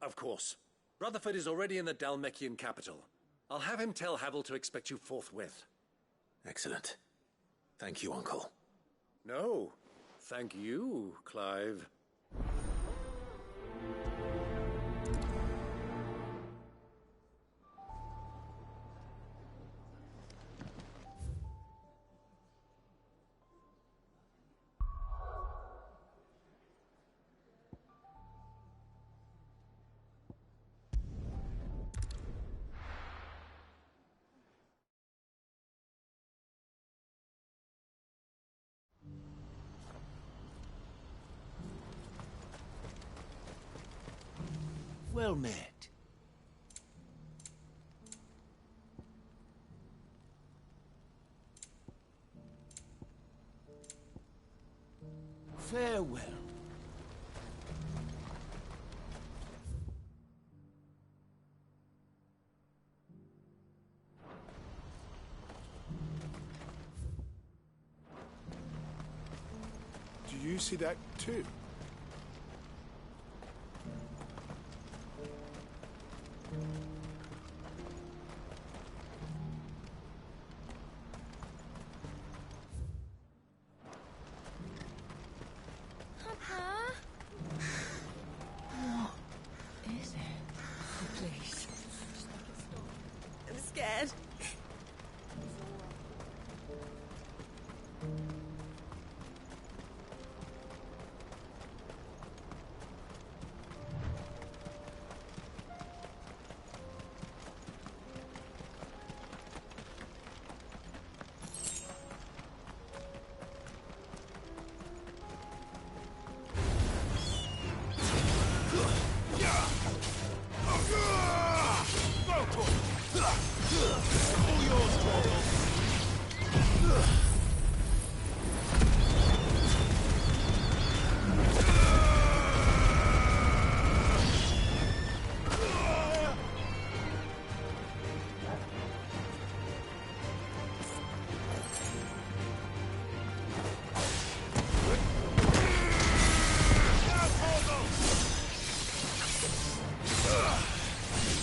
Of course. Rutherford is already in the Dalmekian capital. I'll have him tell Havel to expect you forthwith. Excellent. Thank you, Uncle. No. Thank you, Clive. Well met. Farewell. Do you see that too?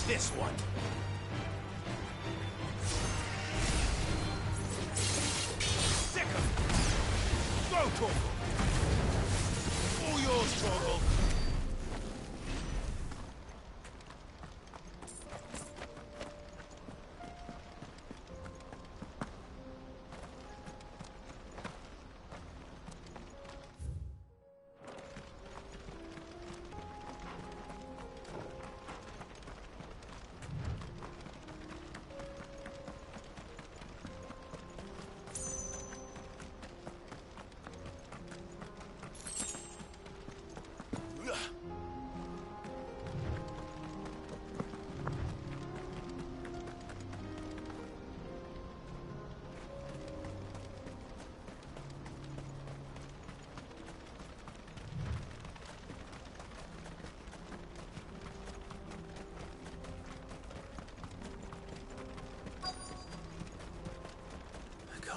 This one. Second. Go, Torgal. All yours, Torgal.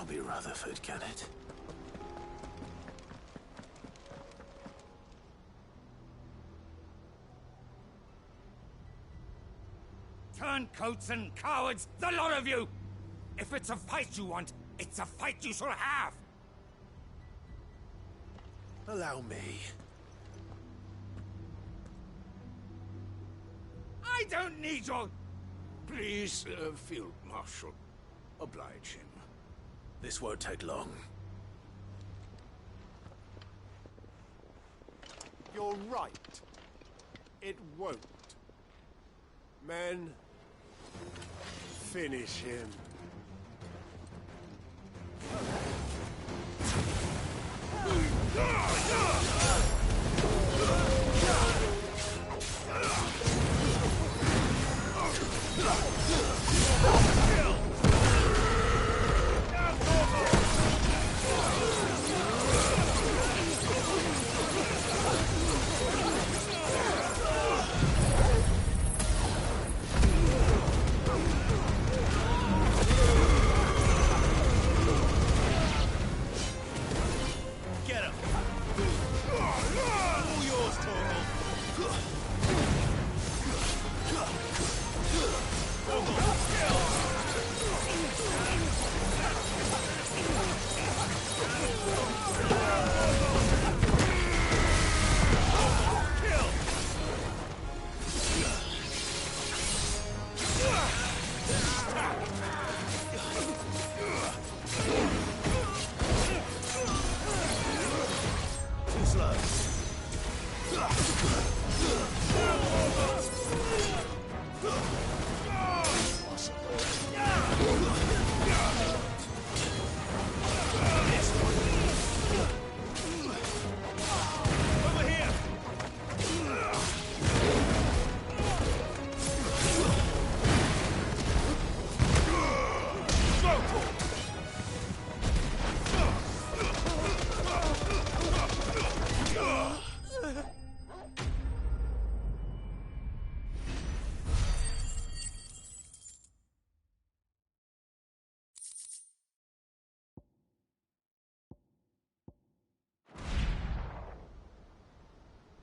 Can't be Rutherford, can it? Turncoats and cowards, the lot of you! If it's a fight you want, it's a fight you shall have! Allow me. I don't need your... Please, Field Marshal, oblige him. This won't take long. You're right. It won't. Men, finish him.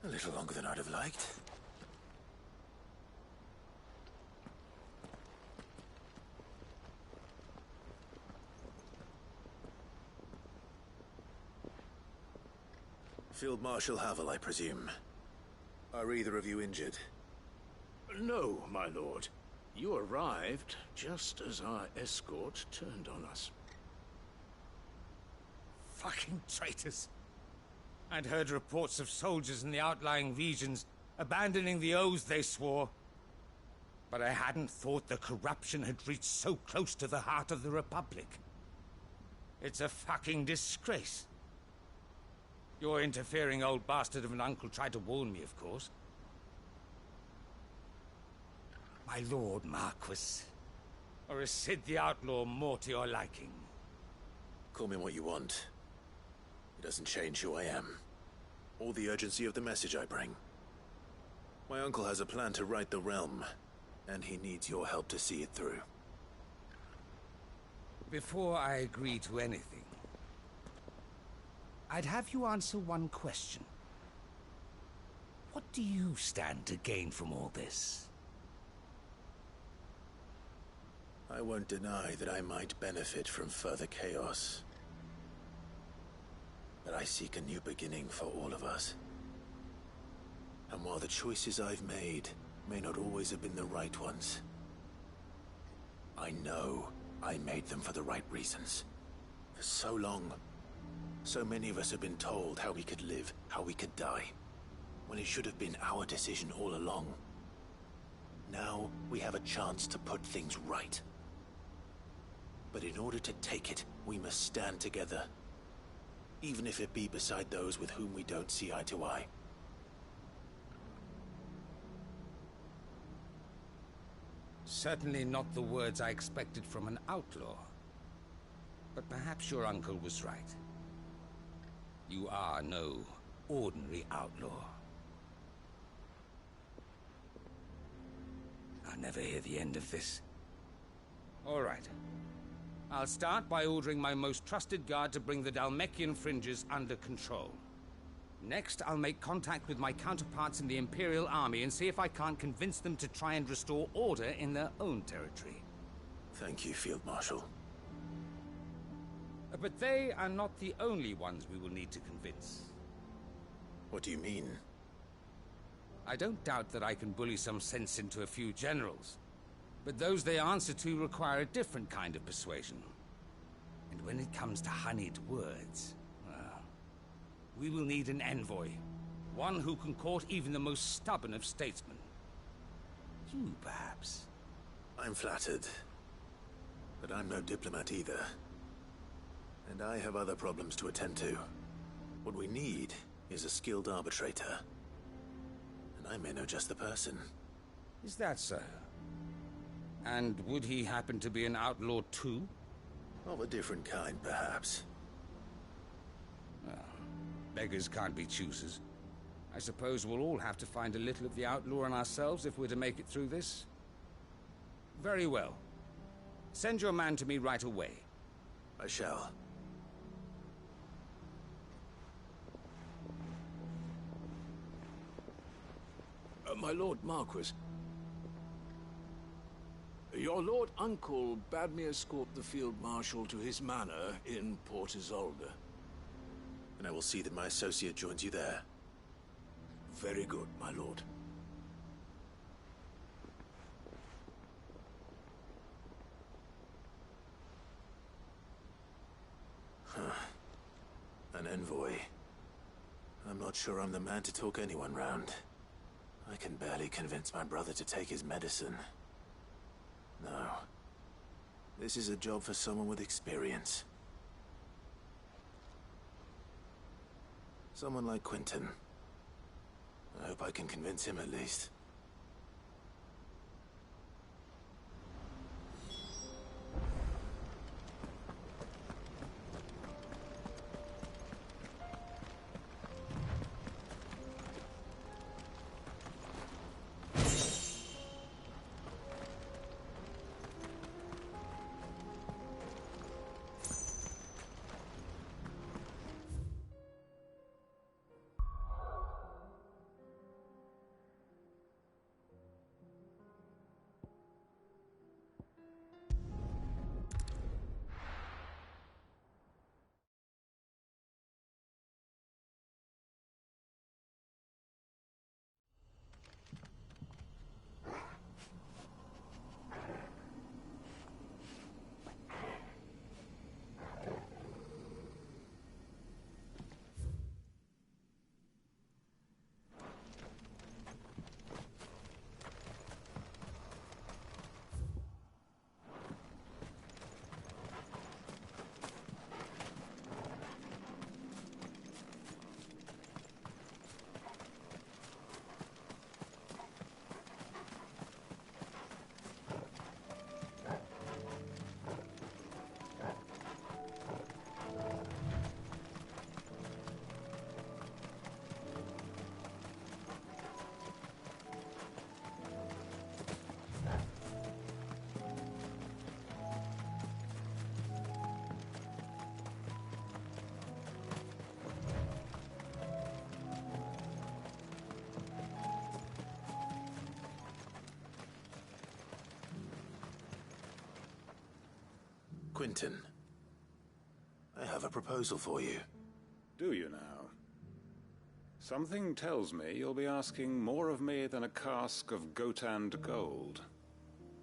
A little longer than I'd have liked. Field Marshal Havel, I presume. Are either of you injured? No, my lord. You arrived just as our escort turned on us. Fucking traitors. I'd heard reports of soldiers in the outlying regions abandoning the oaths they swore. But I hadn't thought the corruption had reached so close to the heart of the Republic. It's a fucking disgrace. Your interfering old bastard of an uncle tried to warn me, of course. My lord Marquis. Or is Sid the Outlaw more to your liking? Call me what you want. It doesn't change who I am, or the urgency of the message I bring. My uncle has a plan to right the realm, and he needs your help to see it through. Before I agree to anything, I'd have you answer one question. What do you stand to gain from all this? I won't deny that I might benefit from further chaos. But I seek a new beginning for all of us. And while the choices I've made may not always have been the right ones, I know I made them for the right reasons. For so long, so many of us have been told how we could live, how we could die, when it should have been our decision all along. Now we have a chance to put things right. But in order to take it, we must stand together. Even if it be beside those with whom we don't see eye to eye. Certainly not the words I expected from an outlaw. But perhaps your uncle was right. You are no ordinary outlaw. I'll never hear the end of this. All right. I'll start by ordering my most trusted guard to bring the Dhalmekian fringes under control. Next, I'll make contact with my counterparts in the Imperial Army and see if I can't convince them to try and restore order in their own territory. Thank you, Field Marshal. But they are not the only ones we will need to convince. What do you mean? I don't doubt that I can bully some sense into a few generals, but those they answer to require a different kind of persuasion. And when it comes to honeyed words, well, we will need an envoy. One who can court even the most stubborn of statesmen. You, perhaps? I'm flattered. But I'm no diplomat either. And I have other problems to attend to. What we need is a skilled arbitrator. And I may know just the person. Is that so? And would he happen to be an outlaw too? Of a different kind, perhaps. Well, beggars can't be choosers. I suppose we'll all have to find a little of the outlaw in ourselves if we're to make it through this. Very well. Send your man to me right away. I shall. My Lord Marquis. Your Lord Uncle bade me escort the Field Marshal to his manor in Port Isolde. And I will see that my associate joins you there. Very good, my lord. An envoy. I'm not sure I'm the man to talk anyone round. I can barely convince my brother to take his medicine. No. This is a job for someone with experience. Someone like Quinton. I hope I can convince him at least. Quinton, I have a proposal for you. Do you now? Something tells me you'll be asking more of me than a cask of Gotand gold.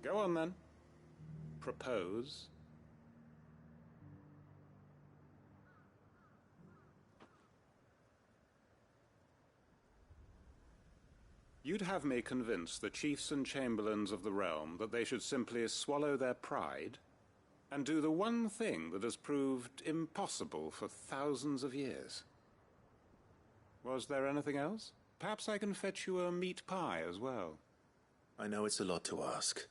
Go on then. Propose. You'd have me convince the chiefs and chamberlains of the realm that they should simply swallow their pride and do the one thing that has proved impossible for thousands of years. Was there anything else? Perhaps I can fetch you a meat pie as well. I know it's a lot to ask,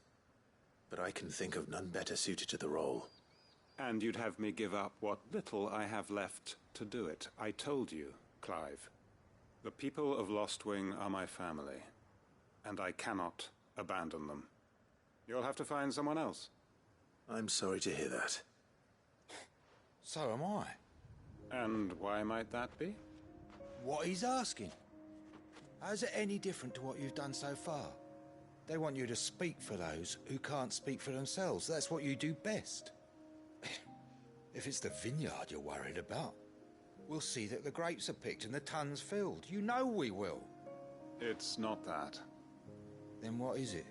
but I can think of none better suited to the role. And you'd have me give up what little I have left to do it. I told you, Clive. The people of Lostwing are my family, and I cannot abandon them. You'll have to find someone else. I'm sorry to hear that. So am I. And why might that be? What he's asking. How's it any different to what you've done so far? They want you to speak for those who can't speak for themselves. That's what you do best. If it's the vineyard you're worried about, we'll see that the grapes are picked and the tons filled. You know we will. It's not that. Then what is it?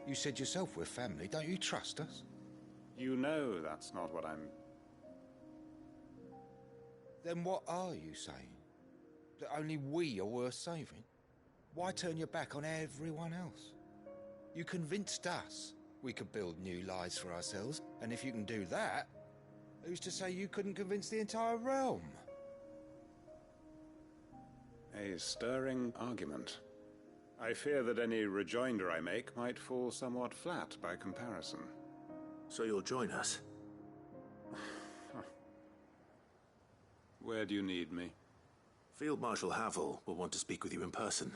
You said yourself we're family. Don't you trust us? You know that's not what I'm... Then what are you saying? That only we are worth saving? Why turn your back on everyone else? You convinced us we could build new lives for ourselves, and if you can do that, who's to say you couldn't convince the entire realm? A stirring argument. I fear that any rejoinder I make might fall somewhat flat by comparison. So you'll join us? Where do you need me? Field Marshal Havel will want to speak with you in person.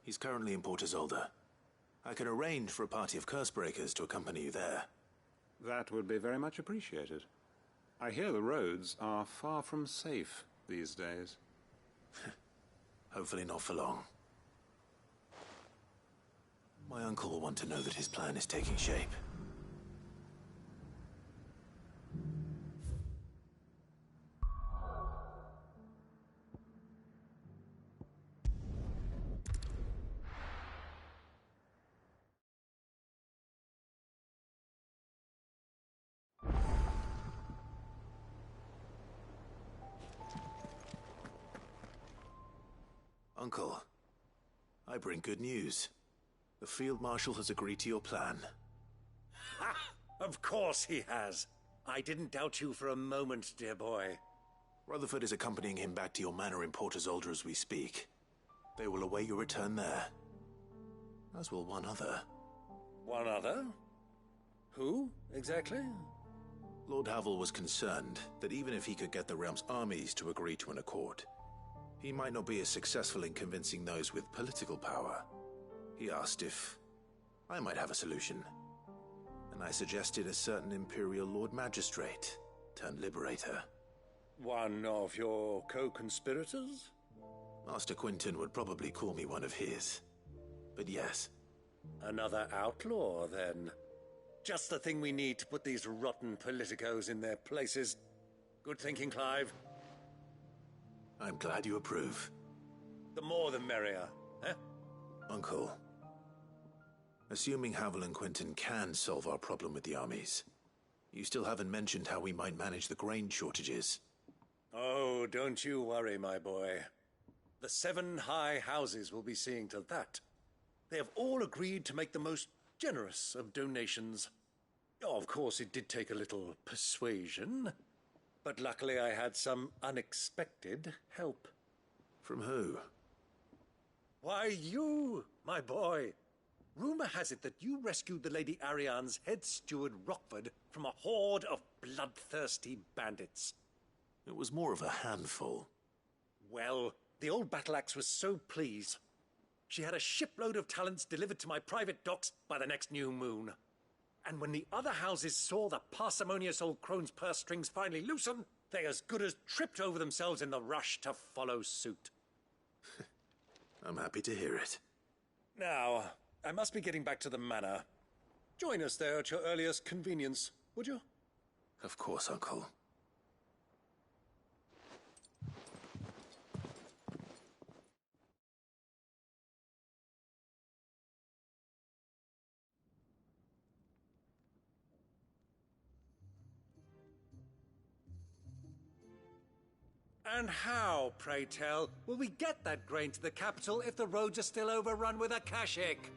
He's currently in Port Isolde. I can arrange for a party of Cursebreakers to accompany you there. That would be very much appreciated. I hear the roads are far from safe these days. Hopefully not for long. My uncle will want to know that his plan is taking shape. Uncle, I bring good news. The Field Marshal has agreed to your plan. Ha! Of course he has. I didn't doubt you for a moment, dear boy. Rutherford is accompanying him back to your manor in Port Isolde as we speak. They will await your return there. As will one other. One other? Who, exactly? Lord Havel was concerned that even if he could get the realm's armies to agree to an accord, he might not be as successful in convincing those with political power. He asked if I might have a solution, and I suggested a certain Imperial Lord Magistrate turned Liberator. One of your co-conspirators? Master Quinton would probably call me one of his, but yes. Another outlaw, then. Just the thing we need to put these rotten politicos in their places. Good thinking, Clive. I'm glad you approve. The more the merrier, eh? Uncle, assuming Havel and Quinton can solve our problem with the armies, you still haven't mentioned how we might manage the grain shortages. Oh, don't you worry, my boy. The 7 high houses will be seeing to that. They have all agreed to make the most generous of donations. Oh, of course, it did take a little persuasion. But luckily I had some unexpected help. From who? Why, you, my boy. Rumor has it that you rescued the Lady Ariane's head steward Rockford from a horde of bloodthirsty bandits. It was more of a handful. Well, the old battle-axe was so pleased. She had a shipload of talents delivered to my private docks by the next new moon. And when the other houses saw the parsimonious old crone's purse strings finally loosen, they as good as tripped over themselves in the rush to follow suit. I'm happy to hear it. Now, I must be getting back to the manor. Join us there at your earliest convenience, would you? Of course, Uncle. And how, pray tell, will we get that grain to the capital if the roads are still overrun with Akashic?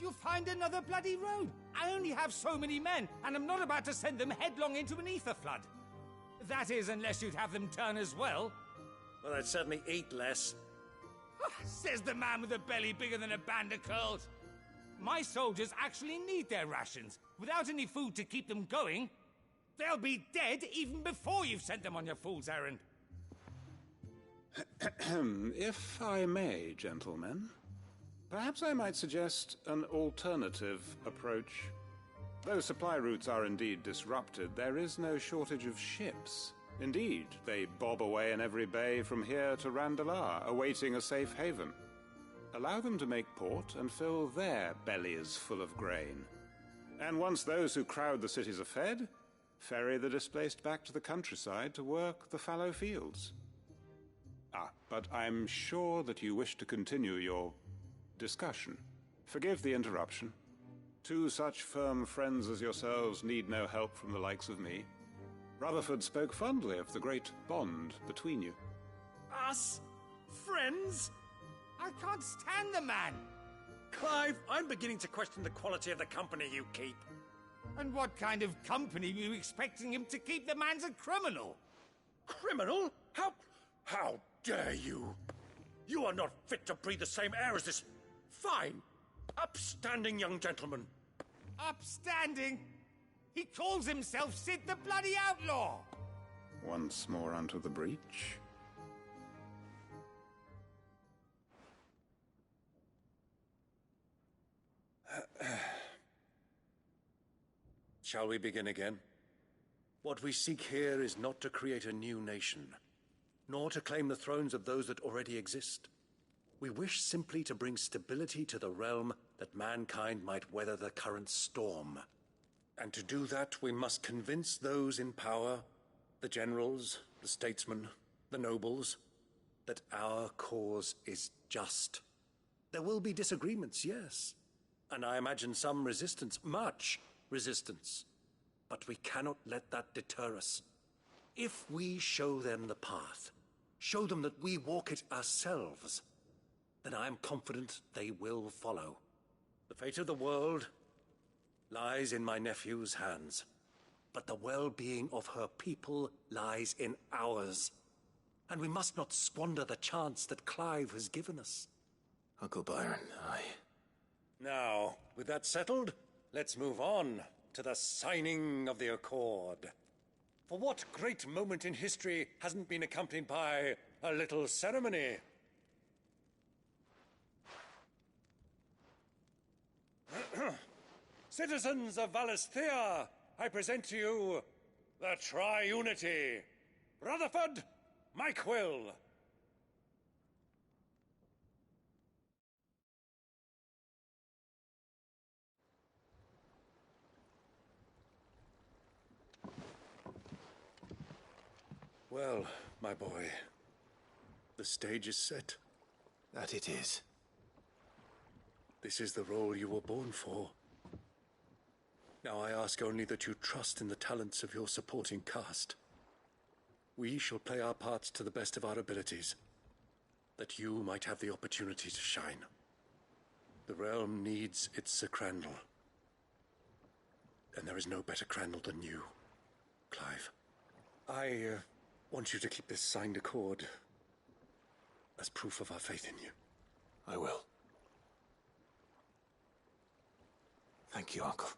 You'll find another bloody road. I only have so many men, and I'm not about to send them headlong into an ether flood. That is, unless you'd have them turn as well. Well, I'd certainly eat less. Says the man with a belly bigger than a band of curls. My soldiers actually need their rations. Without any food to keep them going, they'll be dead even before you've sent them on your fool's errand. If I may, gentlemen, perhaps I might suggest an alternative approach. Though supply routes are indeed disrupted, there is no shortage of ships. Indeed, they bob away in every bay from here to Randalar, awaiting a safe haven. Allow them to make port and fill their bellies full of grain. And once those who crowd the cities are fed, ferry the displaced back to the countryside to work the fallow fields. But I'm sure that you wish to continue your discussion. Forgive the interruption. Two such firm friends as yourselves need no help from the likes of me. Rutherford spoke fondly of the great bond between you. Us? Friends? I can't stand the man! Clive, I'm beginning to question the quality of the company you keep. And what kind of company were you expecting him to keep? The man's a criminal! Criminal? How dare you? You are not fit to breathe the same air as this fine, upstanding young gentleman. Upstanding? He calls himself Sid the Bloody Outlaw! Once more onto the breach. Shall we begin again? What we seek here is not to create a new nation, nor to claim the thrones of those that already exist. We wish simply to bring stability to the realm that mankind might weather the current storm. And to do that, we must convince those in power, the generals, the statesmen, the nobles, that our cause is just. There will be disagreements, yes, and I imagine some resistance, much resistance. But we cannot let that deter us. If we show them the path, show them that we walk it ourselves, then I am confident they will follow. The fate of the world lies in my nephew's hands, but the well-being of her people lies in ours. And we must not squander the chance that Clive has given us. Uncle Byron, Now, with that settled, let's move on to the signing of the Accord. For what great moment in history hasn't been accompanied by a little ceremony? Citizens of Valisthea, I present to you the Triunity. Rutherford, Mike Will. Well, my boy, the stage is set. That it is. This is the role you were born for. Now I ask only that you trust in the talents of your supporting cast. We shall play our parts to the best of our abilities, that you might have the opportunity to shine. The realm needs its Sir Crandall. And there is no better Crandall than you, Clive. I want you to keep this signed accord as proof of our faith in you. I will. Thank you, Uncle.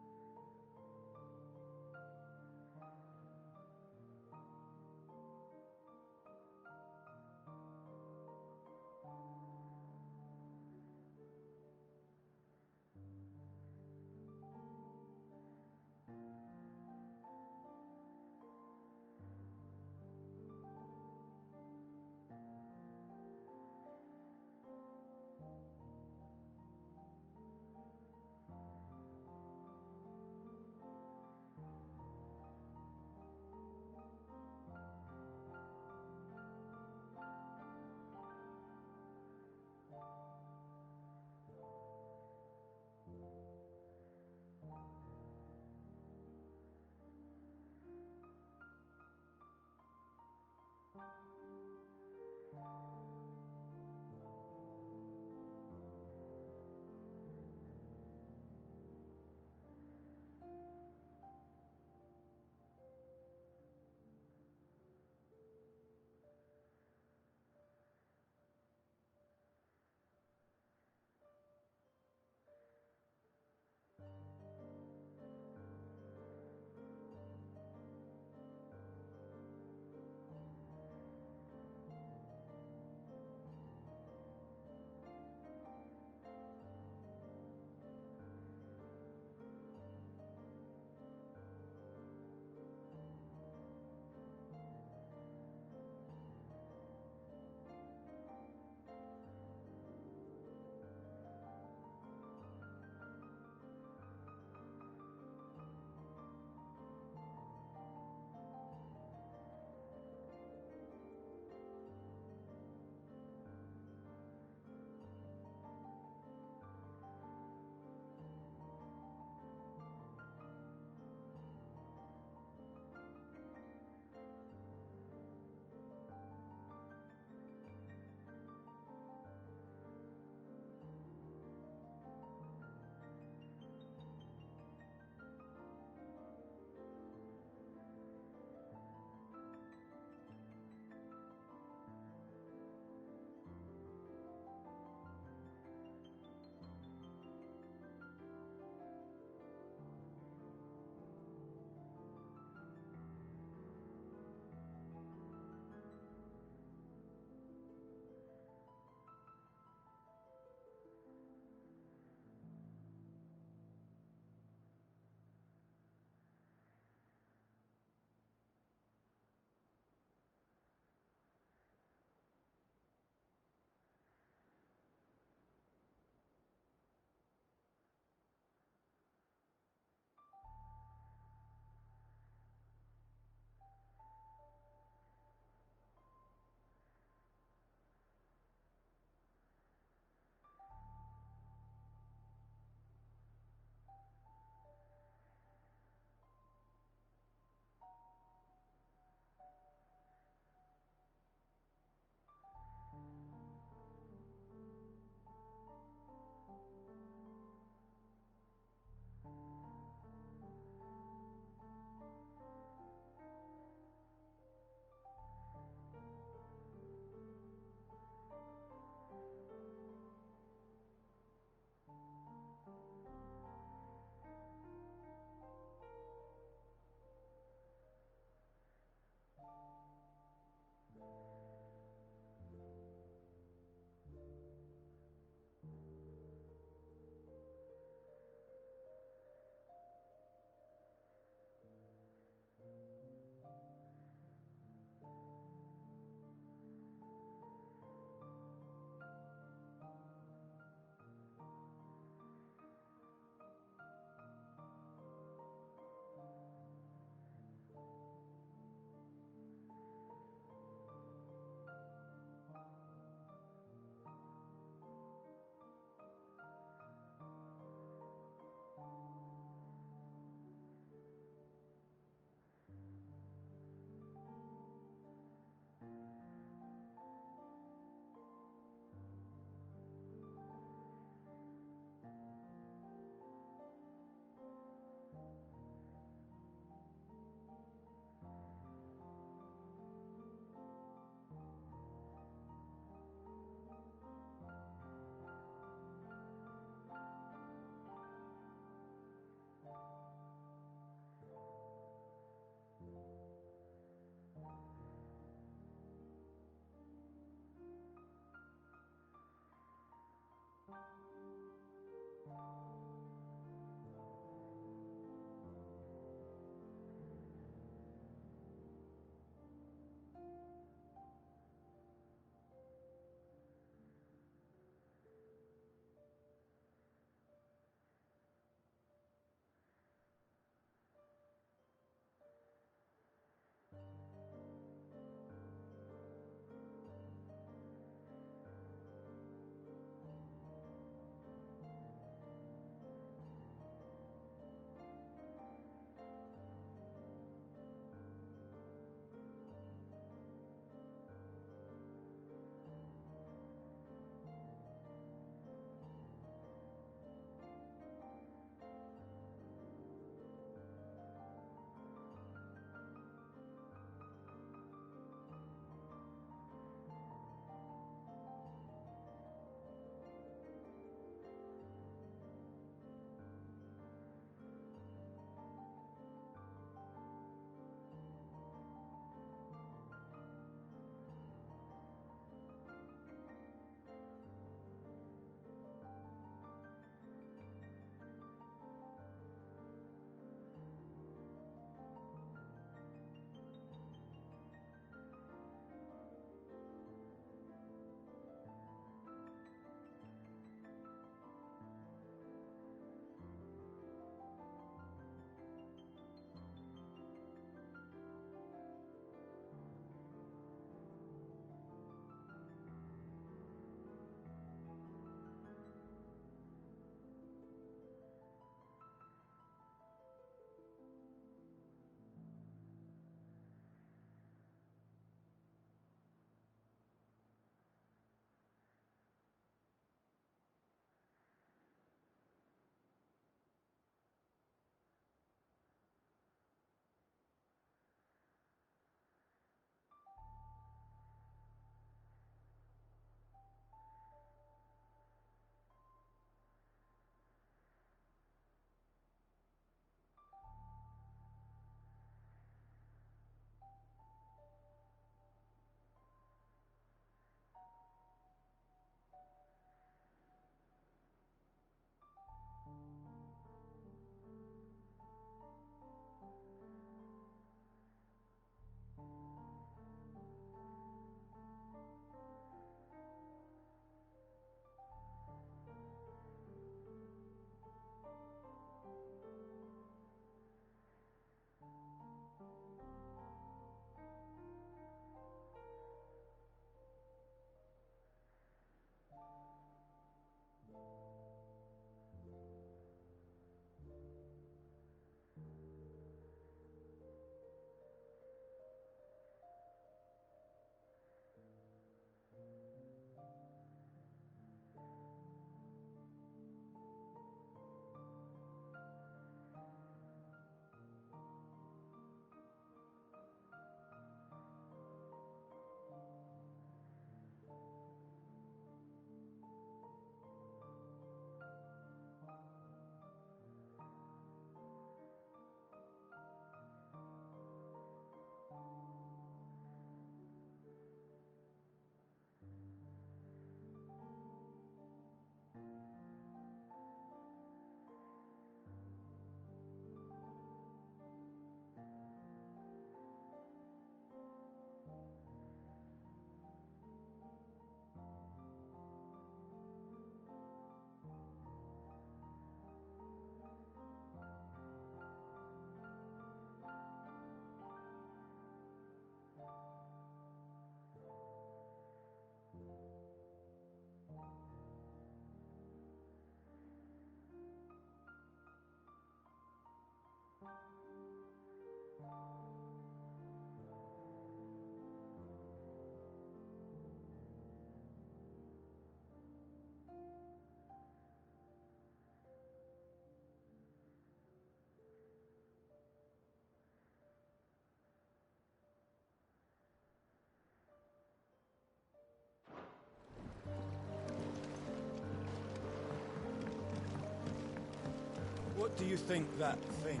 What do you think that thing is?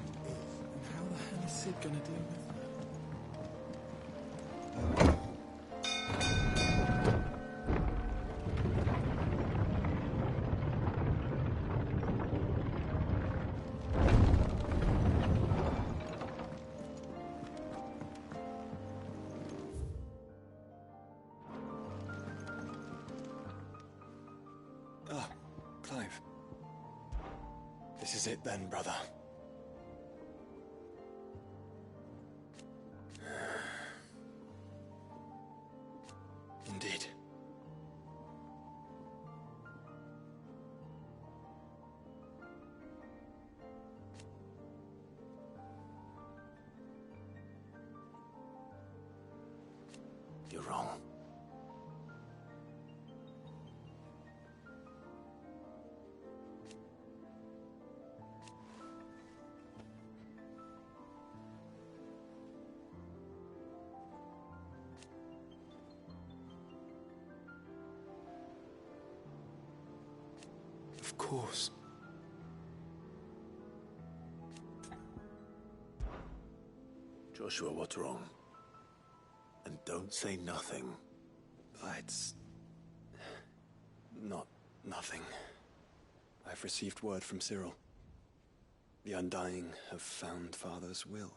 And how the hell is Sid gonna deal with that? Ah, Clive. This is it then, brother. Indeed. You're wrong. Of course. Joshua, what's wrong? And don't say nothing. It's not nothing. I've received word from Cyril. The Undying have found Father's will,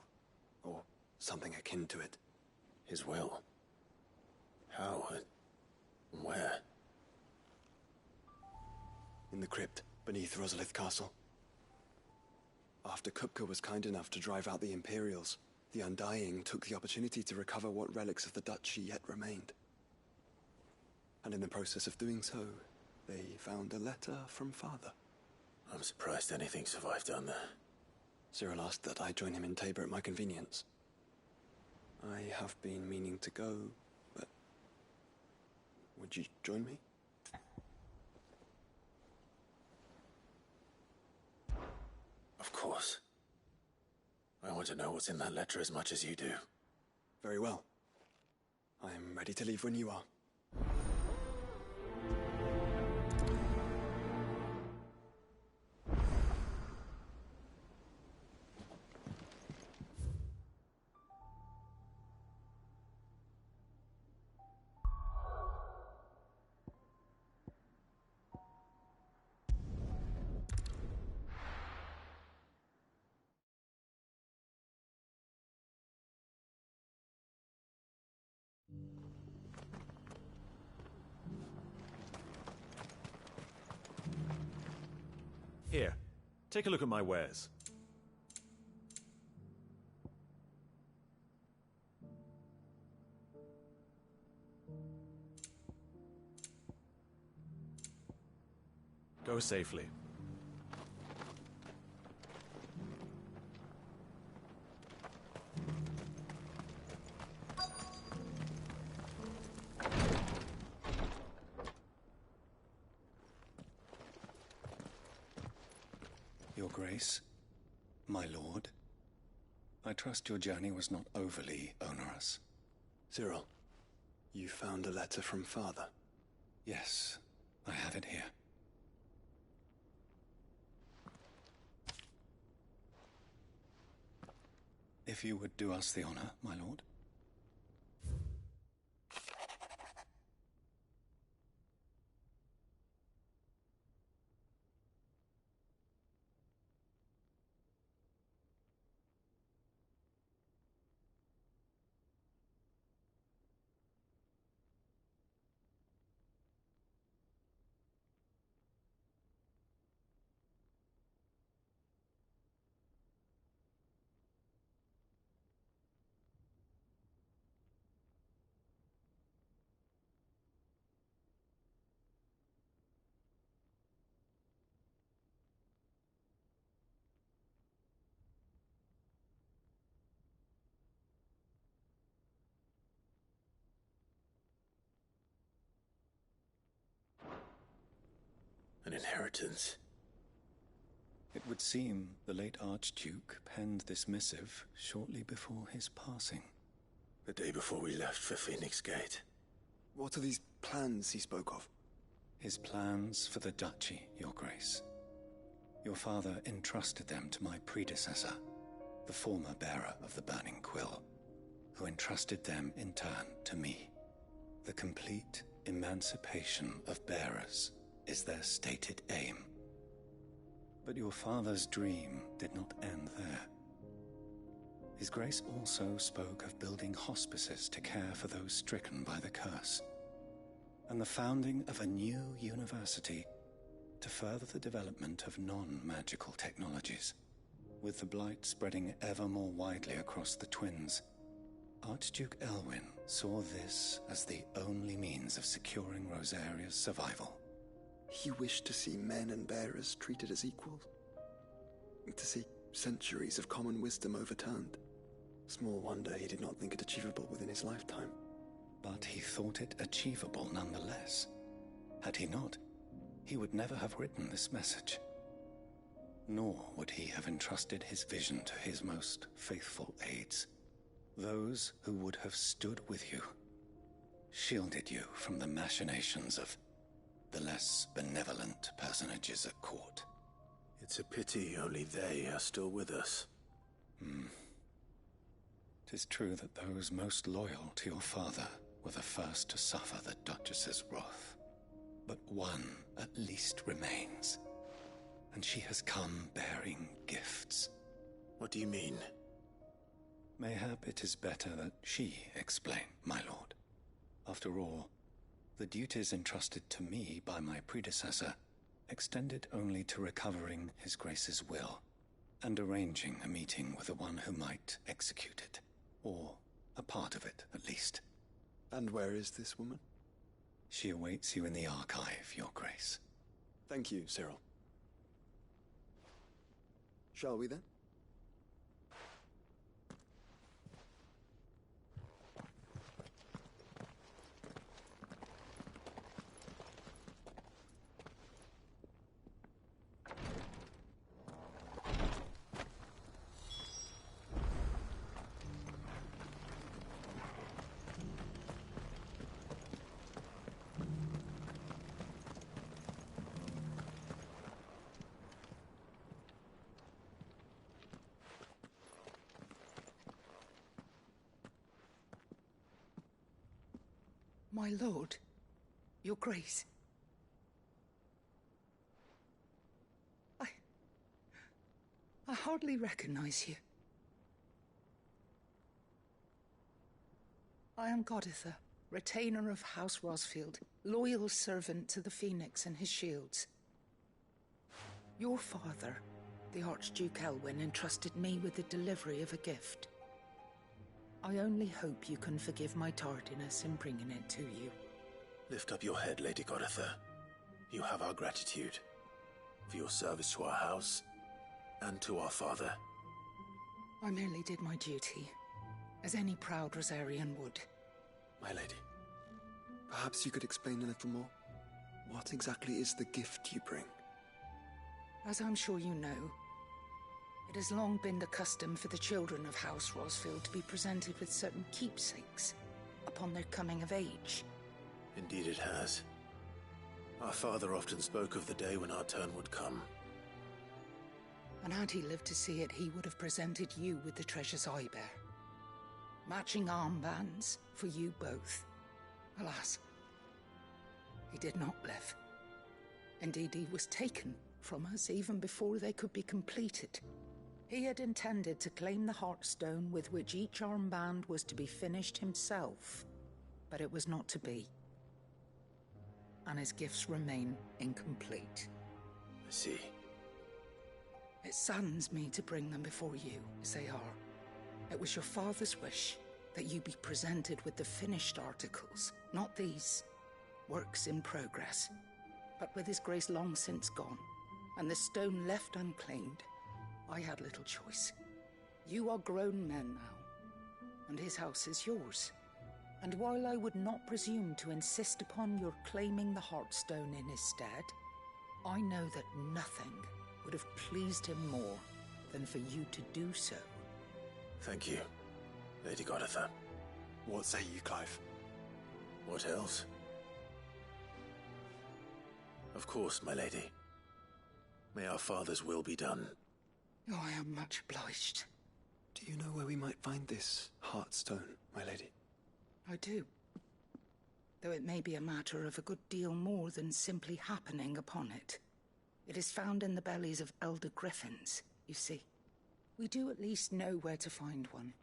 or something akin to it. His will? How? Where? In the crypt beneath Rosalith Castle. After Kupka was kind enough to drive out the Imperials, the Undying took the opportunity to recover what relics of the Duchy yet remained. And in the process of doing so, they found a letter from Father. I'm surprised anything survived down there. Cyril asked that I join him in Tabor at my convenience. I have been meaning to go, but would you join me? Of course. I want to know what's in that letter as much as you do. Very well. I'm ready to leave when you are. Here, take a look at my wares. Go safely. Your Grace, my lord, I trust your journey was not overly onerous. Cyril, you found a letter from Father? Yes, I have it here. If you would do us the honor, my lord. An inheritance. It would seem the late Archduke penned this missive shortly before his passing. The day before we left for Phoenix Gate. What are these plans he spoke of? His plans for the Duchy, Your Grace. Your father entrusted them to my predecessor, the former bearer of the Burning Quill, who entrusted them in turn to me. The complete emancipation of bearers is their stated aim. But your father's dream did not end there. His Grace also spoke of building hospices to care for those stricken by the curse, and the founding of a new university to further the development of non-magical technologies. With the blight spreading ever more widely across the Twins, Archduke Elwyn saw this as the only means of securing Rosaria's survival. He wished to see men and bearers treated as equals. To see centuries of common wisdom overturned. Small wonder he did not think it achievable within his lifetime. But he thought it achievable nonetheless. Had he not, he would never have written this message. Nor would he have entrusted his vision to his most faithful aides, those who would have stood with you, shielded you from the machinations of the less benevolent personages at court. It's a pity only they are still with us. 'Tis true that those most loyal to your father were the first to suffer the Duchess's wrath. But one at least remains, and she has come bearing gifts. What do you mean? Mayhap it is better that she explain, my lord. After all, the duties entrusted to me by my predecessor extended only to recovering His Grace's will and arranging a meeting with the one who might execute it, or a part of it at least. And where is this woman? She awaits you in the archive, Your Grace. Thank you, Cyril. Shall we then? My lord, Your Grace. I hardly recognize you. I am Goditha, retainer of House Rosfield, loyal servant to the Phoenix and his shields. Your father, the Archduke Elwyn, entrusted me with the delivery of a gift. I only hope you can forgive my tardiness in bringing it to you. Lift up your head, Lady Goditha. You have our gratitude for your service to our house and to our father. I merely did my duty, as any proud Rosarian would. My lady, perhaps you could explain a little more? What exactly is the gift you bring? As I'm sure you know, it has long been the custom for the children of House Rosfield to be presented with certain keepsakes upon their coming of age. Indeed it has. Our father often spoke of the day when our turn would come. And had he lived to see it, he would have presented you with the treasures I bear. Matching armbands for you both. Alas, he did not live. Indeed, he was taken from us even before they could be completed. He had intended to claim the Heartstone with which each armband was to be finished himself, but it was not to be. And his gifts remain incomplete. I see. It saddens me to bring them before you, as they are. It was your father's wish that you be presented with the finished articles, not these, works in progress. But with His Grace long since gone, and the stone left unclaimed, I had little choice. You are grown men now, and his house is yours. And while I would not presume to insist upon your claiming the Heartstone in his stead, I know that nothing would have pleased him more than for you to do so. Thank you, Lady Goditha. What say you, Clive? What else? Of course, my lady. May our father's will be done. Oh, I am much obliged. Do you know where we might find this Heartstone, my lady? I do. Though it may be a matter of a good deal more than simply happening upon it. It is found in the bellies of elder griffins, you see. We do at least know where to find one.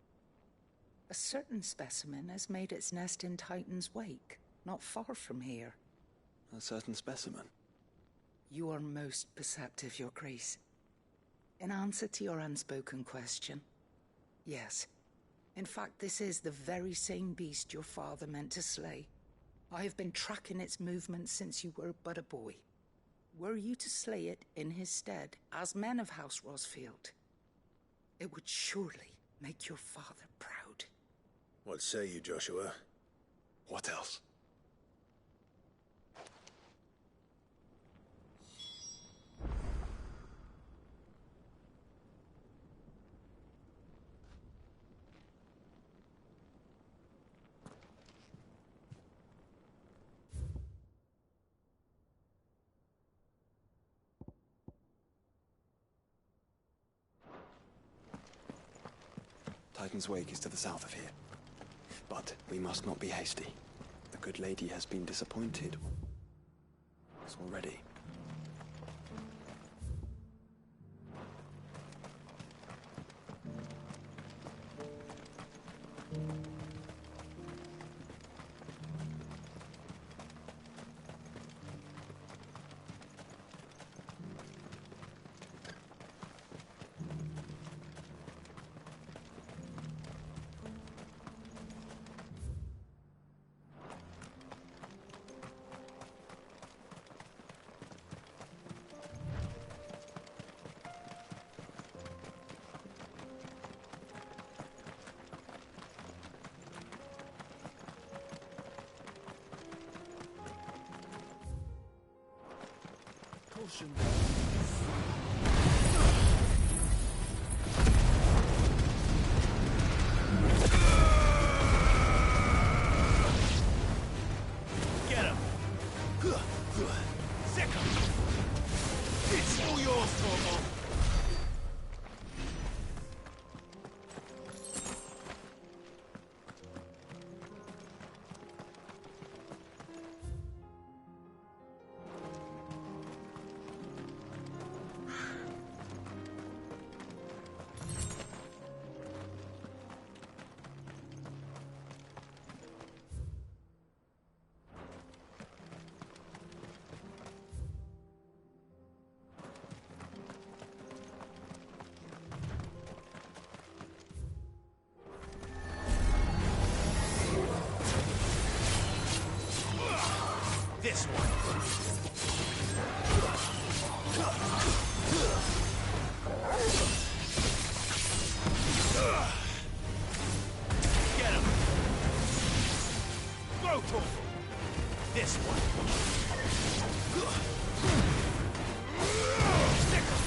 A certain specimen has made its nest in Titan's Wake, not far from here. A certain specimen? You are most perceptive, Your Grace. In answer to your unspoken question, yes. In fact, this is the very same beast your father meant to slay. I have been tracking its movements since you were but a boy. Were you to slay it in his stead, as men of House Rosfield, it would surely make your father proud. What say you, Joshua? What else? Titan's Wake is to the south of here. But we must not be hasty. The good lady has been disappointed. It's already. Caution. Get him! Sick him! It's all yours, Tormund! This one. Get him. Go, Tormund. This one. Stick him.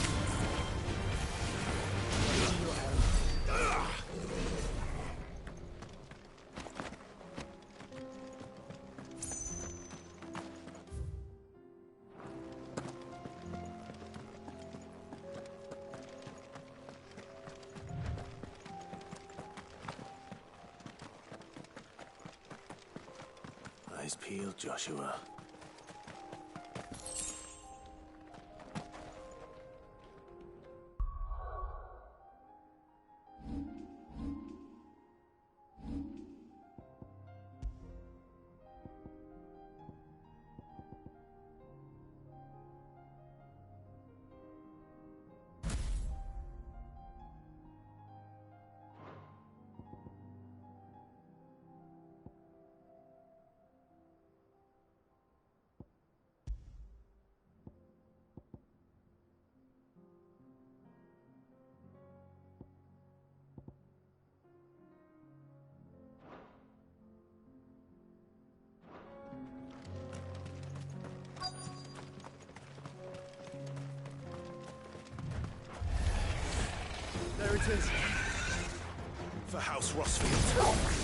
Eyes peeled, Joshua. There it is. For House Rosfield.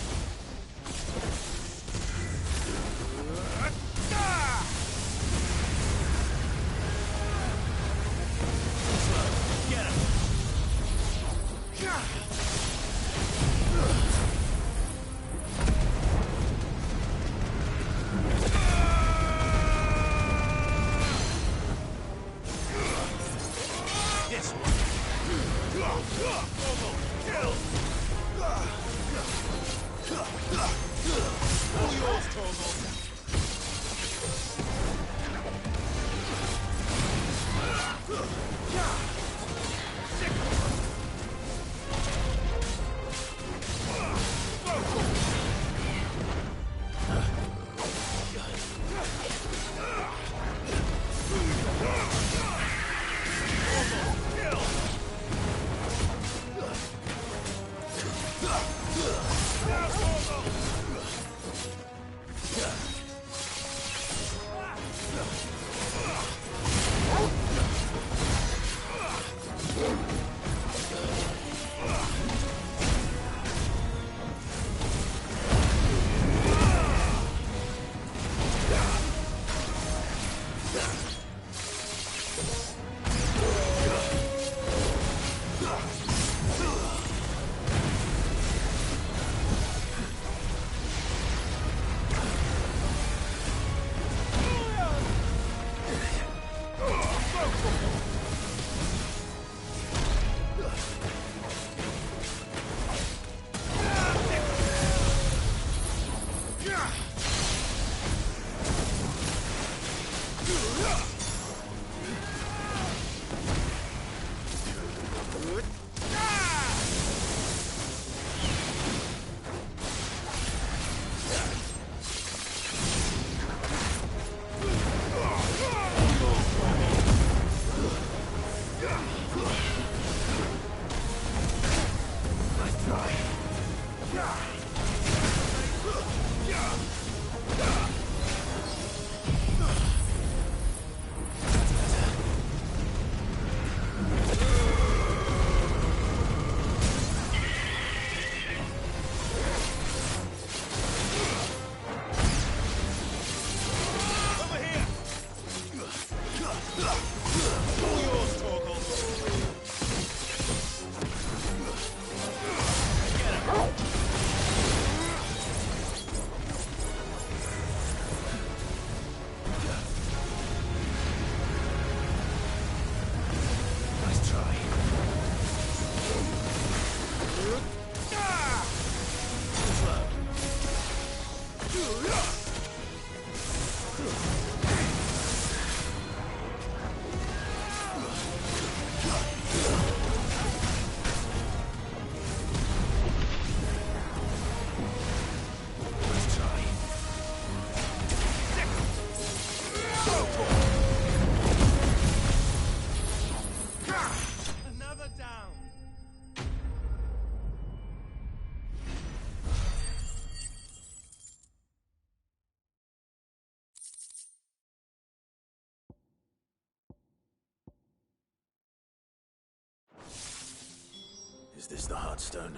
Is this the Heartstone?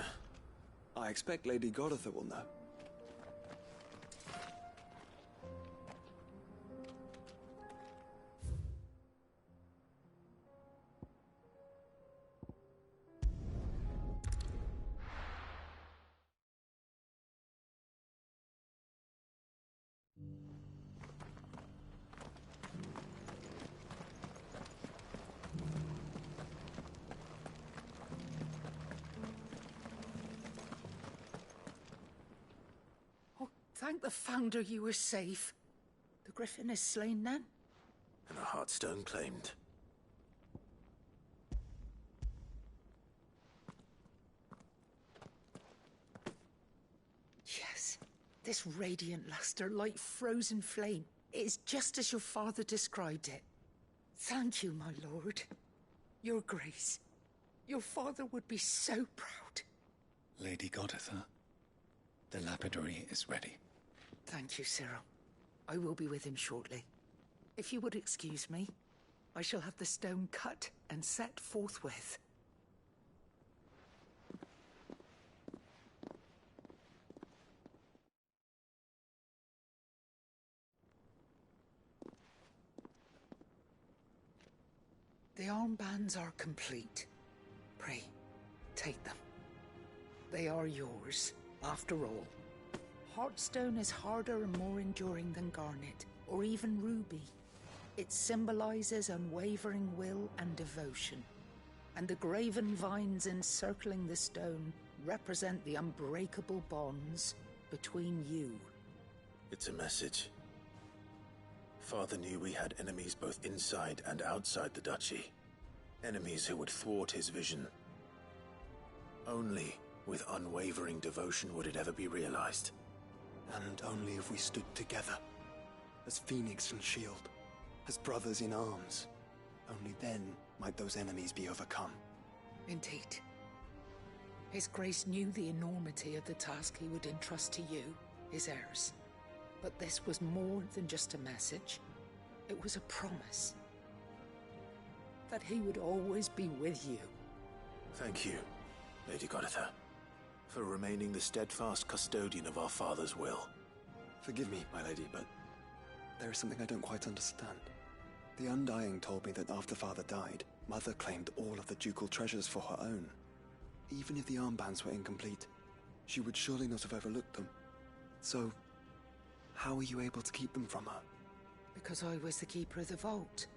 I expect Lady Goditha will know. Thank the Founder you were safe. The Griffin is slain then? And the Heartstone claimed. Yes. This radiant luster, like frozen flame. It is just as your father described it. Thank you, my lord. Your Grace. Your father would be so proud. Lady Goditha, the lapidary is ready. Thank you, Cyril. I will be with him shortly. If you would excuse me, I shall have the stone cut and set forthwith. The armbands are complete. Pray, take them. they are yours, after all. Heartstone is harder and more enduring than garnet, or even ruby. It symbolizes unwavering will and devotion, and the graven vines encircling the stone represent the unbreakable bonds between you. It's a message. Father knew we had enemies both inside and outside the duchy. Enemies who would thwart his vision. Only with unwavering devotion would it ever be realized. And only if we stood together, as Phoenix and Shield, as brothers in arms. Only then might those enemies be overcome. Indeed. His Grace knew the enormity of the task he would entrust to you, his heirs. But this was more than just a message. It was a promise. That he would always be with you. Thank you, Lady Goditha, for remaining the steadfast custodian of our father's will. Forgive me, my lady, but there is something I don't quite understand. The Undying told me that after Father died, Mother claimed all of the ducal treasures for her own. Even if the armbands were incomplete, she would surely not have overlooked them. So, how were you able to keep them from her? Because I was the keeper of the vault.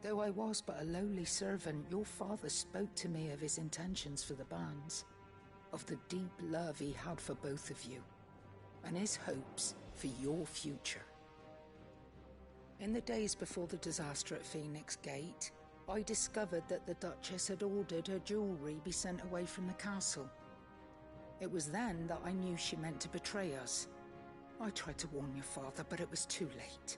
Though I was but a lowly servant, your father spoke to me of his intentions for the bands, of the deep love he had for both of you, and his hopes for your future. In the days before the disaster at Phoenix Gate, I discovered that the Duchess had ordered her jewelry be sent away from the castle. It was then that I knew she meant to betray us. I tried to warn your father, but it was too late.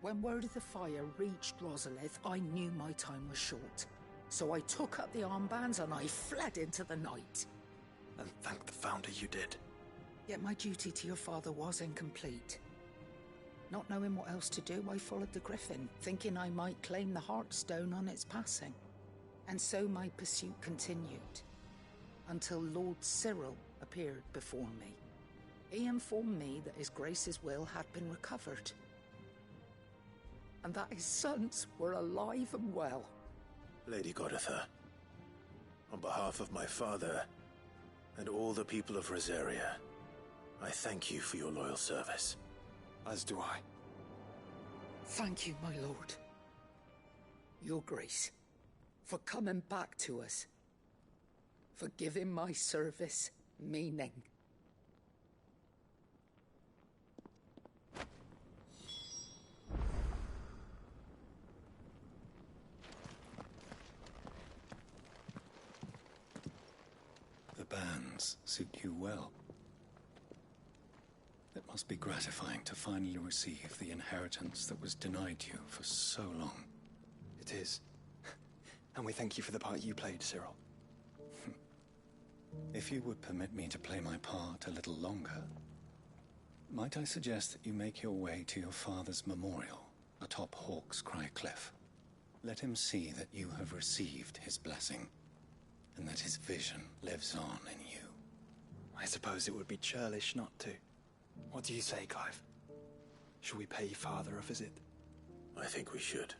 When word of the fire reached Rosalith, I knew my time was short. So I took up the armbands and I fled into the night. And thank the Founder you did. Yet my duty to your father was incomplete. Not knowing what else to do, I followed the Griffin, thinking I might claim the Heartstone on its passing. And so my pursuit continued, until Lord Cyril appeared before me. He informed me that His Grace's will had been recovered, and that his sons were alive and well. Lady Goditha, on behalf of my father and all the people of Rosaria, I thank you for your loyal service. As do I. Thank you, my lord. Your Grace, for coming back to us. For giving my service meaning. The bands suit you well. It must be gratifying to finally receive the inheritance that was denied you for so long. It is. And we thank you for the part you played, Cyril. If you would permit me to play my part a little longer, might I suggest that you make your way to your father's memorial atop Hawk's Cry Cliff? Let him see that you have received his blessing, and that his vision lives on in you. I suppose it would be churlish not to. What do you say, Clive? Should we pay Father a visit? I think we should.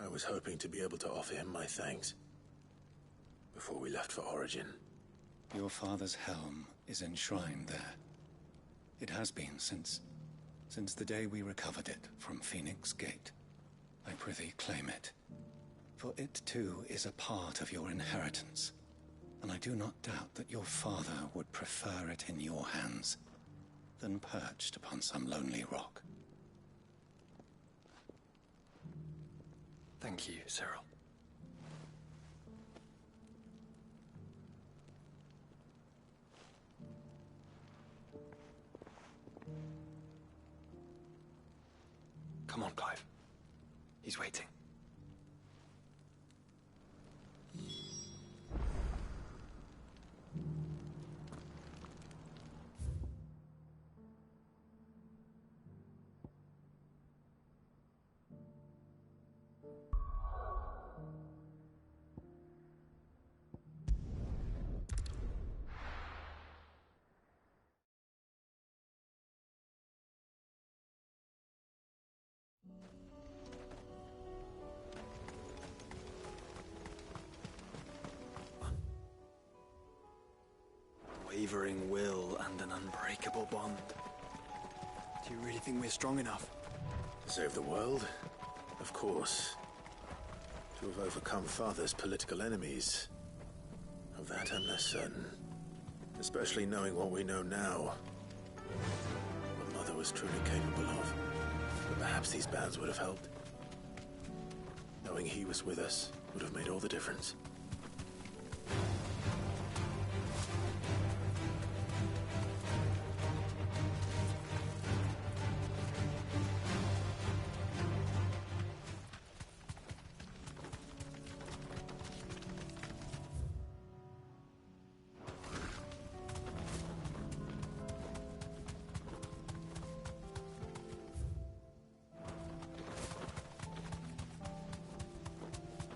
I was hoping to be able to offer him my thanks before we left for Origin. Your father's helm is enshrined there. It has been since the day we recovered it from Phoenix Gate. I prithee claim it, for it too is a part of your inheritance, and I do not doubt that your father would prefer it in your hands than perched upon some lonely rock. Thank you, Cyril. Come on, Clive. He's waiting. unwavering will and an unbreakable bond. Do you really think we're strong enough? To save the world? Of course. To have overcome Father's political enemies. Of that I'm less certain. Especially knowing what we know now. What Mother was truly capable of. But perhaps these bands would have helped. Knowing he was with us would have made all the difference.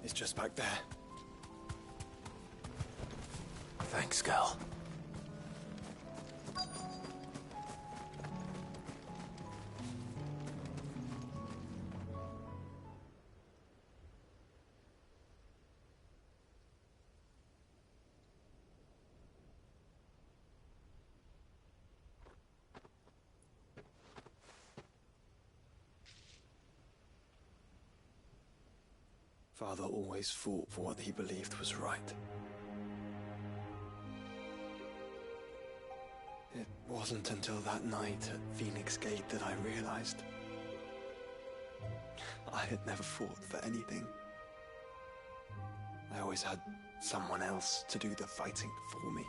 It's just back there. Thanks, Gal. Father always fought for what he believed was right. It wasn't until that night at Phoenix Gate that I realized I had never fought for anything. I always had someone else to do the fighting for me.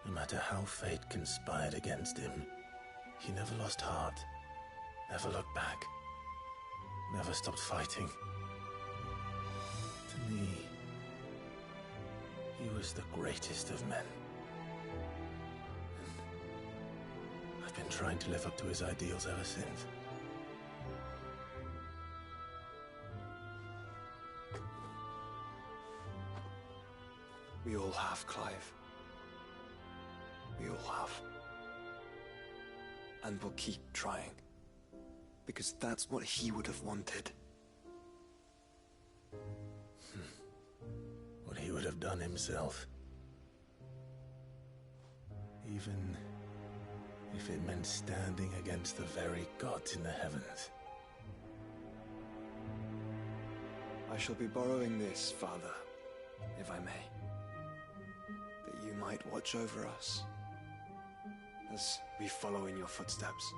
No matter how fate conspired against him, he never lost heart, never looked back, never stopped fighting. To me, he was the greatest of men. And I've been trying to live up to his ideals ever since. We all have, Clive. We all have. And we'll keep trying. Because that's what he would have wanted. What he would have done himself. Even if it meant standing against the very gods in the heavens. I shall be borrowing this, Father, if I may. That you might watch over us as we follow in your footsteps.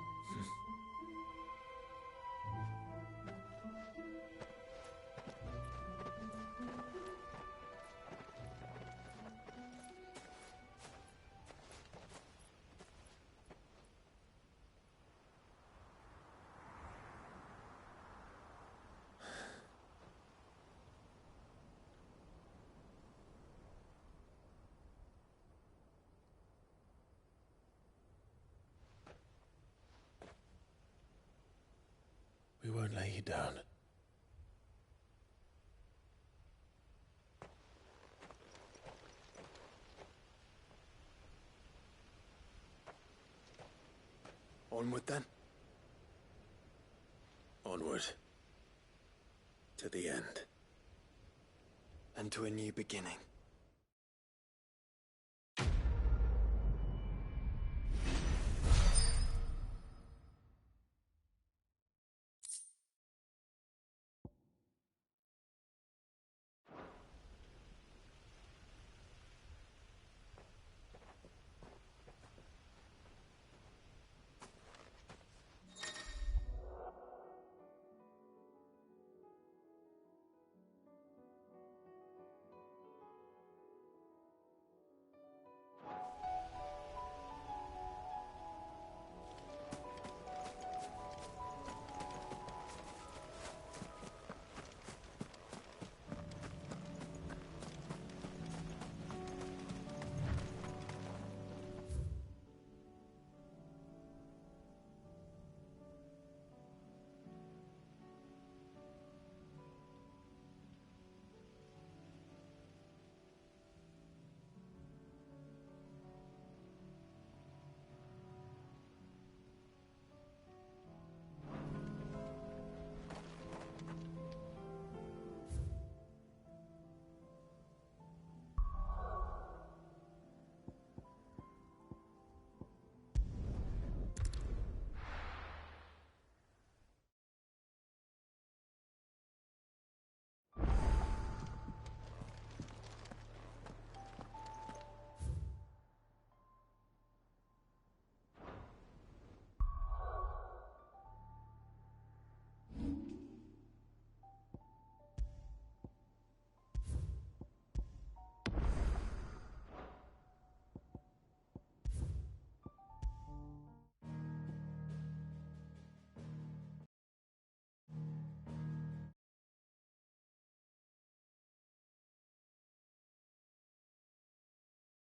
We won't lay you down. Onward then? Onward. To the end. And to a new beginning.